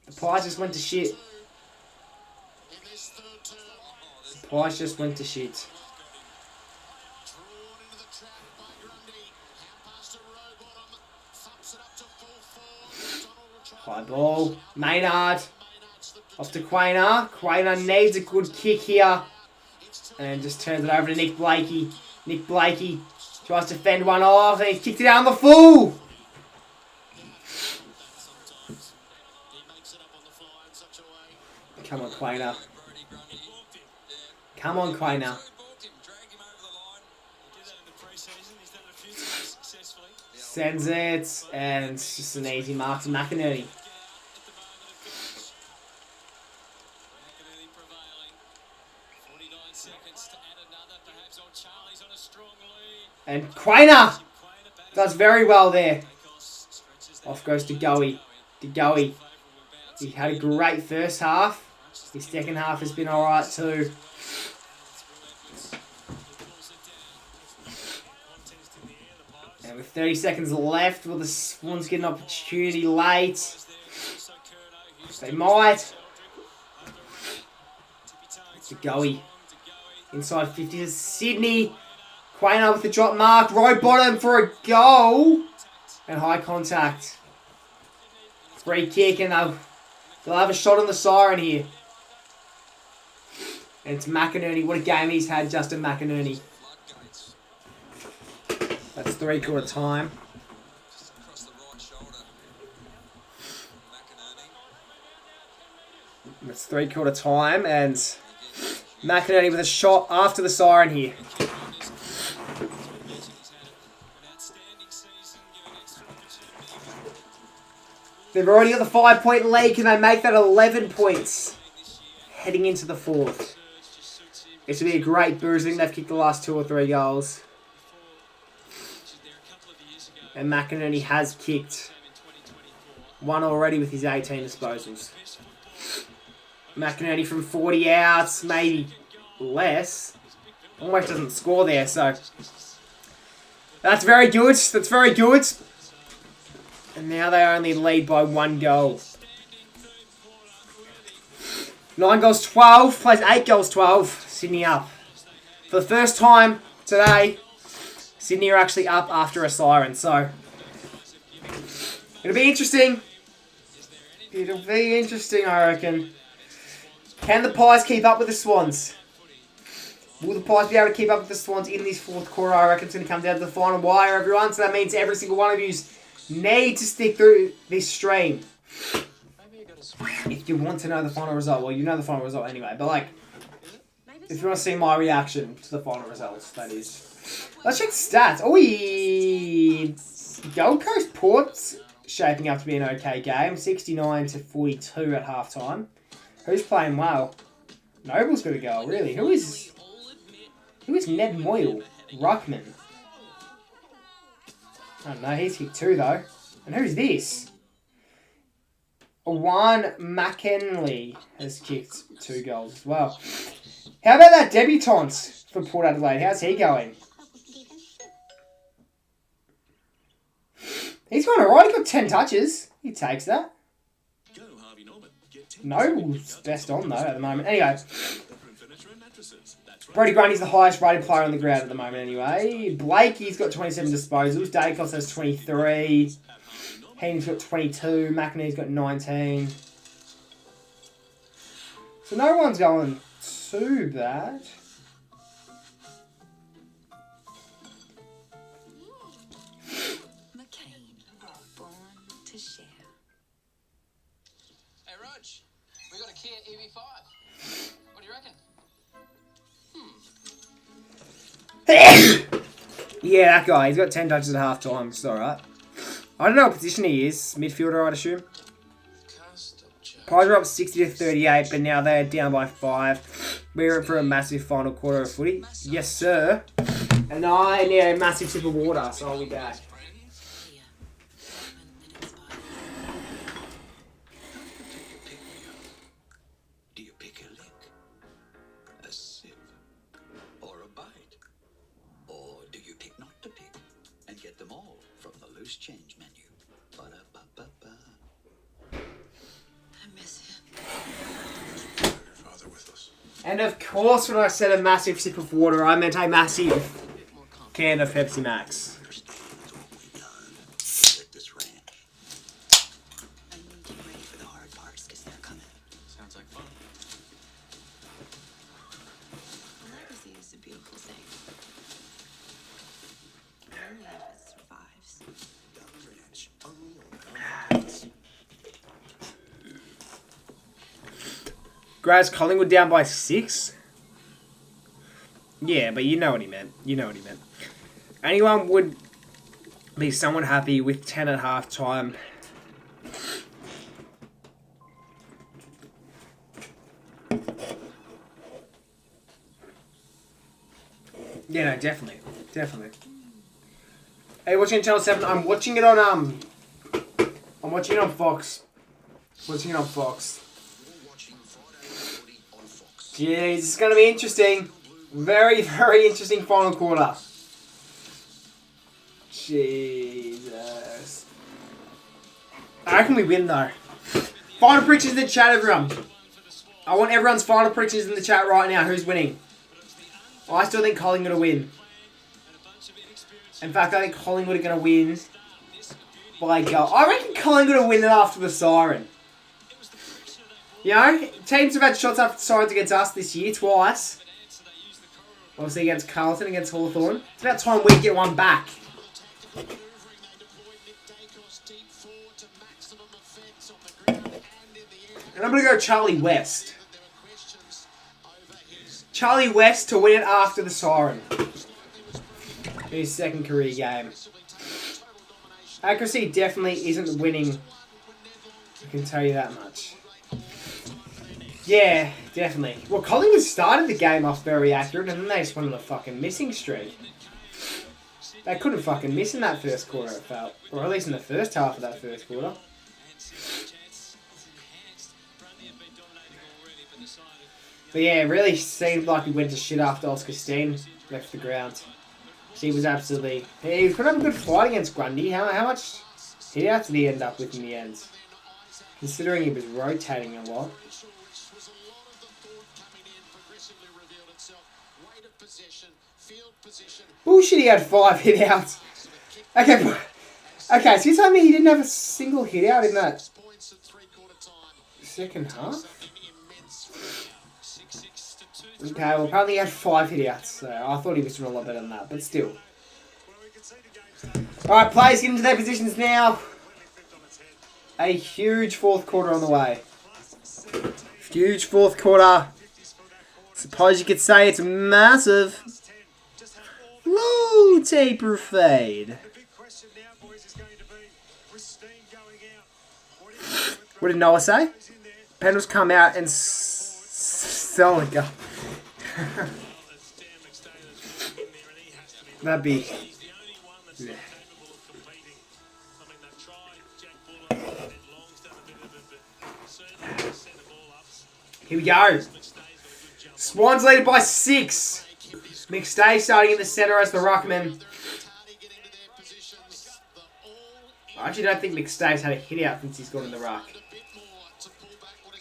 the Pies just went to shit. The Pies just went to shit. High ball. Maynard. Off to Quainer. Quainer needs a good kick here. And just turns it over to Nick Blakey. Nick Blakey tries to fend one off and he's kicked it out on the full. Come on, Quainer. Come on, Quainer. Sends it, and it's just an easy mark to McInerney. And Quainer does very well there. Off goes to Goey. He had a great first half. His second half has been alright too. And with 30 seconds left, will the Swans get an opportunity late? They might. To Goey. Inside 50 to Sydney. Quainer with the drop mark. Road bottom for a goal. And high contact. Free kick and they'll have a shot on the siren here. And it's McInerney. What a game he's had, Justin McInerney. That's 3/4 time. Just across the right shoulder. McInerney. That's 3/4 time, and McInerney with a shot after the siren here. They've already got the 5-point lead. Can they make that 11 points heading into the fourth? It's going to be a great boost. I think they've kicked the last 2 or 3 goals. And McInerney has kicked 1 already with his 18 disposals. McInerney from 40 outs, maybe less. Almost doesn't score there, so that's very good. That's very good. And now they only lead by 1 goal. 9 goals 12, plays 8 goals 12. Sydney up. For the first time today, Sydney are actually up after a siren, so it'll be interesting. It'll be interesting, I reckon. Can the Pies keep up with the Swans? Will the Pies be able to keep up with the Swans in this fourth quarter? I reckon it's going to come down to the final wire, everyone. So that means every single one of you need to stick through this stream. If you want to know the final result, well, you know the final result anyway. But, like, if you want to see my reaction to the final results, that is. Let's check the stats. Oh, Gold Coast Port's shaping up to be an okay game. 69-42 at halftime. Who's playing well? Noble's got a goal, really. Who is Ned Moyle? Ruckman. I don't know, he's kicked 2 though. And who's this? Juan McKinley has kicked 2 goals as well. How about that debutant for Port Adelaide? How's he going? He's gone alright, he got 10 touches. He takes that. Noble's best on though at the moment. Anyway. Brody Grundy's the highest rated player on the ground at the moment anyway. Blakey's got 27 disposals. Dacos has 23. Heen's got 22. McInerney's got 19. So no one's going too bad. McCain, born to share. Hey, Rog, we got a Kia EV5. What do you reckon? Yeah, that guy. He's got 10 touches at half time. It's alright. I don't know what position he is. Midfielder, I'd assume. Pies are up 60-38, but now they're down by 5. We're in for a massive final quarter of footy. Yes, sir. And I need a massive sip of water, so I'll be back. Do you pick a lick, a sip, or a bite? Or do you pick not to pick and get them all from the loose change menu? Ba-da-ba-ba-ba. I miss him. Your father with us. And of course, when I said a massive sip of water, I meant a massive can of Pepsi Max. Sounds like fun. Legacy is a beautiful thing. Only if it survives. Graz, Collingwood down by 6? Yeah, but you know what he meant. You know what he meant. Anyone would be somewhat happy with 10 at half time. Yeah, no, definitely. Definitely. Are you watching Channel 7? I'm watching it on I'm watching it on Fox. Watching it on Fox. Jeez, it's going to be interesting. Very, very interesting final quarter. Jesus. I reckon we win though. Final predictions in the chat, everyone. I want everyone's final predictions in the chat right now. Who's winning? I still think Collingwood will win. In fact, I think Collingwood are going to win by a goal. I reckon Collingwood will win it after the siren. You know, teams have had shots after the sirens against us this year, twice. Obviously against Carlton, against Hawthorn. It's about time we get one back. Good manoeuvring they deployed Nick Dacos deep forward to maximum effect on the ground and in the air. And I'm going to go Charlie West. Charlie West to win it after the siren. His second career game. Accuracy definitely isn't winning. I can tell you that much. Yeah, definitely. Well, Collingwood started the game off very accurate and then they just went on a fucking missing streak. They couldn't fucking miss in that first quarter, it felt. Or at least in the first half of that first quarter. But yeah, it really seemed like he went to shit after Oscar Steen left the ground. He was absolutely... He was putting up a good fight against Grundy. How much hit-outs did he end up with in the end? Considering he was rotating a lot. Bullshit, he had 5 hit-outs. Okay, so you're telling me he didn't have a single hit-out in that second half? Okay, well apparently he had 5 hit-outs, so I thought he was doing a lot better than that, but still. Alright, players get into their positions now. A huge fourth quarter on the way. Huge fourth quarter. Suppose you could say it's massive. Low taper fade. What did Noah say? Pendles come out and sell a gun. That'd be... Yeah. Here we go. Swans leaded by 6. McStay starting in the centre as the ruckman. I actually don't think McStay's had a hit out since he's gone in the ruck.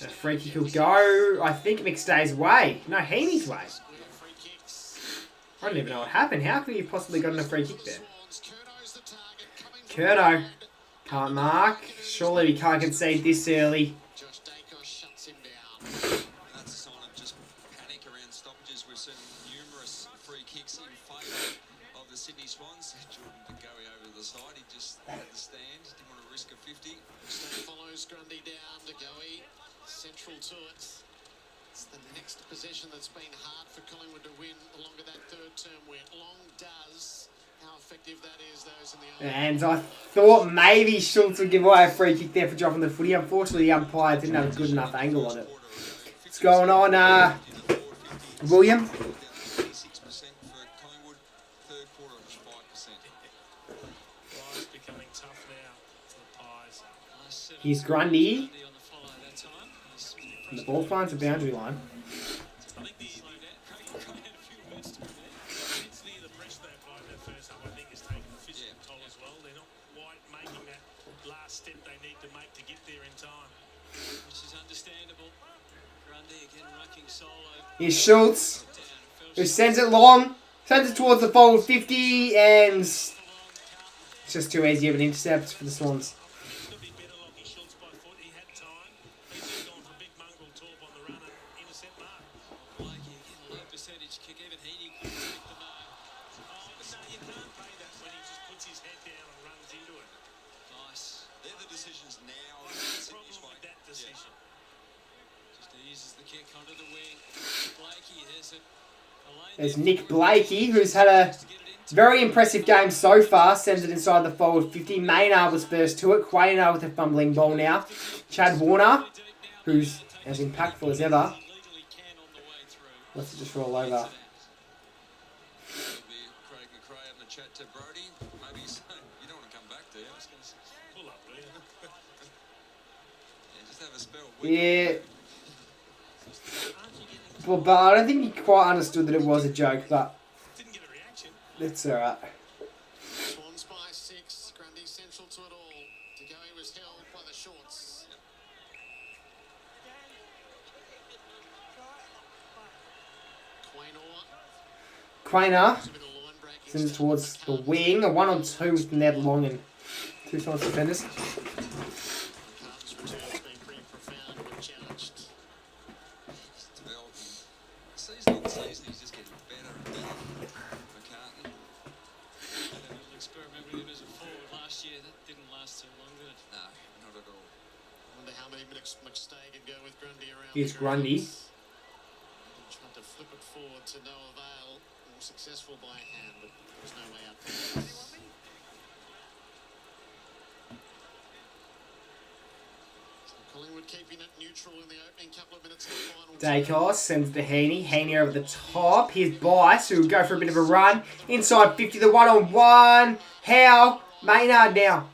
A free kick will go, I think, McStay's way. No, Heaney's way. I don't even know what happened. How could he have possibly gotten a free kick there? Curto. Can't mark. Surely we can't concede this early. That's a sign of just panic around stoppages. We've seen numerous free kicks in favour of the Sydney Swans. Jordan Goey over to the side. He just had the stand. Didn't want to risk a 50. Follows Grundy down to Goey. Central to it. It's the next possession that's been hard for Collingwood to win along with that third term where Long does. How effective that is, those in the And I thought maybe Schultz would give away a free kick there for dropping the footy. Unfortunately, the umpire didn't have a good enough angle on it. What's going on, William? 6% for Collingwood. Third quarter of 5%. It's becoming tough now for the Pies. Here's Grundy. And the ball finds the boundary line. Step they need to make to get there in time. Which is understandable. Grundy again rucking solo. Here's Schultz, who sends it long, sends it towards the forward 50, and it's just too easy of an intercept for the Swans. There's Nick Blakey, who's had a very impressive game so far. Sends it inside the forward 50. Maynard was first to it. Quaynor with a fumbling ball now. Chad Warner, who's as impactful as ever. Let's just roll over. Yeah. Well, but I don't think he quite understood that it was a joke, but it's alright. Swans by 6. Grundy central to it all. De Goey was held by the shorts. Quaynor sends it towards the wing. A 1-on-2 with Ned Long and 2 Swans defenders. Here's Grundy. Tried to flip it forward to no avail. More successful by hand, but there's no way out. Collingwood keeping it neutral in the opening couple of minutes of the final. Dacos sends to Heaney. Heaney over the top. Here's Bice, who will go for a bit of a run. Inside 50, the one-on-one. How? Maynard now.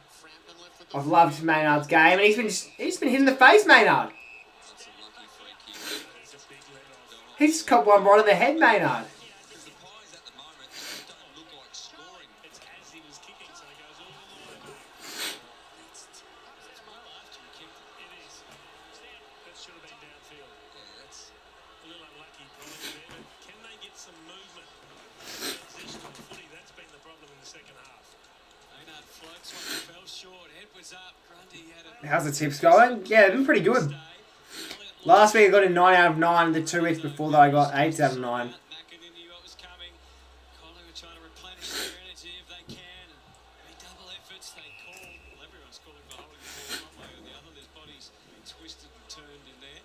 I've loved Maynard's game, and he's been hit in the face, Maynard. He's caught one right on the head, Maynard. How's the tips going? Yeah, they've been pretty good. Last week I got a 9 out of 9. The 2 weeks before that I got 8 out of 9. Collingwood trying to replenish their energy if they can. Any double efforts they call. Well, everyone's calling for holding the ball one way or the other. There's bodies twisted and turned in there.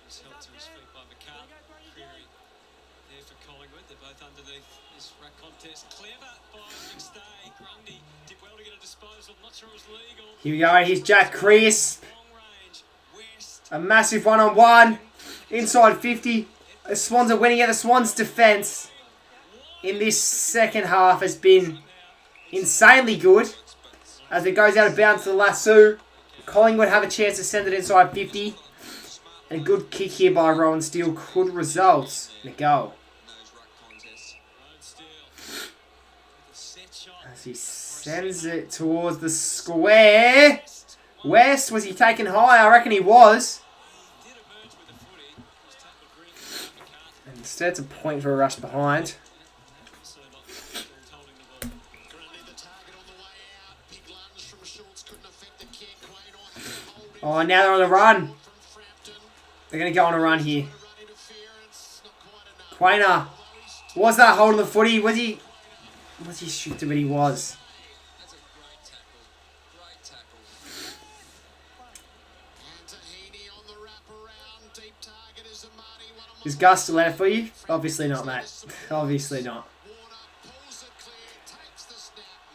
He's helped to his feet by McCarthy. Creary there for Collingwood. They're both underneath this ruck contest. Clever by McStay. Grundy did well to get a disposal. Not sure it was legal. Here we go. Here's Jack Crisp. A massive one-on-one. Inside 50. The Swans are winning it. The Swans' defence in this second half has been insanely good. As it goes out of bounds to the lasso. Collingwood have a chance to send it inside 50. And a good kick here by Rowan Steele could result in a goal. As he sends it towards the square. West, was he taken high? I reckon he was. And instead it's a point for a rush behind. Oh, now they're on the run. They're going to go on a run here. Quainer. Was that hold of the footy? Was he stupid? But he was. Is Gus still out for you? Obviously not, mate. Obviously not.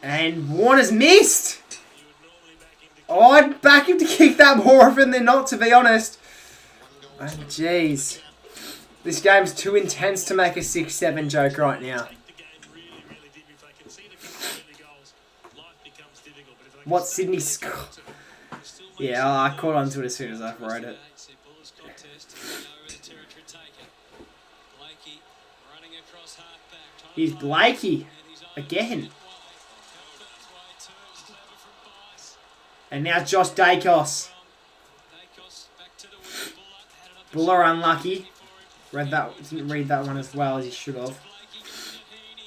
And Warner's missed! Oh, I'd back him to kick that more often than not, to be honest. Oh, jeez. This game's too intense to make a 6-7 joke right now. What Sydney score? Yeah, I caught on to it as soon as I wrote it. Here's Blakey. Again. And now Josh Dacos. Buller unlucky. Didn't read that one as well as he should have.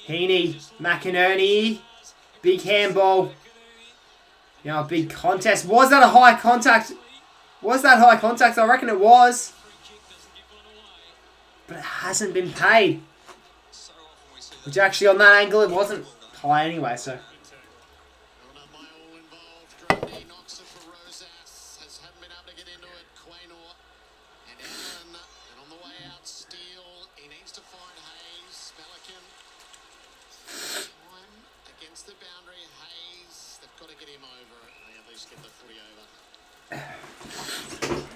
Heaney. McInerney. Big handball. Now a big contest. Was that a high contact? Was that high contact? I reckon it was. But it hasn't been paid. Which actually on that angle it wasn't high anyway, so. Against the boundary, Hayes, they've got to get him over. They at least get the footy over.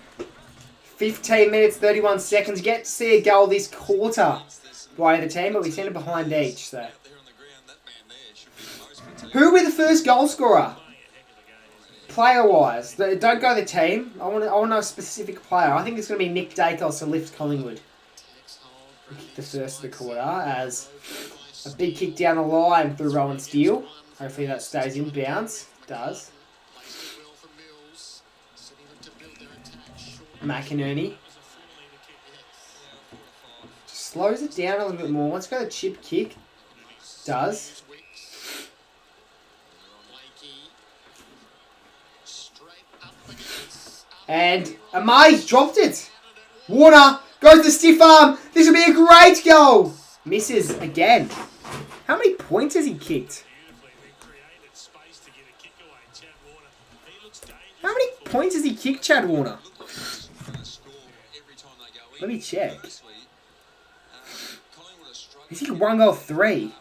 15 minutes, 31 seconds. Get to see a goal this quarter by the team, but we send it behind each. So, who will be the first goal scorer? Player-wise, don't go the team. I want to know a specific player. I think it's going to be Nick Dacos to lift Collingwood. The first of the quarter as a big kick down the line through Rowan Steele. Hopefully that stays in bounds. It does. McInerney. Just slows it down a little bit more. Let's go the chip kick. Does. And Amai's dropped it. Warner goes to stiff arm. This will be a great goal. Misses again. How many points has he kicked? How many points has he kicked, Chad Warner? Let me check. He's kicked 1 goal 3.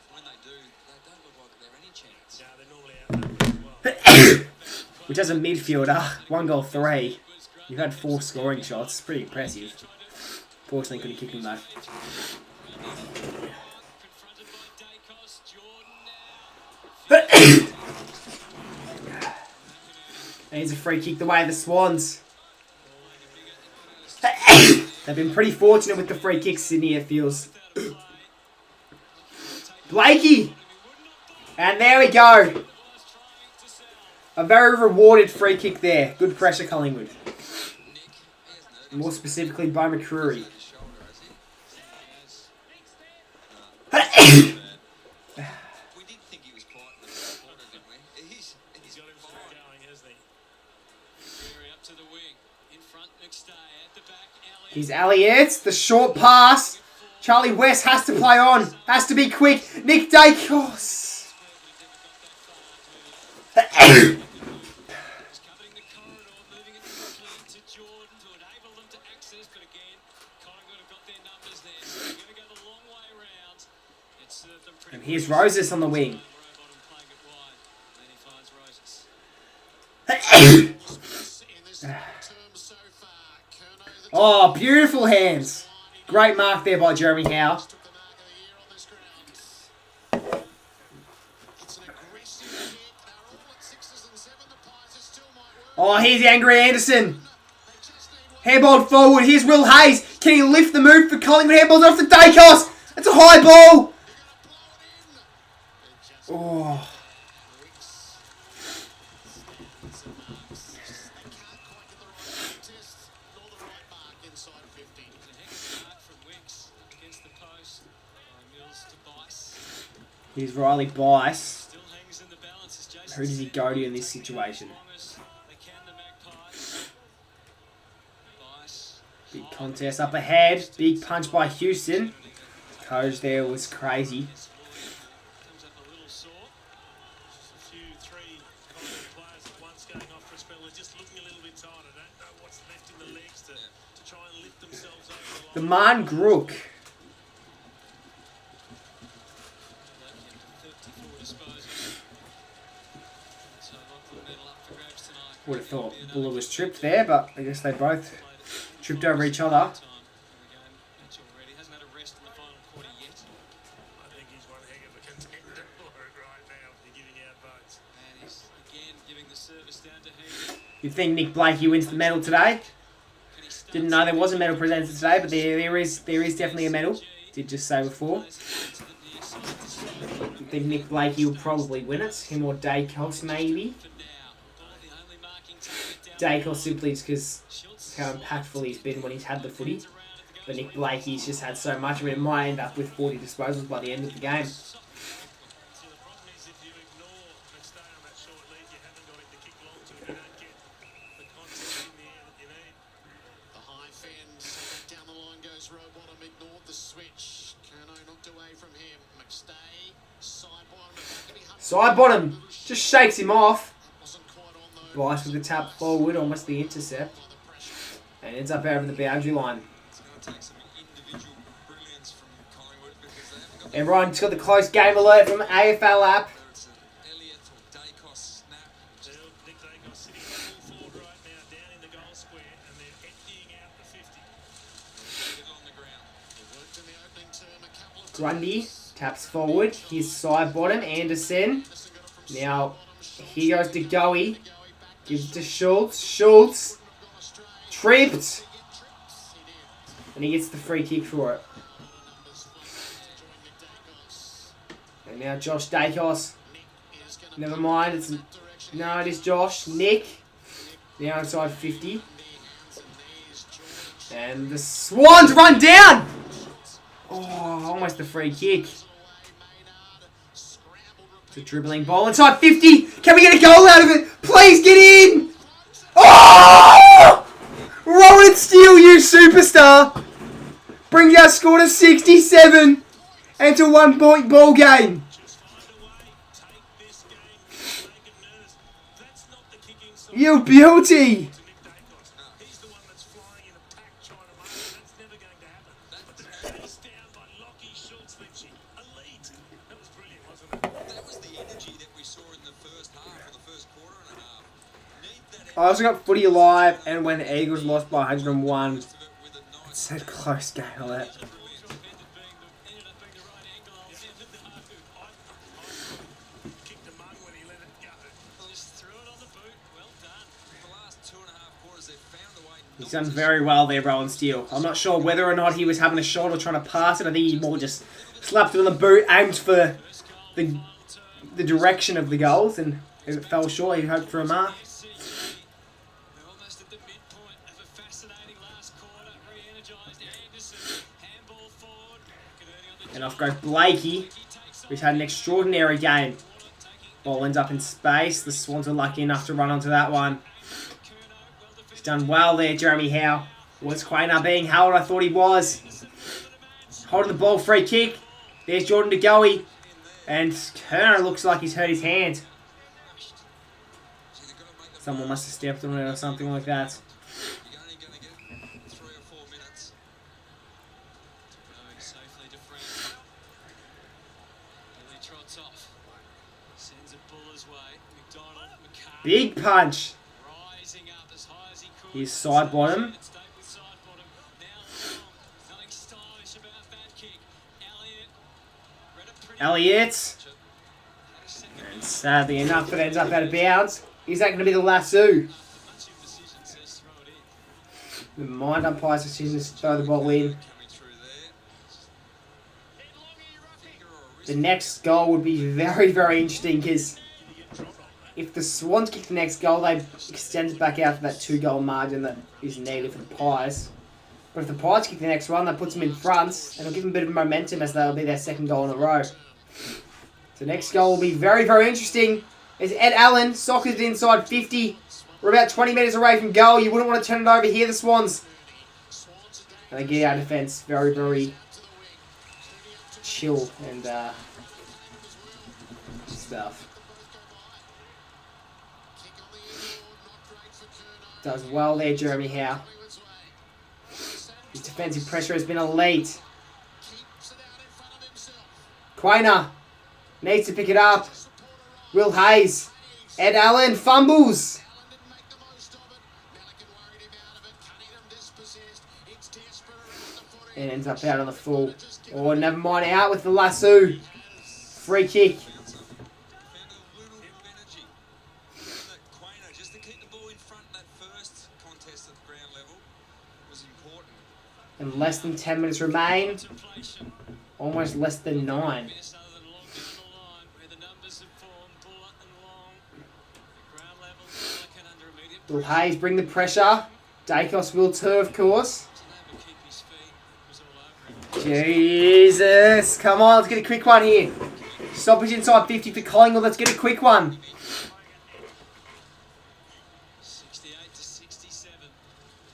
Which as a midfielder, 1 goal 3. You've had 4 scoring shots. Pretty impressive. Fortunately, couldn't kick him though. And here's a free kick the way of the Swans. They've been pretty fortunate with the free kicks, Sydney, it feels. Blakey! And there we go. A very rewarded free kick there. Good pressure, Collingwood. More specifically, by McCreary. Here's Elliott, the short pass. Charlie West has to play on. Has to be quick. Nick Dacos. And here's Roses on the wing. Oh, beautiful hands. Great mark there by Jeremy Howe. Oh, here's Angry Anderson. Handball forward. Here's Will Hayes. Can he lift the move for Collingwood? Handball's off to Dacos. It's a high ball. Oh. Here's Riley Bice. Who does he go to in this situation? Big contest up ahead. Big punch by Houston. Coach there was crazy. The Man Grook. Would have thought Buller was tripped there, but I guess they both tripped over each other. You'd think Nick Blakey wins the medal today. Didn't know there was a medal presented today, but there is definitely a medal. Did just say before. I think Nick Blakey will probably win it. Him or Dacos maybe. Dacos simply just because how impactful he's been when he's had the footy. But Nick Blakey's just had so much of it. It might end up with 40 disposals by the end of the game. Side bottom, just shakes him off. Bice with the tap forward, almost the intercept. And ends up over the boundary line. Everyone's got the close game alert from AFL app. Grundy taps forward. Here's side bottom. Anderson. Now, here goes to Goey. Gives it to Schultz. Schultz. Tripped. And he gets the free kick for it. And now Josh Dacos. Never mind. It is Josh. Nick. Now inside 50. And the Swans run down. Oh, almost a free kick. It's a dribbling ball inside 50. Can we get a goal out of it? Please get in. Oh! Rowan Steele, you superstar. Brings our score to 67 and to 1 point ball game. You beauty! He's the one that's flying in a pack trying to make it. That's never going to happen. But the pass down by Lockie Schultz, elite. That was brilliant, wasn't it? That was the energy that we saw in the first half, or the first quarter and a half. Need that I also got footy live, and when the Eagles lost by 101, it's so close game on that. Kicked the mug when he let it go. Just threw it on the boot. Well done. the last 2.5 quarters, they've found a way. He's done very well there, Rowan Steele. I'm not sure whether or not he was having a shot or trying to pass it. I think he more just slapped it on the boot, aimed for the direction of the goals, and if it fell short, he hoped for a mark. We're almost at the midpoint of a fascinating last quarter. Re-energised Anderson. Handball forward. And off goes Blakey, who's had an extraordinary game. Ball ends up in space. The Swans are lucky enough to run onto that one. He's done well there, Jeremy Howe. Was Quaynor being held? I thought he was. Holding the ball, free kick. There's Jordan De Goey. And Kerner looks like he's hurt his hand. Someone must have stepped on it or something like that. You're only going to get 3 or 4 minutes. Going safely to Frank. Billy trots off. Sends a buller's way. McDonald, McCarthy. Big punch. Rising up as high as he could. Here's side bottom. Stayed with side bottom. Now long. Nothing stylish about that kick. Elliott. Read it pretty Elliott. And sadly enough, it ends up out of bounds. Is that going to be the lasso? The mind umpire's decision is to throw the ball in. The next goal would be very, very interesting because if the Swans kick the next goal, they extend it back out to that 2-goal margin that is needed for the Pies. But if the Pies kick the next one, that puts them in front and it'll give them a bit of momentum as that'll be their second goal in a row. The next goal will be very, very interesting. It's Ed Allen, sockers inside 50. We're about 20 metres away from goal. You wouldn't want to turn it over here, the Swans. And they get our defence very, very chill and stuff. Does well there, Jeremy Howe. His defensive pressure has been elite. Quaynor needs to pick it up. Will Hayes. Ed Allen fumbles. And ends up out on the full. Oh, never mind. Out with the lasso. Free kick. Just to keep the ball in front that first contest at the ground level was important. And less than 10 minutes remain. Almost less than 9. Will Hayes bring the pressure? Dacos will too, of course. Jesus. Come on, let's get a quick one here. Stoppage inside 50 for Collingwood. Let's get a quick one. 68-67.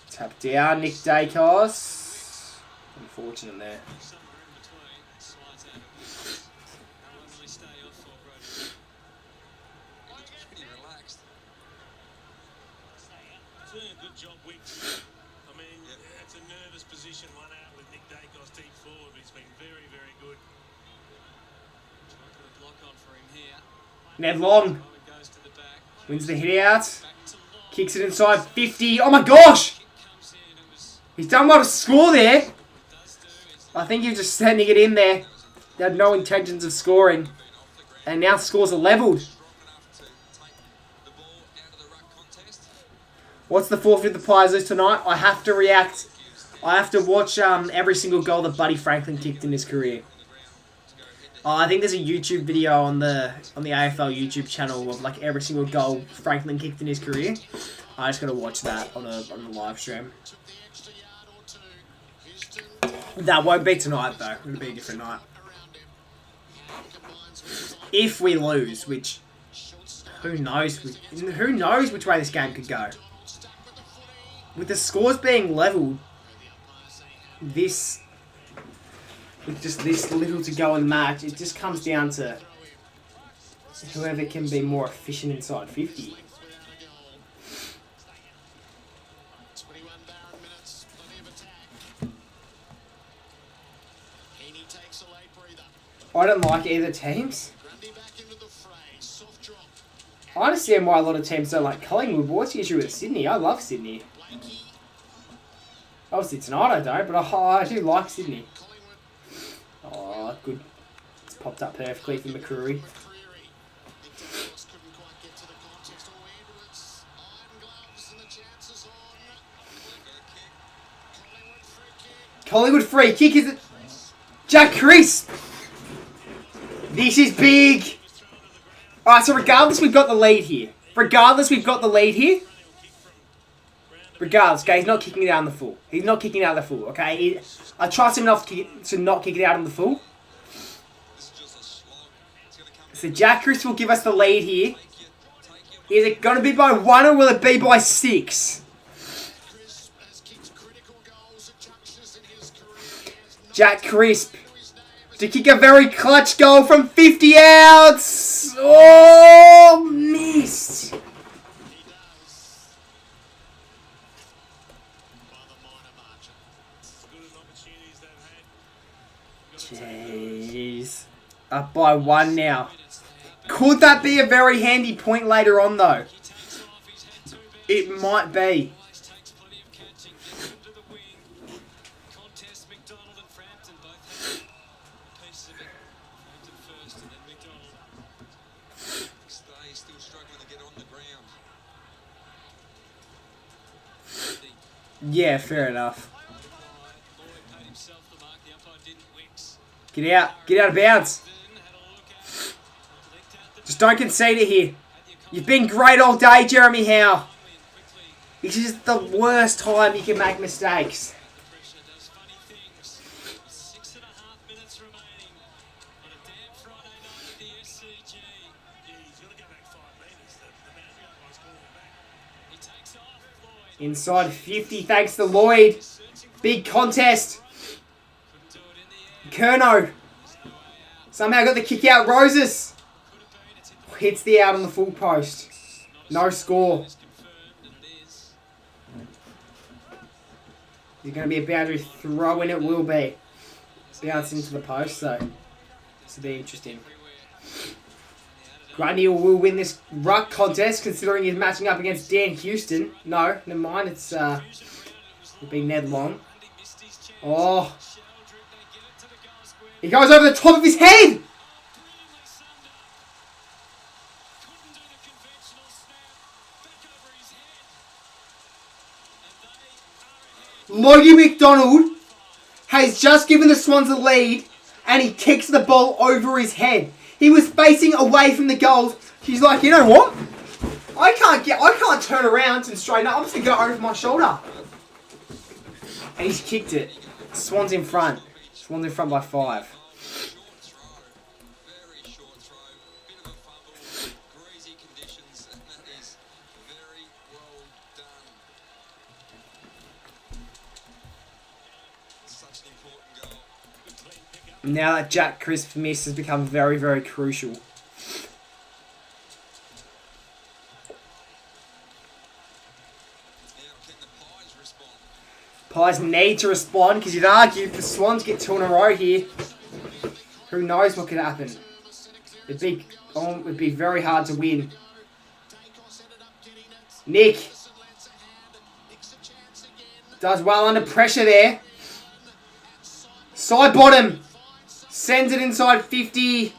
Tap down, Nick Dacos. Unfortunate there. Somewhere in between. Slides out of this. How long will he stay off for, Brody? Pretty relaxed. Doing a good job, Wicks. I mean, it's a nervous position, one out with Nick Dacos deep forward, but he's been very, very good. Try to put a block on for him here. Ned Long Bowman goes to the back. wins the hit out. Back to Long. Kicks it inside 50. Oh my gosh! Kick comes in. It was He's done well to score there. does do. It's I think he's just sending it in there. They had no intentions of scoring. And now scores are levelled. The ball out of the ruck contest. What's the forfeit the Pies lose tonight? I have to react. I have to watch every single goal that Buddy Franklin kicked in his career. I think there's a YouTube video on the AFL YouTube channel of like every single goal Franklin kicked in his career. I just gotta watch that on the live stream. That won't be tonight though. It'll be a different night. If we lose, which who knows? Who knows which way this game could go? With the scores being levelled, with just this little to go in the match, it just comes down to whoever can be more efficient inside 50. I don't like either teams. I understand why a lot of teams don't like Collingwood, but what's the issue with Sydney? I love Sydney. Obviously tonight I don't, but I do like Sydney. Oh, good. It's popped up perfectly for McCreary. Collingwood free kick, is it? Jack Crisp! This is big! Alright, so regardless, we've got the lead here. Regardless, okay, he's not kicking it out in the full. He's not kicking it out in the full, okay? I trust him enough to not kick it out in the full. So Jack Crisp will give us the lead here. Is it going to be by 1 or will it be by 6? Jack Crisp to kick a very clutch goal from 50 outs. Oh, missed. Jeez. Up by 1 now. Could that be a very handy point later on, though? It might be. Yeah, fair enough. Get out. Get out of bounds. Just don't concede it here. You've been great all day, Jeremy Howe. This is the worst time you can make mistakes. Inside 50, thanks to Lloyd. Big contest. Curnow. Somehow got the kick out. Roses. Hits the out on the full post. No score. It's going to be a boundary throw, and it will be. Bounce into the post, so this will be interesting. Grundy will win this ruck contest, considering he's matching up against Dan Houston. No, never mind. It'll be Ned Long. Oh. He goes over the top of his head! Logie McDonald has just given the Swans a lead, and he kicks the ball over his head. He was facing away from the goals. He's like, you know what? I can't turn around and straighten up. I'm just gonna go over my shoulder. And he's kicked it. Swans in front. Swans in front by 5. Now that Jack Crisp miss has become very, very crucial. Pies need to respond because you'd argue if the Swans get 2 in a row here, who knows what could happen. It'd be very hard to win. Nick does well under pressure there. Side bottom. Sends it inside 50.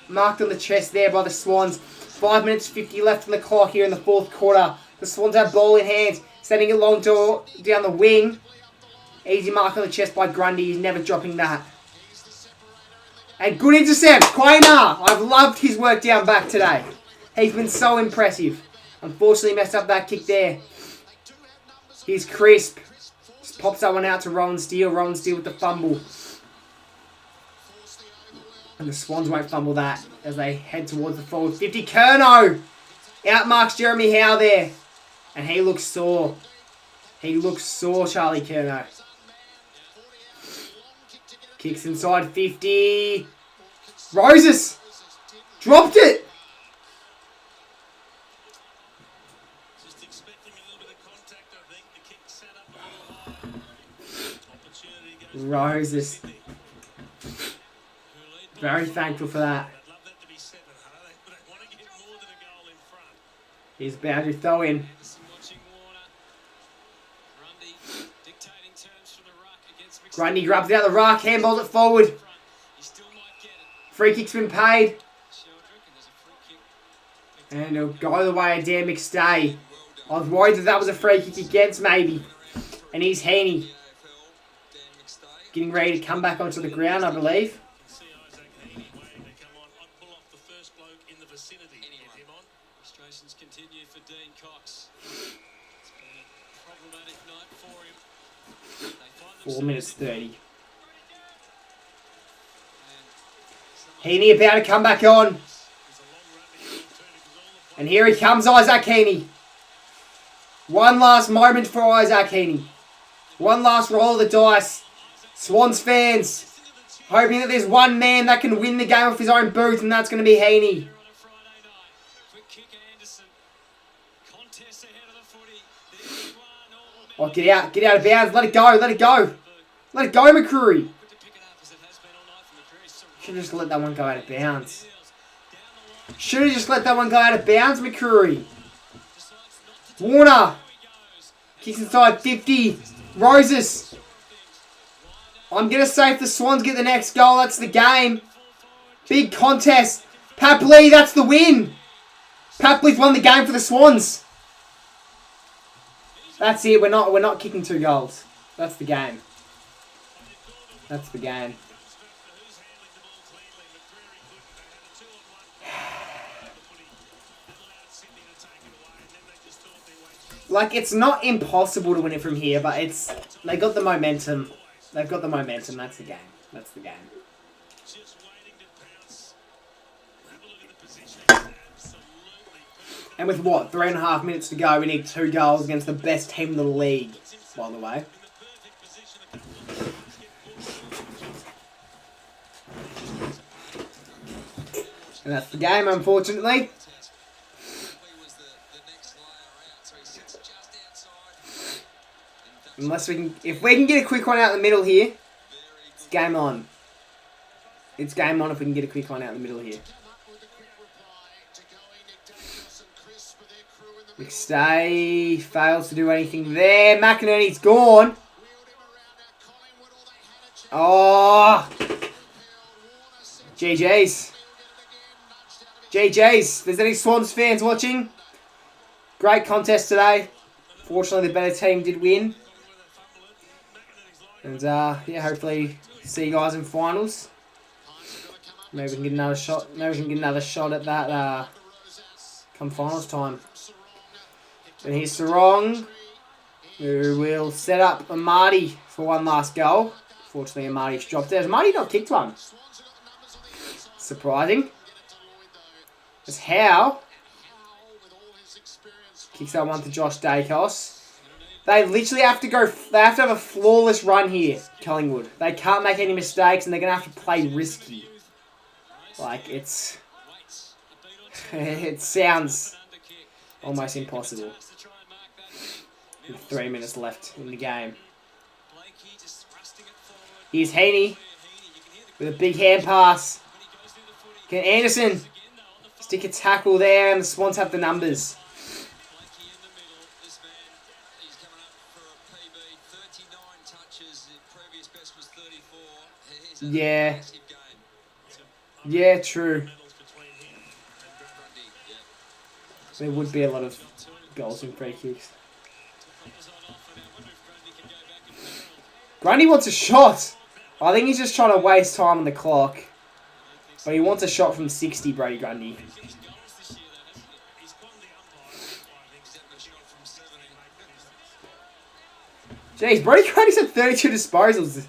Marked on the chest there by the Swans. 5 minutes 50 left on the clock here in the 4th quarter. The Swans have ball in hand. Sending it long down the wing. Easy mark on the chest by Grundy. He's never dropping that. And good intercept. Quaynor. I've loved his work down back today. He's been so impressive. Unfortunately messed up that kick there. Here's Crisp. Just pops that one out to Rowan Steele. Rowan Steele with the fumble. And the Swans won't fumble that as they head towards the forward 50. Curnow outmarks Jeremy Howe there. And he looks sore. He looks sore, Charlie Curnow. Kicks inside 50. Roses. Dropped it. Very thankful for that. He's about to throw in. Grundy grabs out the ruck, handballs it forward. Free kick's been paid. And it'll go the way of Dan McStay. I was worried that was a free kick against maybe. And he's Heaney. Getting ready to come back onto the ground, I believe. Frustrations continue for Dean Cox. It's been a problematic night for him. 4 minutes 30. Heaney about to come back on. And here he comes, Isaac Heaney. One last moment for Isaac Heaney. One last roll of the dice. Swans fans hoping that there's one man that can win the game off his own boot, and that's going to be Heaney. Oh, get out of bounds. Let it go, let it go. Let it go, McCreary. Should have just let that one go out of bounds. Should have just let that one go out of bounds, McCreary. Warner. Kicks inside 50. Roses. I'm going to say if the Swans get the next goal, that's the game. Big contest. Papley, that's the win. Papley's won the game for the Swans. That's it. We're not kicking 2 goals. That's the game. That's the game. Like, it's not impossible to win it from here, but it's... They got the momentum. They've got the momentum. That's the game. That's the game. And with what? 3.5 minutes to go, we need 2 goals against the best team in the league, by the way. And that's the game, unfortunately. Unless we can... If we can get a quick one out in the middle here, it's game on. It's game on if we can get a quick one out in the middle here. McStay fails to do anything there. McInerney's gone. Oh. GG's. GG's. If there's any Swans fans watching, great contest today. Fortunately, the better team did win. And yeah, hopefully see you guys in finals. Maybe we can get another shot. Maybe we can get another shot at that come finals time. And here's Sarong, who will set up Amadi for one last goal. Fortunately, Amadi's dropped out. Has Amadi not kicked one? Surprising. As Howe kicks that one to Josh Dacos. They literally have to go... They have to have a flawless run here, Collingwood. They can't make any mistakes, and they're going to have to play risky. Like, it's... It sounds almost impossible. With 3 minutes left in the game. Here's Heaney with a big hand pass. Can Anderson stick a tackle there, and the Swans have the numbers. Yeah. Yeah, true. There would be a lot of goals and free kicks. Grundy wants a shot. I think he's just trying to waste time on the clock. But he wants a shot from 60, Brody Grundy. Jeez, Brody Grundy's had 32 disposals.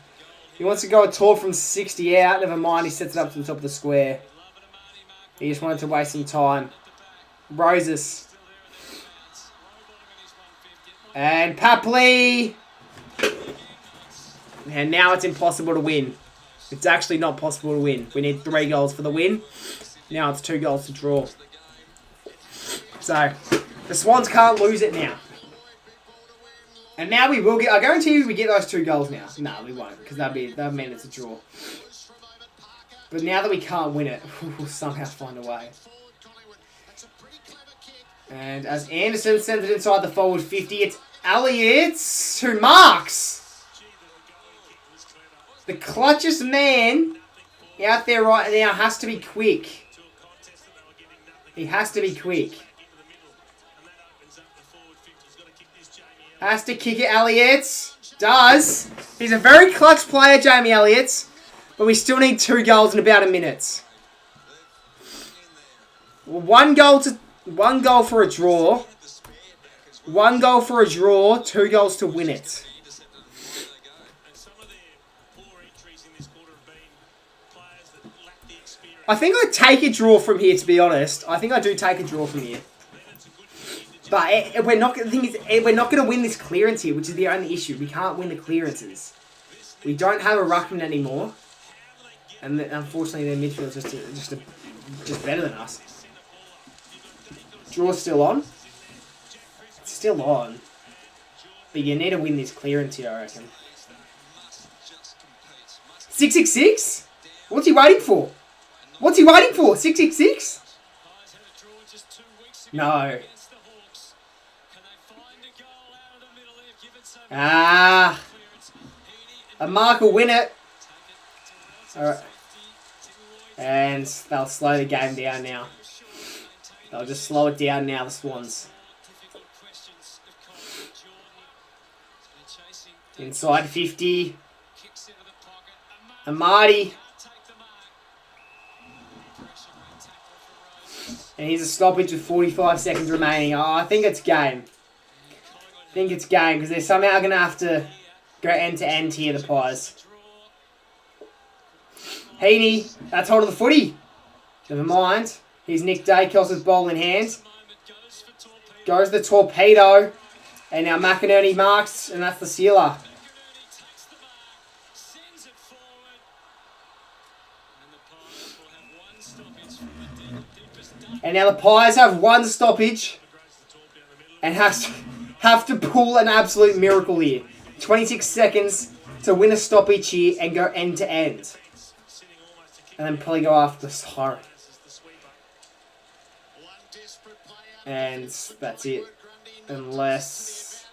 He wants to go a tour from 60 out. Never mind, he sets it up to the top of the square. He just wanted to waste some time. Roses. And Papley. And now it's impossible to win. It's actually not possible to win. We need 3 goals for the win. Now it's 2 goals to draw. So, the Swans can't lose it now. And now we will get... I guarantee you we get those 2 goals now. No, we won't. Because that'd mean it's a draw. But now that we can't win it, we'll somehow find a way. And as Anderson sends it inside the forward 50, it's Elliott who marks. The clutchest man out there right now has to be quick. He has to be quick. Has to kick it, Elliott. Does. He's a very clutch player, Jamie Elliott. But we still need 2 goals in about a minute. Well, one goal for a draw. 1 goal for a draw. 2 goals to win it. I think I take a draw from here, to be honest. I think I do take a draw from here. But we're not. The thing is, we're not going to win this clearance here, which is the only issue. We can't win the clearances. We don't have a ruckman anymore, and unfortunately, their midfield is just better than us. Draw's still on. It's still on. But you need to win this clearance here, I reckon. 666? What's he waiting for? What's he waiting for? 666? No. Ah. A mark will win it. Alright. And they'll slow the game down now. They'll just slow it down now, the Swans. Inside 50. Amadi. And here's a stoppage with 45 seconds remaining. Oh, I think it's game. I think it's game because they're somehow going to have to go end to end here, the Pies. Heaney, that's hold of the footy. Never mind. Here's Nick Dacos' ball in hand. Goes the torpedo. And now McInerney marks, and that's the sealer. And now the Pies have 1 stoppage. And have to pull an absolute miracle here. 26 seconds to win a stoppage here and go end to end. And then probably go after the siren. And that's it. Unless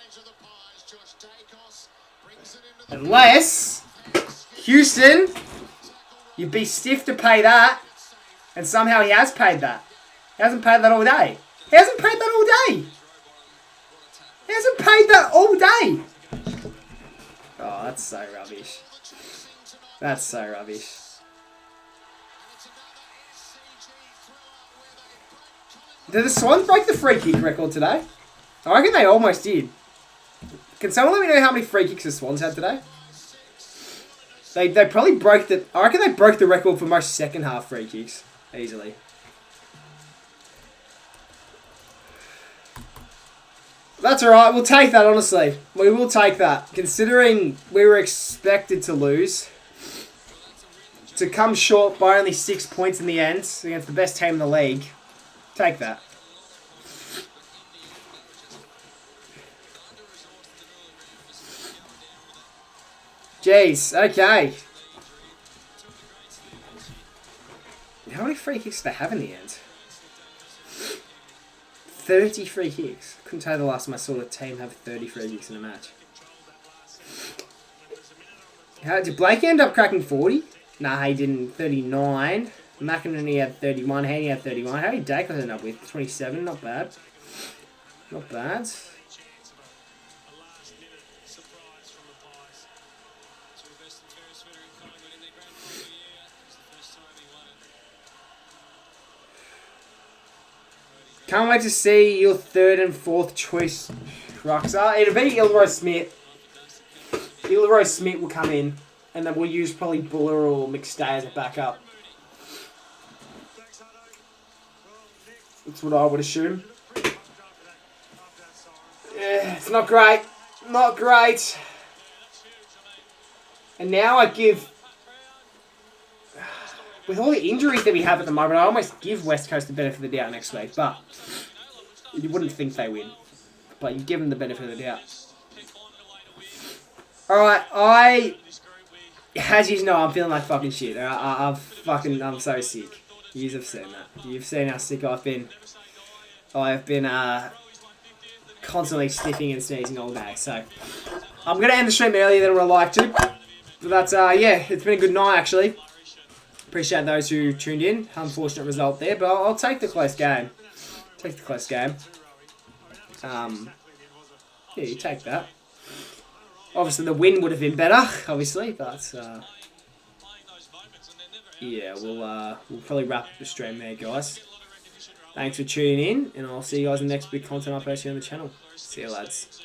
Houston, you'd be stiff to pay that. And somehow he has paid that. He hasn't paid that all day. He hasn't paid that all day. He hasn't paid that all day. Oh, that's so rubbish. That's so rubbish. Did the Swans break the free kick record today? I reckon they almost did. Can someone let me know how many free kicks the Swans had today? They probably broke the... I reckon they broke the record for most second half free kicks. Easily. That's alright, we'll take that, honestly. We will take that. Considering we were expected to lose. To come short by only 6 points in the end against the best team in the league. Take that. Jeez, okay. How many free kicks do they have in the end? 30 free kicks. Couldn't tell you the last time I saw a team have 30 free kicks in a match. How did Blake end up cracking 40? Nah, he didn't. 39. McInerney had 31. Haney had 31. How did Dacos end up with? 27. Not bad. Not bad. Can't wait to see your 3rd and 4th choice rucks. It'll be Ilroy Smith. Ilroy Smith will come in, and then we'll use probably Buller or McStay as a backup. That's what I would assume. Yeah, it's not great. Not great. And now I give... With all the injuries that we have at the moment, I almost give West Coast the benefit of the doubt next week. But you wouldn't think they win. But you give them the benefit of the doubt. Alright, As you know, I'm feeling like fucking shit. I'm so sick. You have seen that. You've seen how sick I've been. I've been constantly sniffing and sneezing all day. So I'm gonna end the stream earlier than I would like to. But that's yeah, it's been a good night actually. Appreciate those who tuned in. Unfortunate result there, but I'll take the close game. Take the close game. Yeah, you take that. Obviously, the win would have been better, obviously, but yeah, we'll probably wrap up the stream there, guys. Thanks for tuning in, and I'll see you guys in the next big content I post here on the channel. See you, lads.